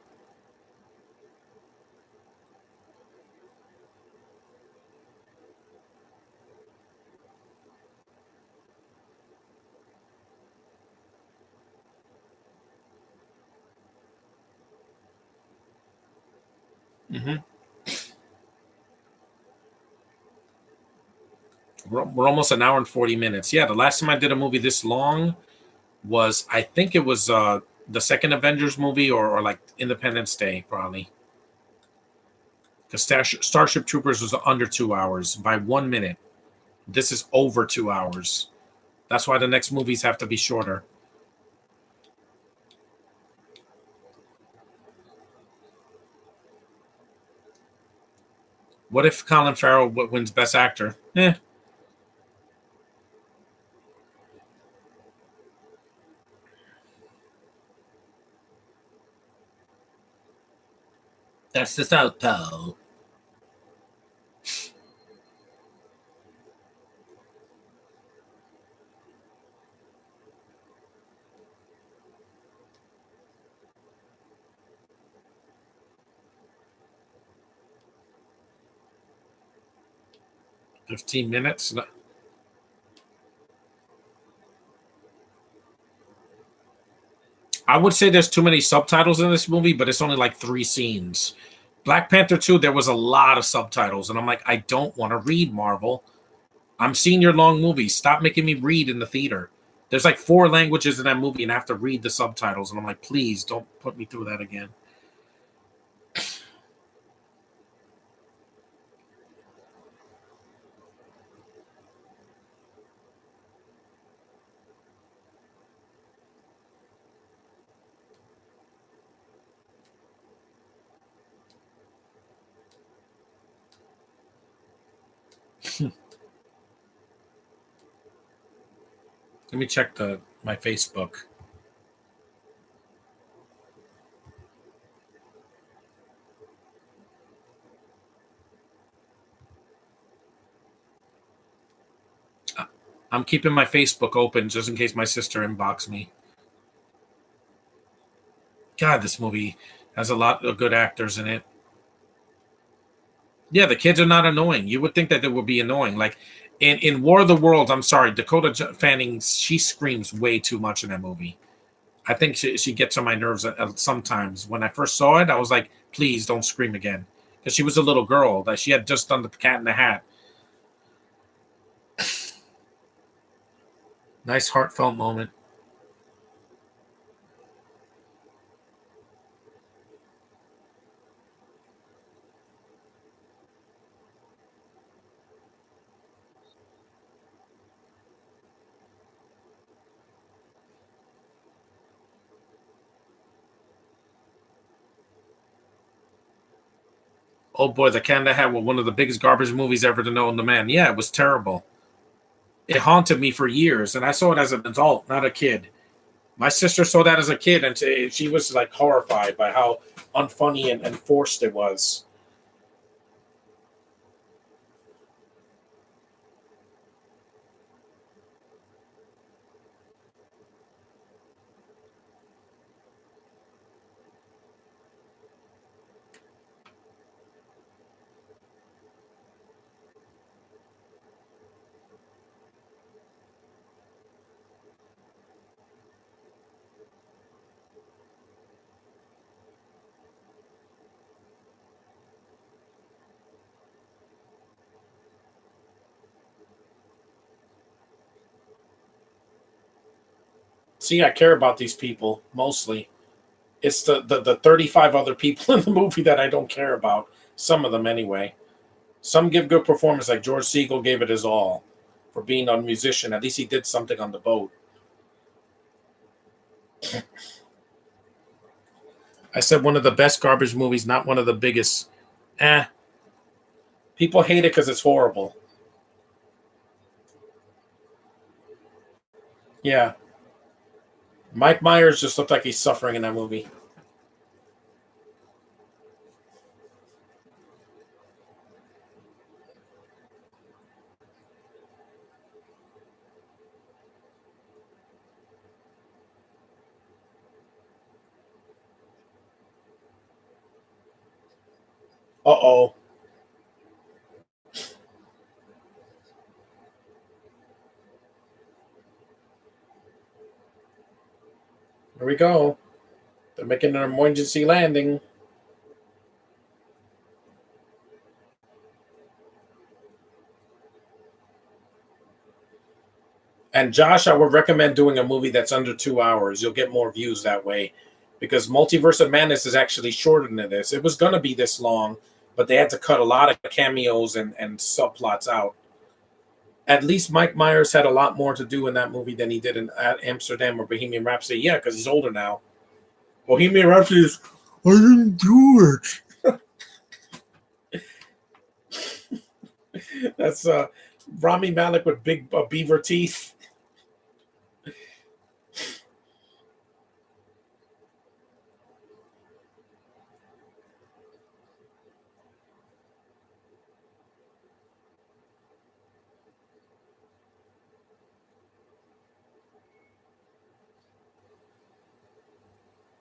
Hmm. We're almost an hour and 40 minutes. Yeah, the last time I did a movie this long was, I think it was the second Avengers movie, or like Independence Day, probably. Because Starship Troopers was under 2 hours by 1 minute. This is over 2 hours. That's why the next movies have to be shorter. What if Colin Farrell wins Best Actor? That's the South Pole. 15 minutes. I would say there's too many subtitles in this movie, but it's only like 3 scenes. Black Panther 2, there was a lot of subtitles, and I'm like, I don't want to read, Marvel. I'm seeing your long movies. Stop making me read in the theater. There's like 4 languages in that movie, and I have to read the subtitles, and I'm like, please don't put me through that again. Let me check the my Facebook. I'm keeping my Facebook open just in case my sister inbox me. God, this movie has a lot of good actors in it. Yeah, the kids are not annoying. You would think that they would be annoying. Like in War of the Worlds, I'm sorry, Fanning, she screams way too much in that movie. I think she gets on my nerves sometimes. When I first saw it, I was like, please don't scream again. Because she was a little girl that she had just done the Cat in the Hat. Nice heartfelt moment. Oh boy, the Cat in the Hat was one of the biggest garbage movies ever to know in the man. Yeah, it was terrible. It haunted me for years, and I saw it as an adult, not a kid. My sister saw that as a kid, and she was like horrified by how unfunny and forced it was. See, I care about these people mostly. It's the 35 other people in the movie that I don't care about. Some of them, anyway. Some give good performance, like George Siegel gave it his all for being a musician. At least he did something on the boat. I said one of the best garbage movies, not one of the biggest. Eh. People hate it because it's horrible. Yeah. Mike Myers just looked like he's suffering in that movie. Uh oh. Here we go. They're making an emergency landing. And Josh, I would recommend doing a movie that's under 2 hours. You'll get more views that way, because Multiverse of Madness is actually shorter than this. It was going to be this long, but they had to cut a lot of cameos and subplots out. At least Mike Myers had a lot more to do in that movie than he did in at Amsterdam or Bohemian Rhapsody. Yeah, because he's older now. Bohemian Rhapsody is, I didn't do it. That's Rami Malek with big beaver teeth.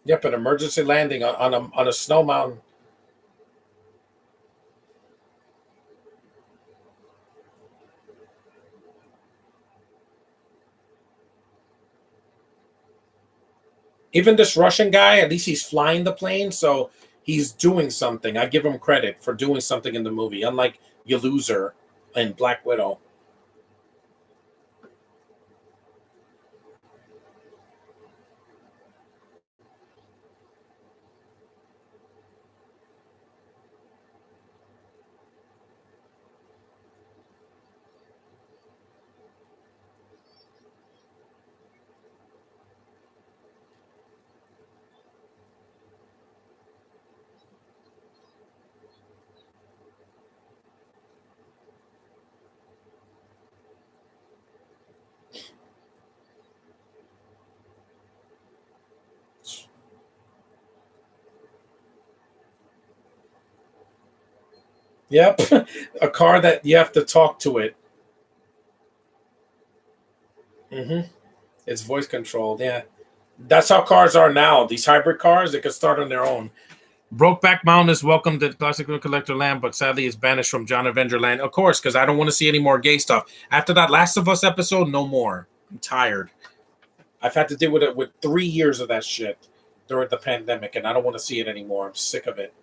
Yep, an emergency landing on a snow mountain. Even this Russian guy, at least he's flying the plane, so he's doing something. I give him credit for doing something in the movie, unlike you loser in Black Widow. Yep, a car that you have to talk to it. Hmm. It's voice controlled. Yeah, that's how cars are now. These hybrid cars, they can start on their own. Brokeback Mountain is welcome to Classic Collector Land, but sadly is banished from John Avenger Land. Of course, because I don't want to see any more gay stuff. After that Last of Us episode, no more. I'm tired. I've had to deal with it with 3 years of that shit during the pandemic, and I don't want to see it anymore. I'm sick of it.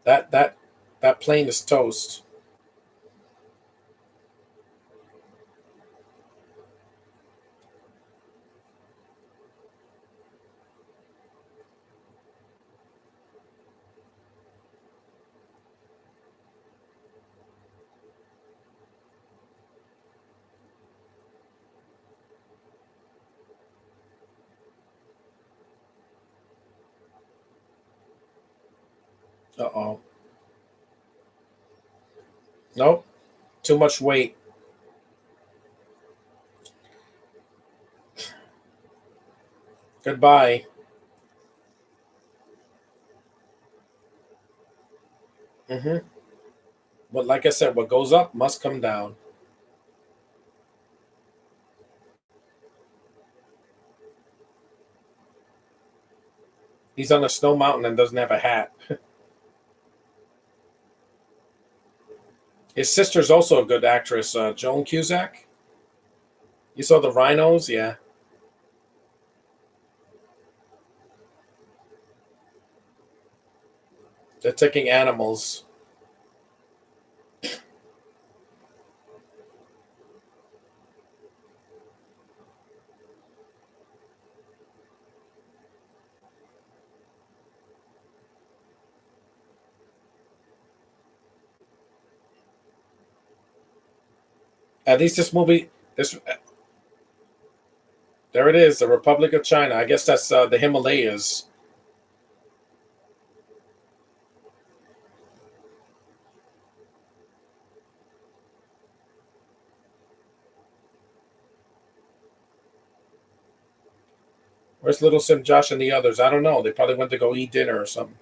That plane is toast. Uh oh. Nope. Too much weight. Goodbye. Hmm. But like I said, what goes up must come down. He's on a snow mountain and doesn't have a hat. His sister's also a good actress, Joan Cusack. You saw the rhinos? Yeah. They're taking animals. At least this there it is, the Republic of China. I guess that's the Himalayas. Where's Little Sim, Josh, and the others? I don't know. They probably went to go eat dinner or something.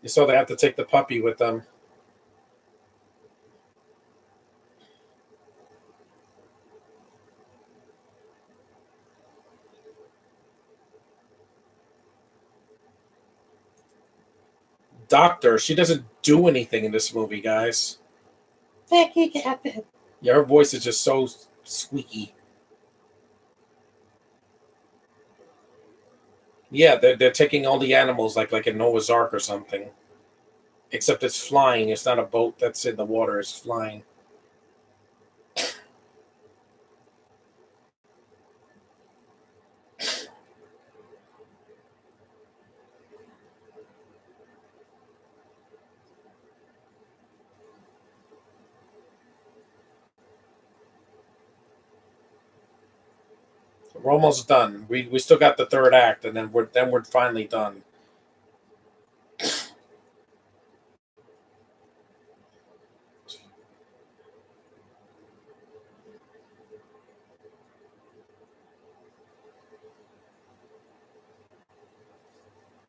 You saw they have to take the puppy with them. Doctor, she doesn't do anything in this movie, guys. Thank you, Captain. Yeah, her voice is just so squeaky. Yeah, they're taking all the animals like in Noah's Ark or something. Except it's flying. It's not a boat that's in the water. It's flying. We're almost done. We still got the third act, and then we're finally done.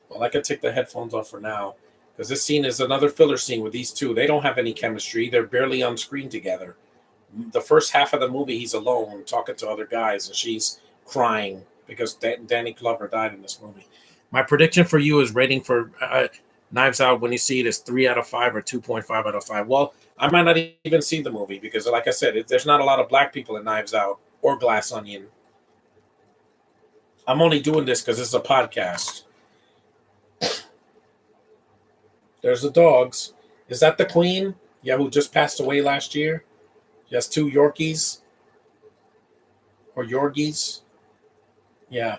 Well, I could take the headphones off for now because this scene is another filler scene with these two. They don't have any chemistry. They're barely on screen together. The first half of the movie, he's alone talking to other guys, and she's crying because Danny Glover died in this movie. My prediction for you is rating for Knives Out when you see it is 3 out of 5 or 2.5 out of 5. Well, I might not even see the movie because, like I said, there's not a lot of black people in Knives Out or Glass Onion. I'm only doing this because it's a podcast. There's the dogs. Is that the queen? Yeah, who just passed away last year? She has two Yorkies or Yorgies. Yeah.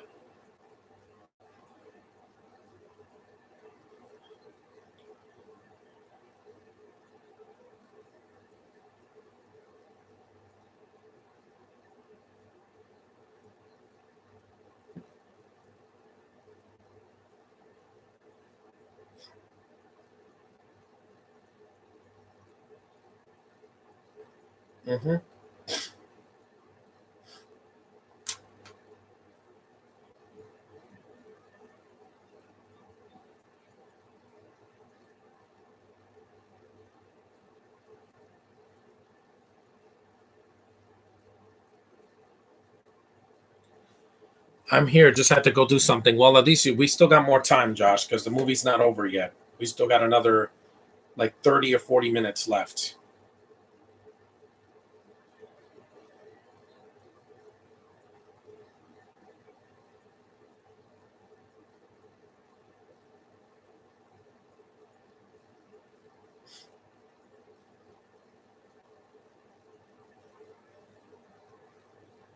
Hmm. I'm here. Just had to go do something. Well, at least we still got more time, Josh, because the movie's not over yet. We still got another like 30 or 40 minutes left.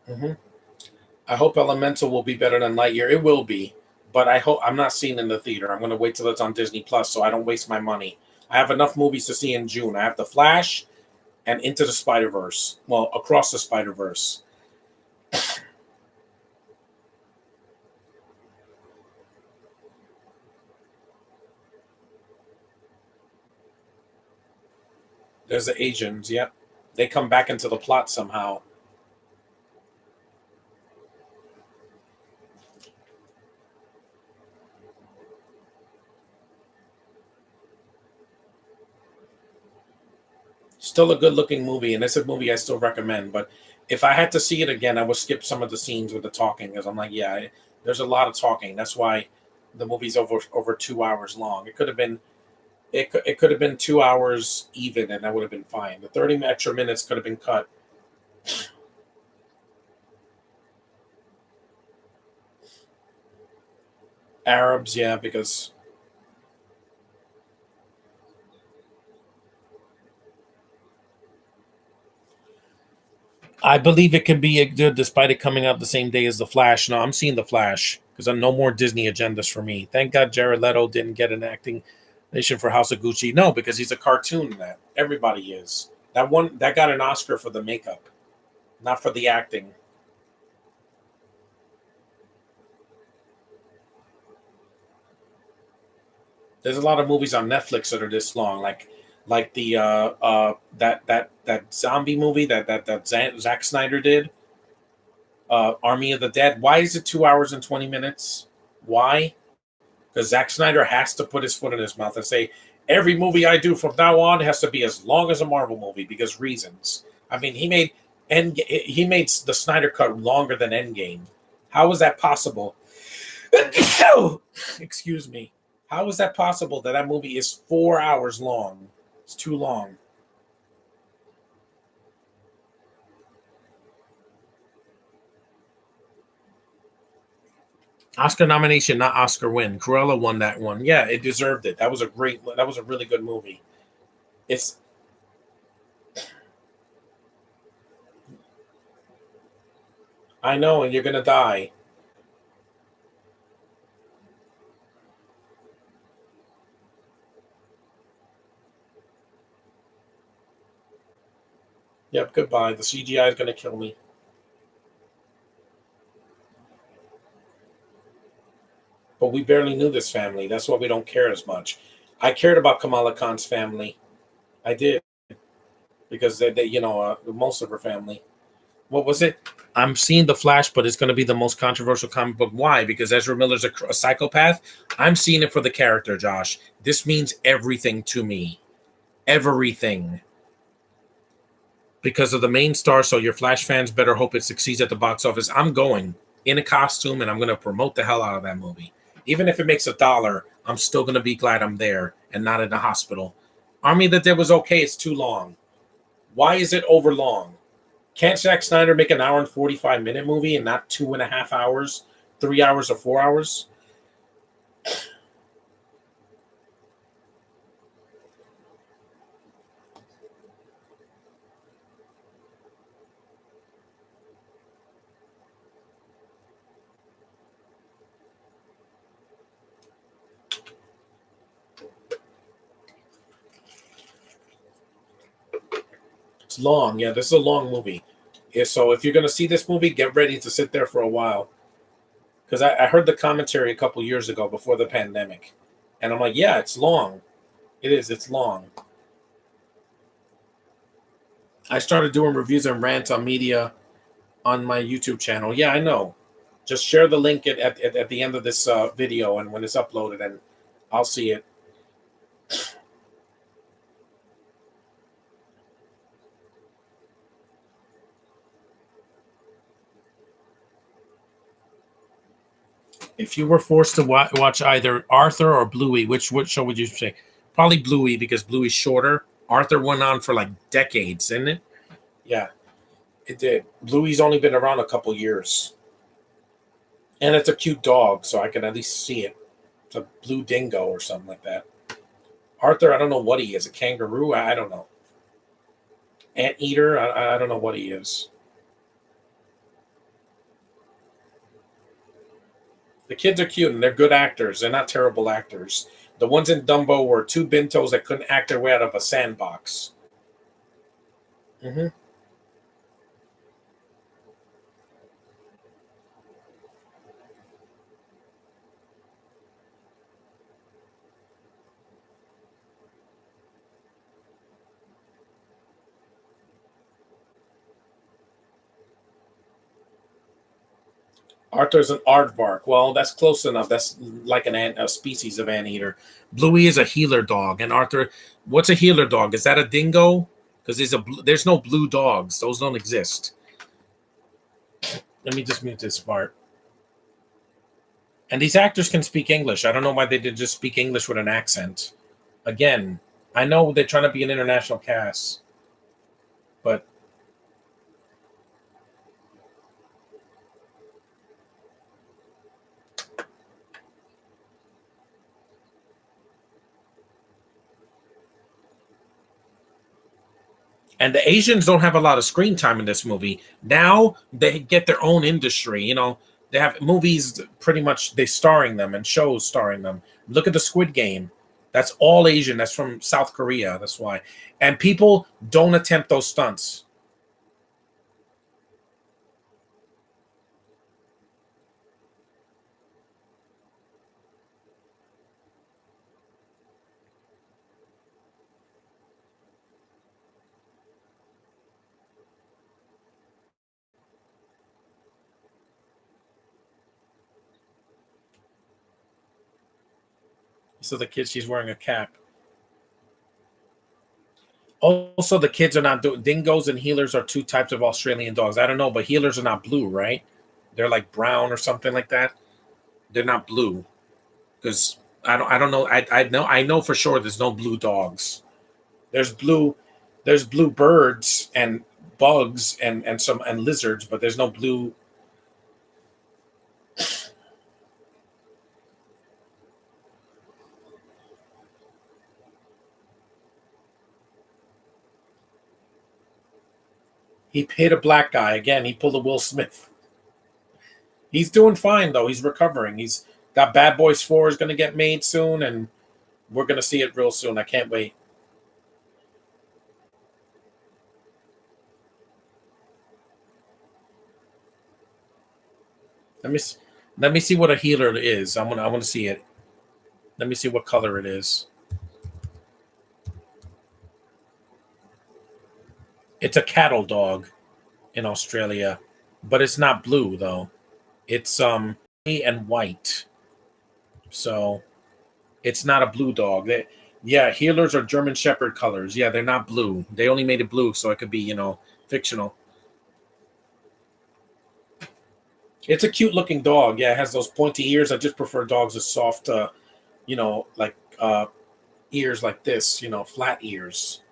Hmm. I hope Elemental will be better than Lightyear. It will be. but I hope I'm not seeing it in the theater. I'm going to wait till it's on Disney Plus so I don't waste my money. I have enough movies to see in June. I have The Flash and Into the Spider Verse. Well, Across the Spider Verse. There's the Asians. Yep, they come back into the plot somehow. Still a good looking movie, and it's a movie I still recommend. But if I had to see it again, I would skip some of the scenes with the talking because I'm like, yeah, there's a lot of talking. That's why the movie's over 2 hours long. It could have been 2 hours even, and that would have been fine. The 30 extra minutes could have been cut. Arabs, yeah, because I believe it can be good despite it coming out the same day as The Flash. No, I'm seeing The Flash because I'm no more Disney agendas for me. Thank God Jared Leto didn't get an acting nation for House of Gucci. No, because he's a cartoon. That everybody is. That one that got an Oscar for the makeup, not for the acting. There's a lot of movies on Netflix that are this long, like the that zombie movie that Zack Snyder did, Army of the Dead. Why is it 2 hours and 20 minutes? Why? Because Zack Snyder has to put his foot in his mouth and say every movie I do from now on has to be as long as a Marvel movie because reasons. I mean, he made the Snyder cut longer than Endgame. How is that possible? Excuse me. How is that possible that that movie is 4 hours long? It's too long. Oscar nomination, not Oscar win. Cruella won that one. Yeah, it deserved it. That was a great. That was a really good movie. It's. I know, and you're gonna die. Yep. Goodbye. The CGI is gonna kill me. But we barely knew this family. That's why we don't care as much. I cared about Kamala Khan's family. I did because most of her family. What was it? I'm seeing the Flash, but it's going to be the most controversial comic book. Why? Because Ezra Miller's a psychopath. I'm seeing it for the character, Josh. This means everything to me. Everything. Because of the main star, so your Flash fans better hope it succeeds at the box office. I'm going in a costume and I'm going to promote the hell out of that movie. Even if it makes $1, I'm still going to be glad I'm there and not in the hospital. Army that did was okay. It's too long. Why is it over long? Can't Zack Snyder make an hour and 45-minute movie and not 2.5 hours, 3 hours, or 4 hours? It's long. Yeah, this is a long movie. Yeah, so if you're going to see this movie, get ready to sit there for a while. Because I heard the commentary a couple years ago before the pandemic. And I'm like, yeah, it's long. It is. It's long. I started doing reviews and rants on media on my YouTube channel. Yeah, I know. Just share the link at the end of this video and when it's uploaded, and I'll see it. If you were forced to watch either Arthur or Bluey, which show would you say? Probably Bluey because Bluey's shorter. Arthur went on for like decades, didn't it? Yeah, it did. Bluey's only been around a couple years, and it's a cute dog, so I can at least see it. It's a blue dingo or something like that. Arthur, I don't know what he is. A kangaroo? I don't know. Anteater? I don't know what he is. The kids are cute and they're good actors. They're not terrible actors. The ones in Dumbo were two bintos that couldn't act their way out of a sandbox. Hmm. Arthur's an aardvark. Well, that's close enough. That's like a species of anteater. Bluey is a healer dog, and Arthur, what's a healer dog? Is that a dingo? Because there's no blue dogs. Those don't exist. Let me just mute this part. And these actors can speak English. I don't know why they did just speak English with an accent. Again, I know they're trying to be an international cast, but and the Asians don't have a lot of screen time in this movie. Now they get their own industry. They have movies pretty much they starring them and shows starring them. Look at the Squid Game. That's all Asian. That's from South Korea. That's why. And people don't attempt those stunts. So the kid, she's wearing a cap. Also, the kids are not doing dingoes and healers are two types of Australian dogs. I don't know, but healers are not blue, right? They're like brown or something like that. They're not blue because I don't know. I know for sure there's no blue dogs. There's blue there's blue birds and bugs and some and lizards, but there's no blue. He hit a black guy again. He pulled a Will Smith. He's doing fine though. He's recovering. He's got Bad Boys 4 is going to get made soon, and we're going to see it real soon. I can't wait. Let me let me see what a healer is. I want to see it. Let me see what color it is. It's a cattle dog in Australia, but it's not blue though. It's and white. So it's not a blue dog. Yeah, healers are German Shepherd colors. Yeah, they're not blue. They only made it blue so it could be, fictional. It's a cute looking dog. Yeah, it has those pointy ears. I just prefer dogs with soft, like ears like this, flat ears,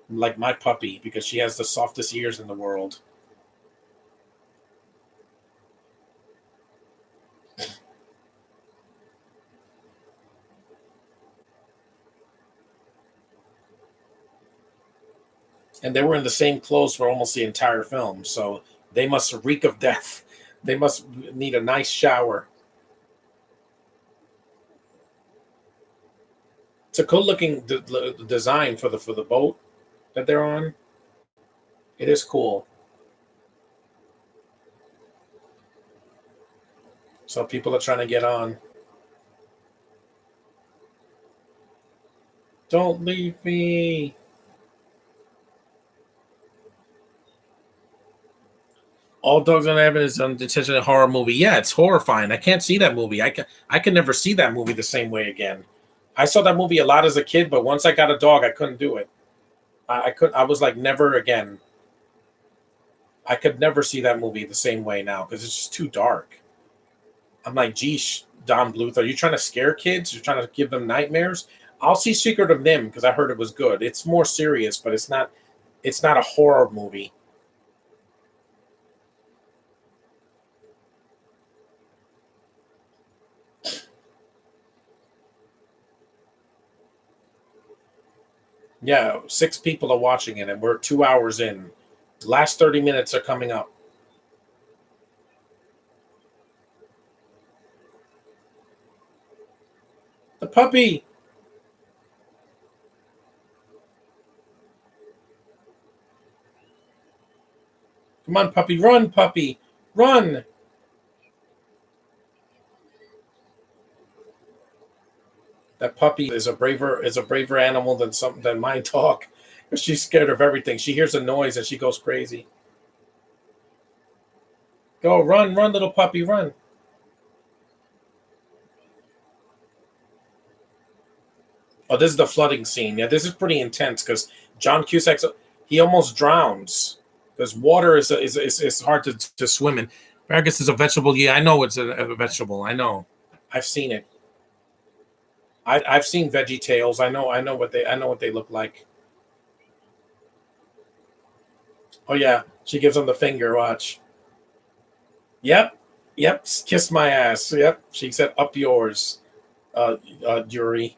like my puppy, because she has the softest ears in the world. And they were in the same clothes for almost the entire film. So they must reek of death. They must need a nice shower. It's a cool looking design for the boat that they're on. It is cool. So people are trying to get on. Don't leave me. All Dogs on Heaven is an intentional horror movie. Yeah, it's horrifying. I can't see that movie. I can never see that movie the same way again. I saw that movie a lot as a kid, but once I got a dog, I couldn't do it. I couldn't. I was like, never again. I could never see that movie the same way now because it's just too dark. I'm like, geez, Don Bluth, are you trying to scare kids? You're trying to give them nightmares? I'll see Secret of Nim because I heard it was good. It's more serious, but it's not. It's not a horror movie. Yeah, six people are watching it, and we're 2 hours in. The last 30 minutes are coming up. puppy. Come on, puppy, run, puppy, run. That puppy is a braver animal than my dog. Because she's scared of everything. She hears a noise and she goes crazy. Go, run, run, little puppy, run. Oh, this is the flooding scene. Yeah, this is pretty intense because John Cusack, he almost drowns because water is hard to swim in. Asparagus is a vegetable. Yeah, I know it's a vegetable. I know. I've seen it. I've seen Veggie Tales. I know what they look like. Oh yeah, she gives him the finger. Watch. Yep, yep. Kiss my ass. Yep. She said, "Up yours, Yuri."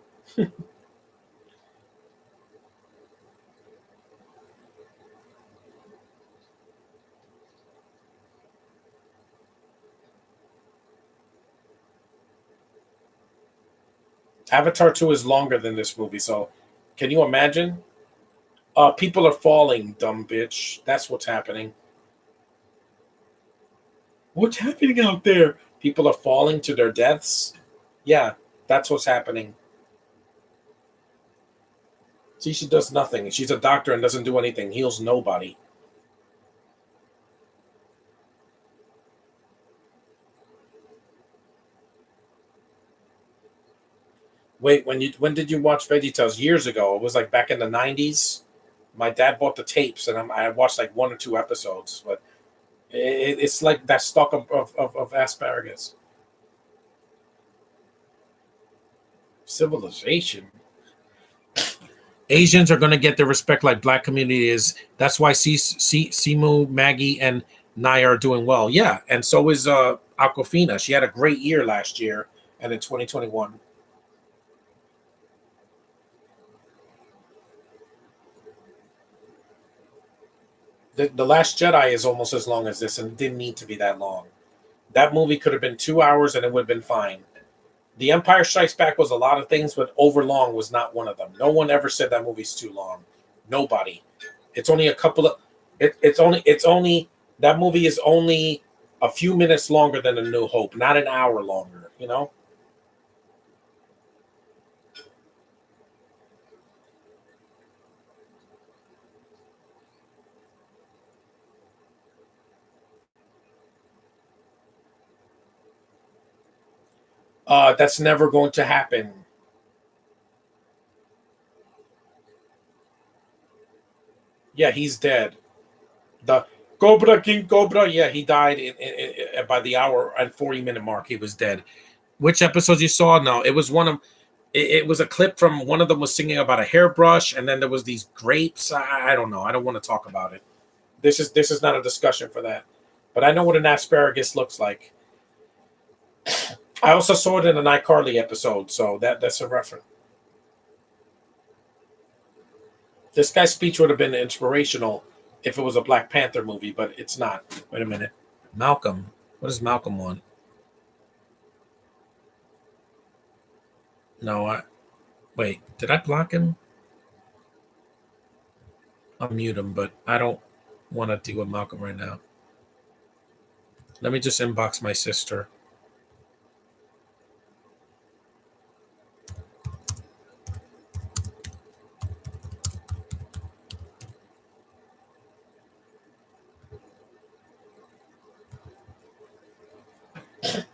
Avatar 2 is longer than this movie, so can you imagine? People are falling, dumb bitch. That's what's happening. What's happening out there? People are falling to their deaths. Yeah, that's what's happening. See, she does nothing. She's a doctor and doesn't do anything, heals nobody. Wait, when did you watch VeggieTales? Years ago. It was like back in the 90s. My dad bought the tapes, and I watched like one or two episodes. But it's like that stalk of asparagus. Civilization. Asians are going to get the respect like black community is. That's why Simu, Maggie, and Naya are doing well. Yeah, and so is Aquafina. She had a great year last year, and in 2021, the Last Jedi is almost as long as this, and it didn't need to be that long. That movie could have been 2 hours, and it would have been fine. The Empire Strikes Back was a lot of things, but overlong was not one of them. No one ever said that movie's too long. Nobody. It's only a couple of. It's only that movie is only a few minutes longer than A New Hope, not an hour longer. That's never going to happen. Yeah, he's dead. The Cobra King Cobra. Yeah, he died by the hour and 40-minute mark. He was dead. Which episodes you saw? No, it was one of. It was a clip from one of them was singing about a hairbrush, and then there was these grapes. I don't know. I don't want to talk about it. This is not a discussion for that. But I know what an asparagus looks like. I also saw it in an iCarly episode, so that's a reference. This guy's speech would have been inspirational if it was a Black Panther movie, but it's not. Wait a minute. Malcolm. What does Malcolm want? No, wait. Did I block him? I'll mute him, but I don't want to deal with Malcolm right now. Let me just inbox my sister.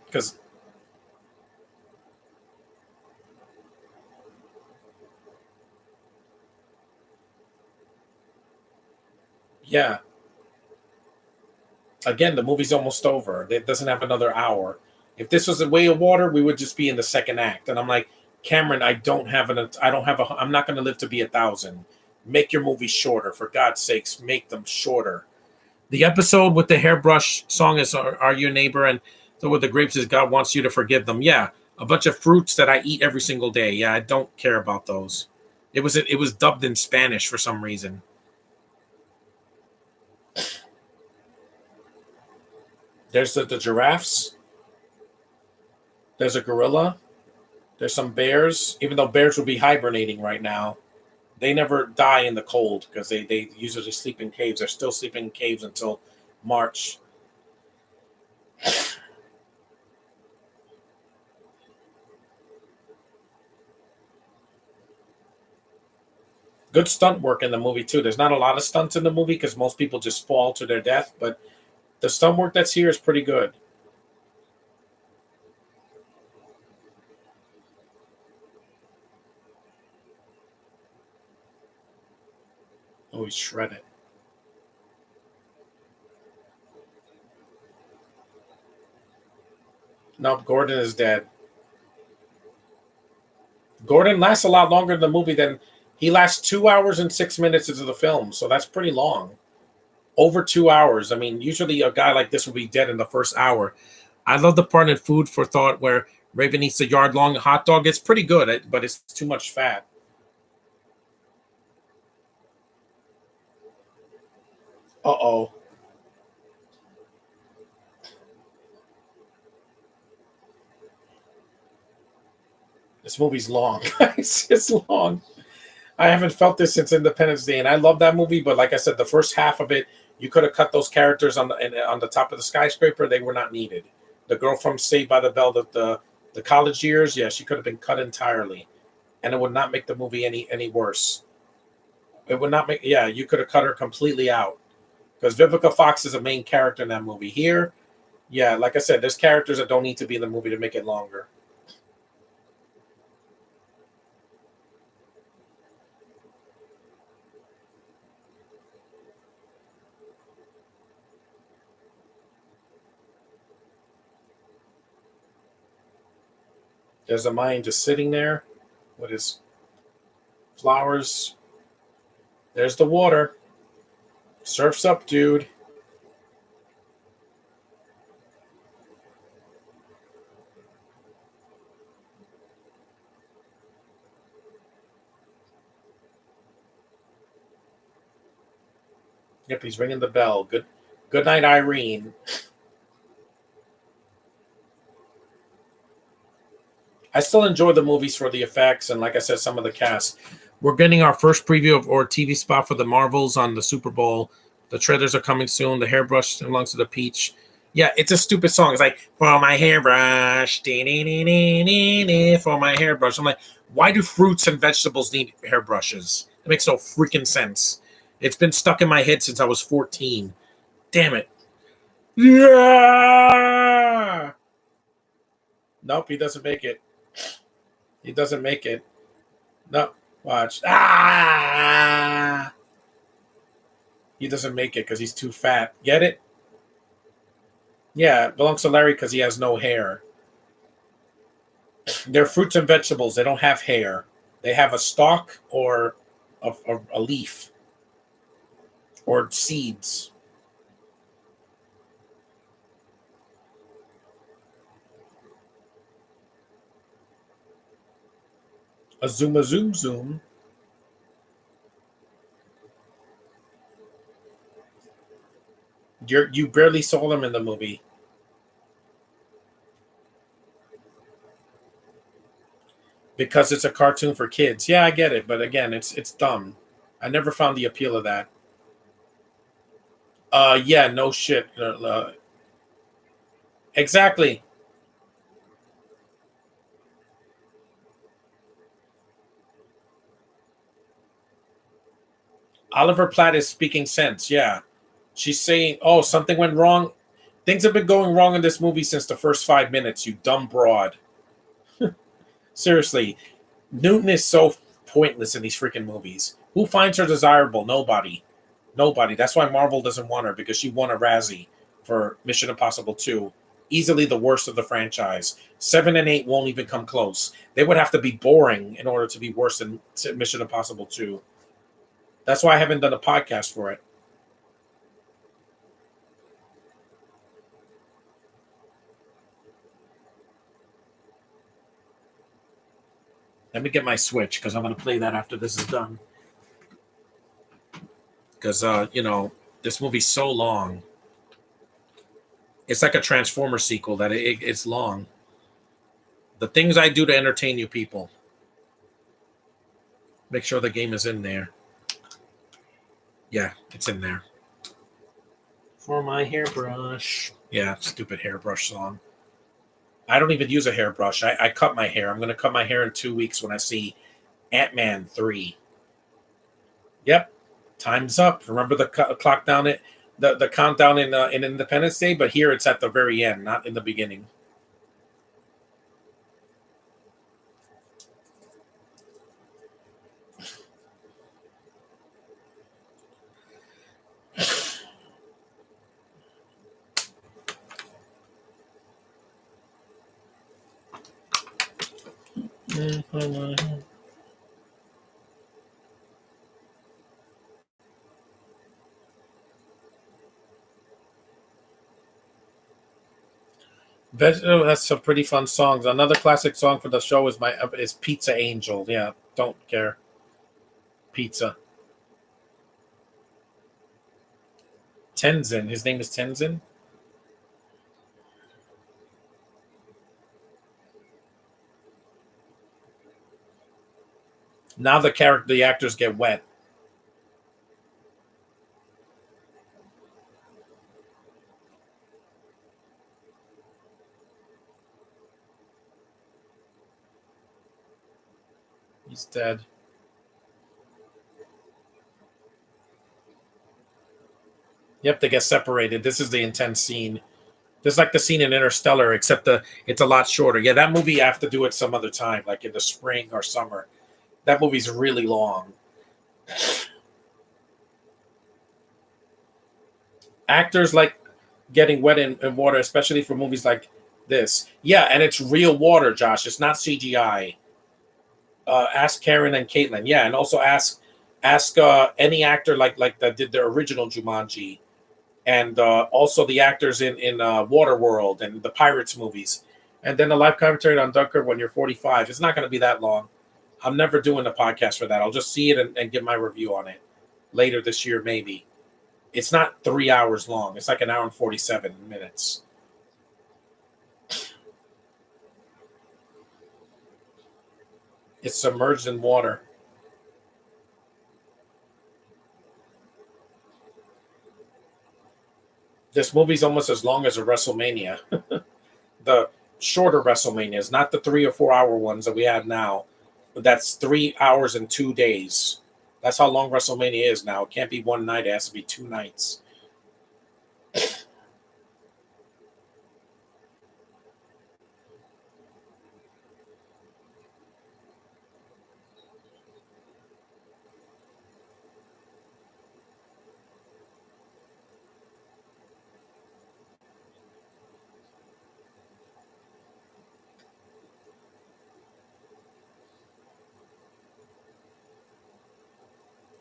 Because, yeah, again, the movie's almost over. It doesn't have another hour. If this was A Way of Water, we would just be in the second act. And I'm like, Cameron, I'm not going to live to be 1,000. Make your movies shorter. For God's sakes, make them shorter. The episode with the hairbrush song is Are Your Neighbor? And so with the grapes is God wants you to forgive them. Yeah. A bunch of fruits that I eat every single day. Yeah, I don't care about those. It was dubbed in Spanish for some reason. There's the giraffes. There's a gorilla. There's some bears, even though bears would be hibernating right now. They never die in the cold because they usually sleep in caves. They're still sleeping in caves until March. Good stunt work in the movie too. There's not a lot of stunts in the movie because most people just fall to their death, but the stunt work that's here is pretty good. Oh, he's shredded. Nope, Gordon is dead. Gordon lasts a lot longer in the movie than he lasts 2 hours and 6 minutes into the film, so that's pretty long. Over 2 hours. I mean, usually a guy like this would be dead in the first hour. I love the part in Food for Thought where Raven eats a yard long hot dog. It's pretty good, but it's too much fat. Uh oh. This movie's long, guys. It's long. I haven't felt this since Independence Day, and I love that movie. But like I said, the first half of it, you could have cut those characters on the top of the skyscraper. They were not needed. The girl from Saved by the Bell, the college years, yeah, she could have been cut entirely, and it would not make the movie any worse. It would not make. Yeah, you could have cut her completely out because Vivica Fox is a main character in that movie. Here, yeah, like I said, there's characters that don't need to be in the movie to make it longer. There's a Mayan just sitting there with his flowers. There's the water. Surf's up, dude. Yep, he's ringing the bell. Good night, Irene. I still enjoy the movies for the effects and, like I said, some of the cast. We're getting our first preview of our TV spot for the Marvels on the Super Bowl. The trailers are coming soon. The hairbrush belongs to the peach. Yeah, it's a stupid song. It's like for my hairbrush, for my hairbrush. I'm like, why do fruits and vegetables need hairbrushes? It makes no freaking sense. It's been stuck in my head since I was 14. Damn it. Yeah. Nope, he doesn't make it. He doesn't make it. No, watch. Ah! He doesn't make it because he's too fat. Get it? Yeah, it belongs to Larry because he has no hair. They're fruits and vegetables. They don't have hair. They have a stalk or a leaf or seeds. A zoom zoom. You barely saw them in the movie because it's a cartoon for kids. Yeah, I get it, but again, it's dumb. I never found the appeal of that. Yeah, no shit. Exactly. Oliver Platt is speaking sense. Yeah, she's saying, "Oh, something went wrong. Things have been going wrong in this movie since the first 5 minutes. You dumb broad." Seriously, Newton is so pointless in these freaking movies. Who finds her desirable? Nobody. Nobody. That's why Marvel doesn't want her because she won a Razzie for Mission Impossible 2. Easily the worst of the franchise. 7 and 8 won't even come close. They would have to be boring in order to be worse than Mission Impossible 2. That's why I haven't done a podcast for it. Let me get my Switch because I'm going to play that after this is done. Because, this movie's so long. It's like a Transformer sequel that it's long. The things I do to entertain you people. Make sure the game is in there. Yeah, it's in there. For my hairbrush. Yeah, stupid hairbrush song. I don't even use a hairbrush. I cut my hair. I'm going to cut my hair in 2 weeks when I see Ant-Man 3. Yep, time's up. Remember the clock down it, the countdown in Independence Day, but here it's at the very end, not in the beginning. Vegetable has some pretty fun songs. Another classic song for the show is Pizza Angel. Yeah, don't care. Pizza. Tenzin. His name is Tenzin. Now the actors get wet. He's dead. Yep, they get separated. This is the intense scene. Just like the scene in Interstellar, except it's a lot shorter. Yeah, that movie I have to do it some other time, like in the spring or summer. That movie's really long. Actors like getting wet in water, especially for movies like this. Yeah, and it's real water, Josh. It's not CGI. Ask Karen and Caitlin. Yeah, and also ask any actor like that did the original Jumanji, and also the actors in Waterworld and the Pirates movies, and then a live commentary on Dunkirk when you're 45. It's not going to be that long. I'm never doing a podcast for that. I'll just see it and give my review on it later this year, maybe. It's not 3 hours long. It's like an hour and 47 minutes. It's submerged in water. This movie's almost as long as a WrestleMania. The shorter WrestleManias, not the 3 or 4 hour ones that we have now. But that's 3 hours and 2 days. That's how long WrestleMania is now. It can't be one night. It has to be 2 nights.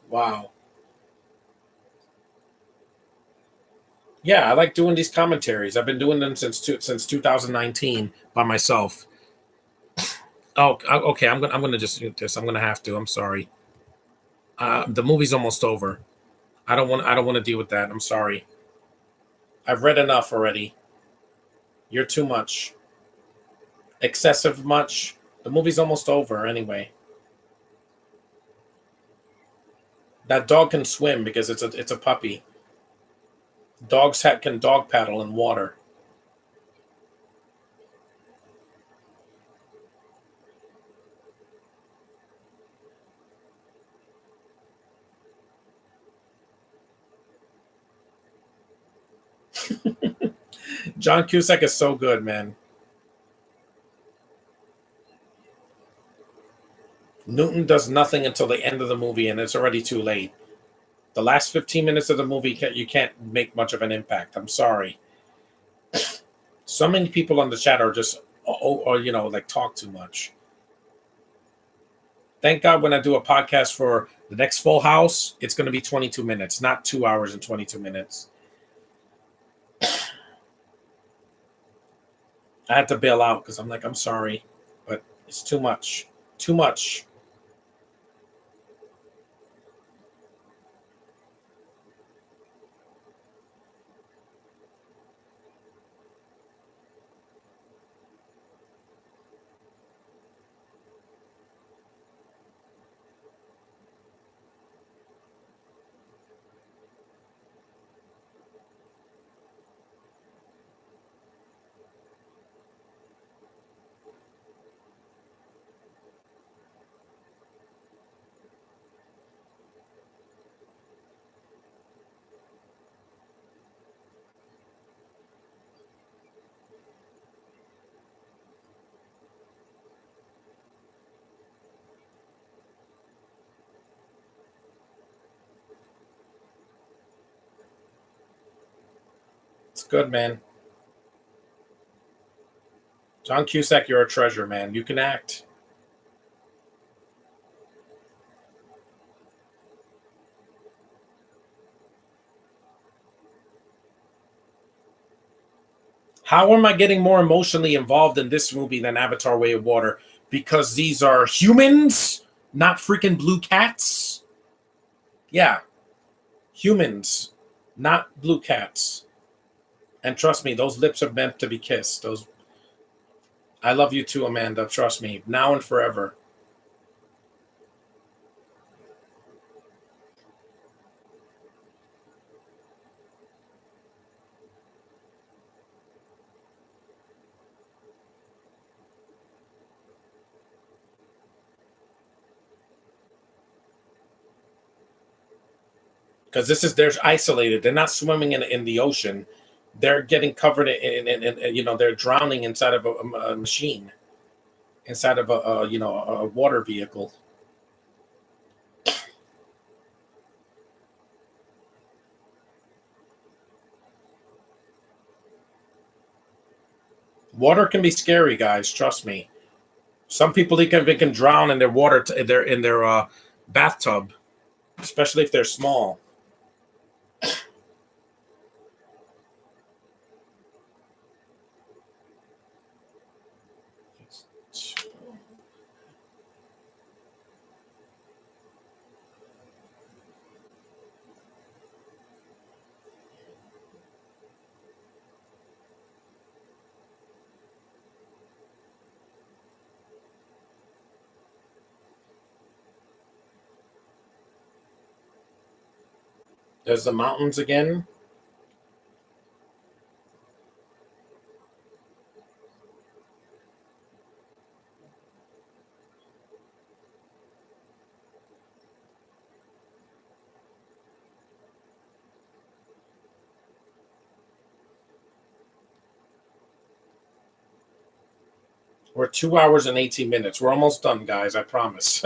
Wow. Yeah, I like doing these commentaries. I've been doing them since 2019 by myself. Oh, okay. I'm gonna just do this. I'm gonna have to. I'm sorry. The movie's almost over. I don't want to deal with that. I'm sorry. I've read enough already. You're too much. Excessive much. The movie's almost over anyway. That dog can swim because it's a puppy. Dogs can dog paddle in water. John Cusack is so good, man. Newton does nothing until the end of the movie, and it's already too late. The last 15 minutes of the movie, you can't make much of an impact. I'm sorry. So many people on the chat are just, or like talk too much. Thank God when I do a podcast for the next Full House, it's going to be 22 minutes, not 2 hours and 22 minutes. I had to bail out because I'm like, I'm sorry, but it's too much. Too much. Good, man. John Cusack, you're a treasure, man. You can act. How am I getting more emotionally involved in this movie than Avatar Way of Water? Because these are humans, not freaking blue cats. Yeah, humans, not blue cats. And trust me, those lips are meant to be kissed. Those I love you too, Amanda. Trust me, now and forever. Because they're isolated. They're not swimming in the ocean. They're getting covered they're drowning inside of a machine, inside of a water vehicle. Water can be scary, guys. Trust me. Some people they can drown in their water in their bathtub, especially if they're small. There's the mountains again. We're 2 hours and 18 minutes. We're almost done, guys. I promise.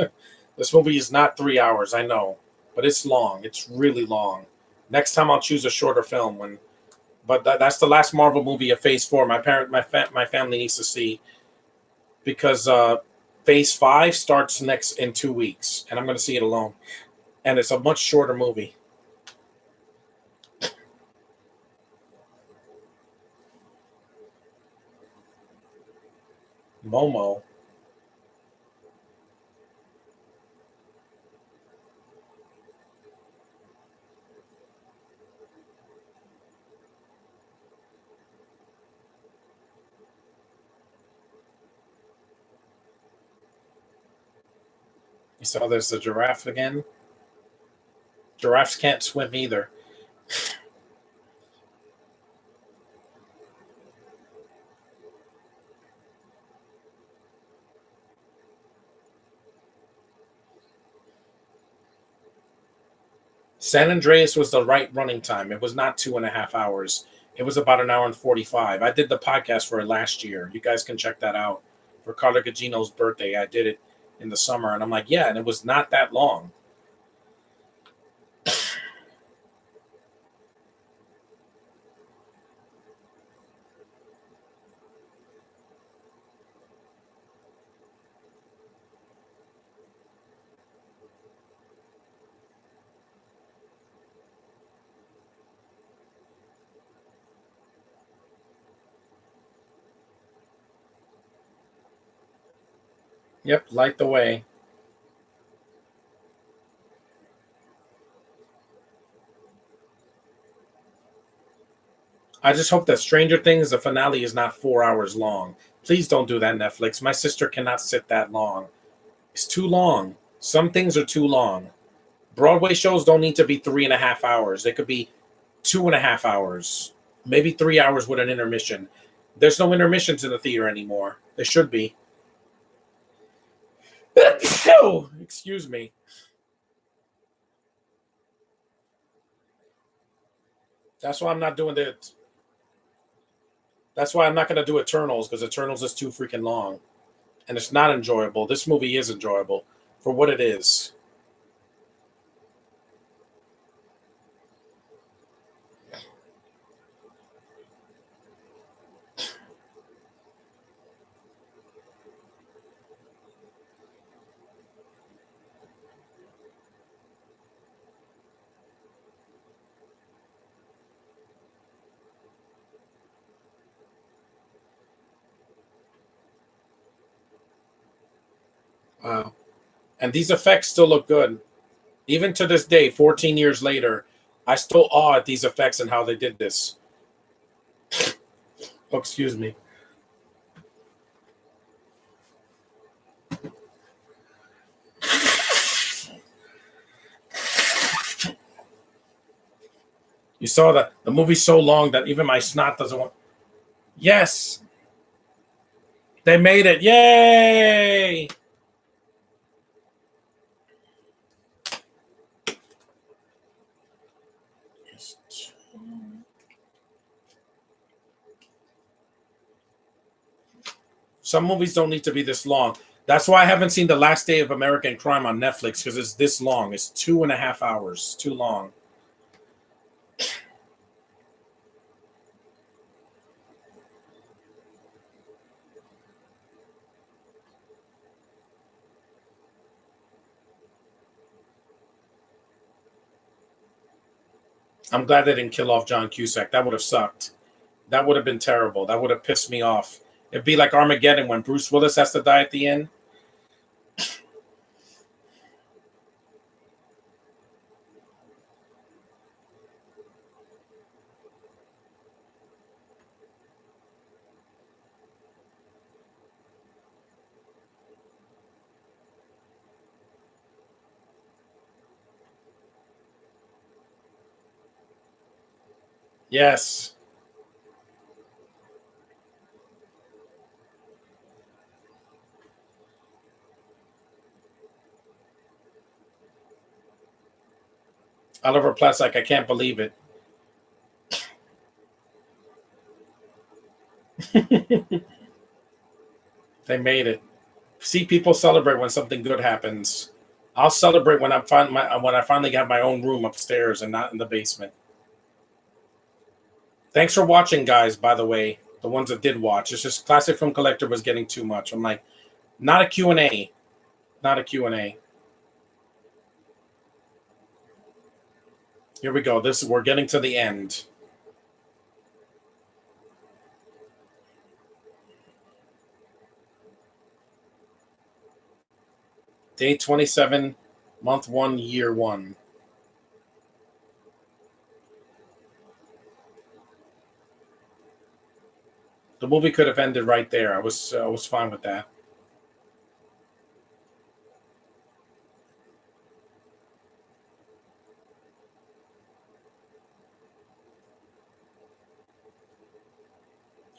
This movie is not 3 hours. I know, but it's long. It's really long. Next time I'll choose a shorter film. But that's the last Marvel movie of Phase 4. My family needs to see because Phase 5 starts next in 2 weeks, and I'm going to see it alone. And it's a much shorter movie. Momo. You saw there's the giraffe again. Giraffes can't swim either. San Andreas was the right running time. It was not 2.5 hours. It was about an hour and 45. I did the podcast for it last year. You guys can check that out. For Carla Gugino's birthday, I did it in the summer. And I'm like, yeah, and it was not that long. Yep, light the way. I just hope that Stranger Things, the finale, is not 4 hours long. Please don't do that, Netflix. My sister cannot sit that long. It's too long. Some things are too long. Broadway shows don't need to be 3.5 hours. They could be 2.5 hours, maybe 3 hours with an intermission. There's no intermissions in the theater anymore. There should be. Oh, excuse me. That's why I'm not doing the. That's why I'm not going to do Eternals because Eternals is too freaking long, and it's not enjoyable. This movie is enjoyable for what it is. And these effects still look good. Even to this day, 14 years later, I still awe at these effects and how they did this. Oh, excuse me. You saw that the movie's so long that even my snot doesn't want. Yes, they made it. Yay! Some movies don't need to be this long. That's why I haven't seen The Last Day of American Crime on Netflix because it's this long. It's 2.5 hours. Too long. I'm glad they didn't kill off John Cusack. That would have sucked. That would have been terrible. That would have pissed me off. It'd be like Armageddon when Bruce Willis has to die at the end. Yes. Oliver Platt's like, I can't believe it. They made it. See, people celebrate when something good happens. I'll celebrate when when I finally have my own room upstairs and not in the basement. Thanks for watching, guys. By the way, the ones that did watch, it's just Classic Film Collector was getting too much. I'm like, not a Q&A, not a Q&A. Here we go. We're getting to the end. Day 27, month 1, year 1. The movie could have ended right there. I was fine with that.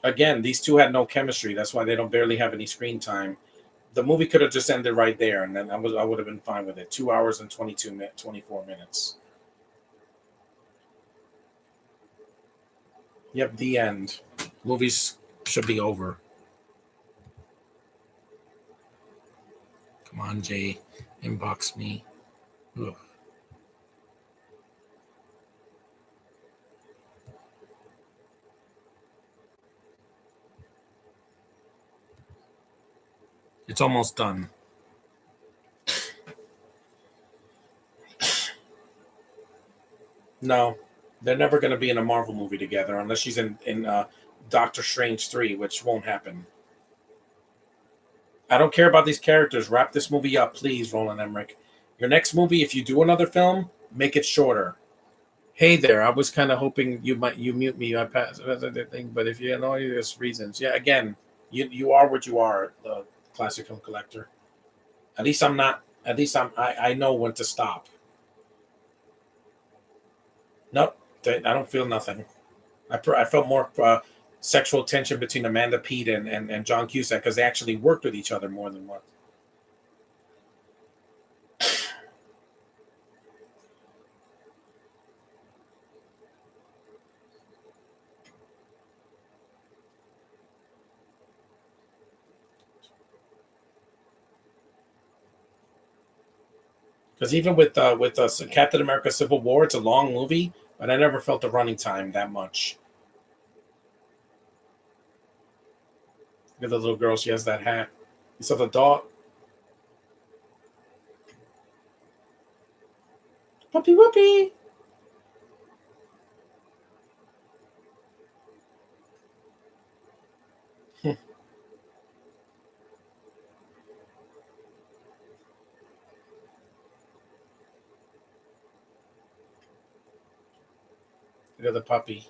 Again, these two had no chemistry. That's why they don't barely have any screen time. The movie could have just ended right there, and then I would have been fine with it. 2 hours and 24 minutes. Yep, the end. Movies should be over. Come on, Jay, inbox me. Ugh. It's almost done. No, they're never going to be in a Marvel movie together unless she's in Doctor Strange 3, which won't happen. I don't care about these characters. Wrap this movie up, please, Roland Emmerich. Your next movie, if you do another film, make it shorter. Hey there, I was kind of hoping you mute me. I passed the thing, but if you know there's reasons, yeah. Again, you are what you are, the classic film collector. At least I'm not. At least I know when to stop. Nope, I don't feel nothing. I felt more sexual tension between Amanda Peet and John Cusack because they actually worked with each other more than once. Because even with Captain America: Civil War, it's a long movie, but I never felt the running time that much. Look at the little girl; she has that hat. You saw the dog, puppy whoopee. Look at the puppy.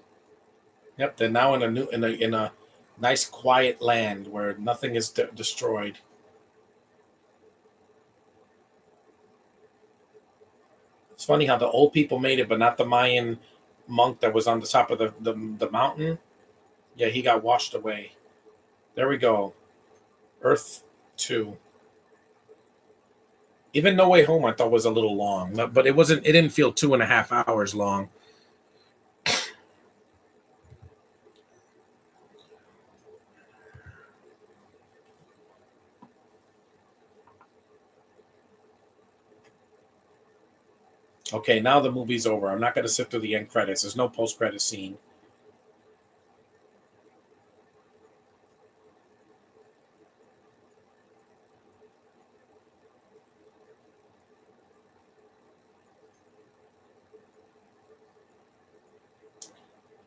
Yep, they're now in a new in a nice quiet land where nothing is destroyed. It's funny how the old people made it, but not the Mayan monk that was on the top of the mountain. Yeah, he got washed away. There we go. Earth 2. Even No Way Home I thought was a little long, but it didn't feel 2.5 hours long. Okay, now the movie's over. I'm not going to sit through the end credits. There's no post-credit scene.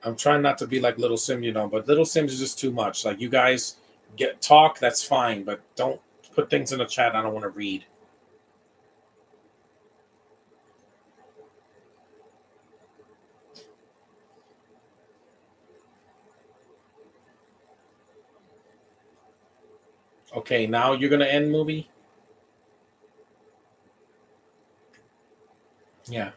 I'm trying not to be like Little Sim, but Little Sims is just too much. Like, you guys get talk, that's fine, but don't put things in the chat I don't want to read. Okay, now you're going to end movie? Yeah.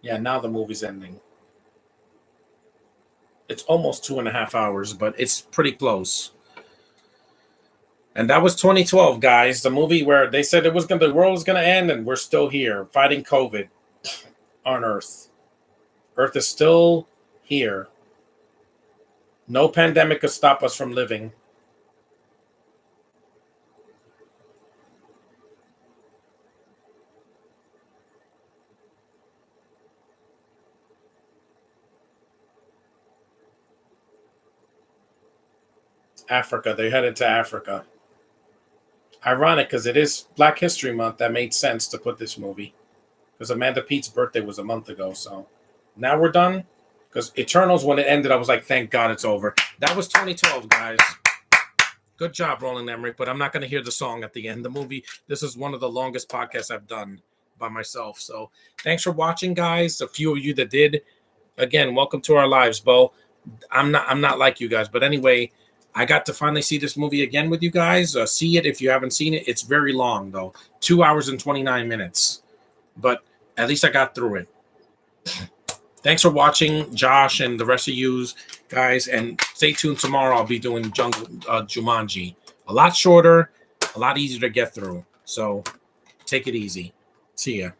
Yeah, now the movie's ending. It's almost 2.5 hours, but it's pretty close. And that was 2012, guys. The movie where they said the world was gonna end, and we're still here fighting COVID on Earth. Earth is still here. No pandemic could stop us from living. Africa. They headed to Africa. Ironic, because it is Black History Month. That made sense to put this movie. Because Amanda Pete's birthday was a month ago. So now we're done. Because Eternals, when it ended, I was like, thank God it's over. That was 2012, guys. Good job, Roland Emmerich. But I'm not going to hear the song at the end. The movie, this is one of the longest podcasts I've done by myself. So thanks for watching, guys. A few of you that did. Again, welcome to our lives, Bo. I'm not like you guys. But anyway, I got to finally see this movie again with you guys. See it if you haven't seen it. It's very long, though. 2 hours and 29 minutes. But at least I got through it. Thanks for watching, Josh, and the rest of you guys. And stay tuned tomorrow. I'll be doing Jumanji. A lot shorter, a lot easier to get through. So take it easy. See ya.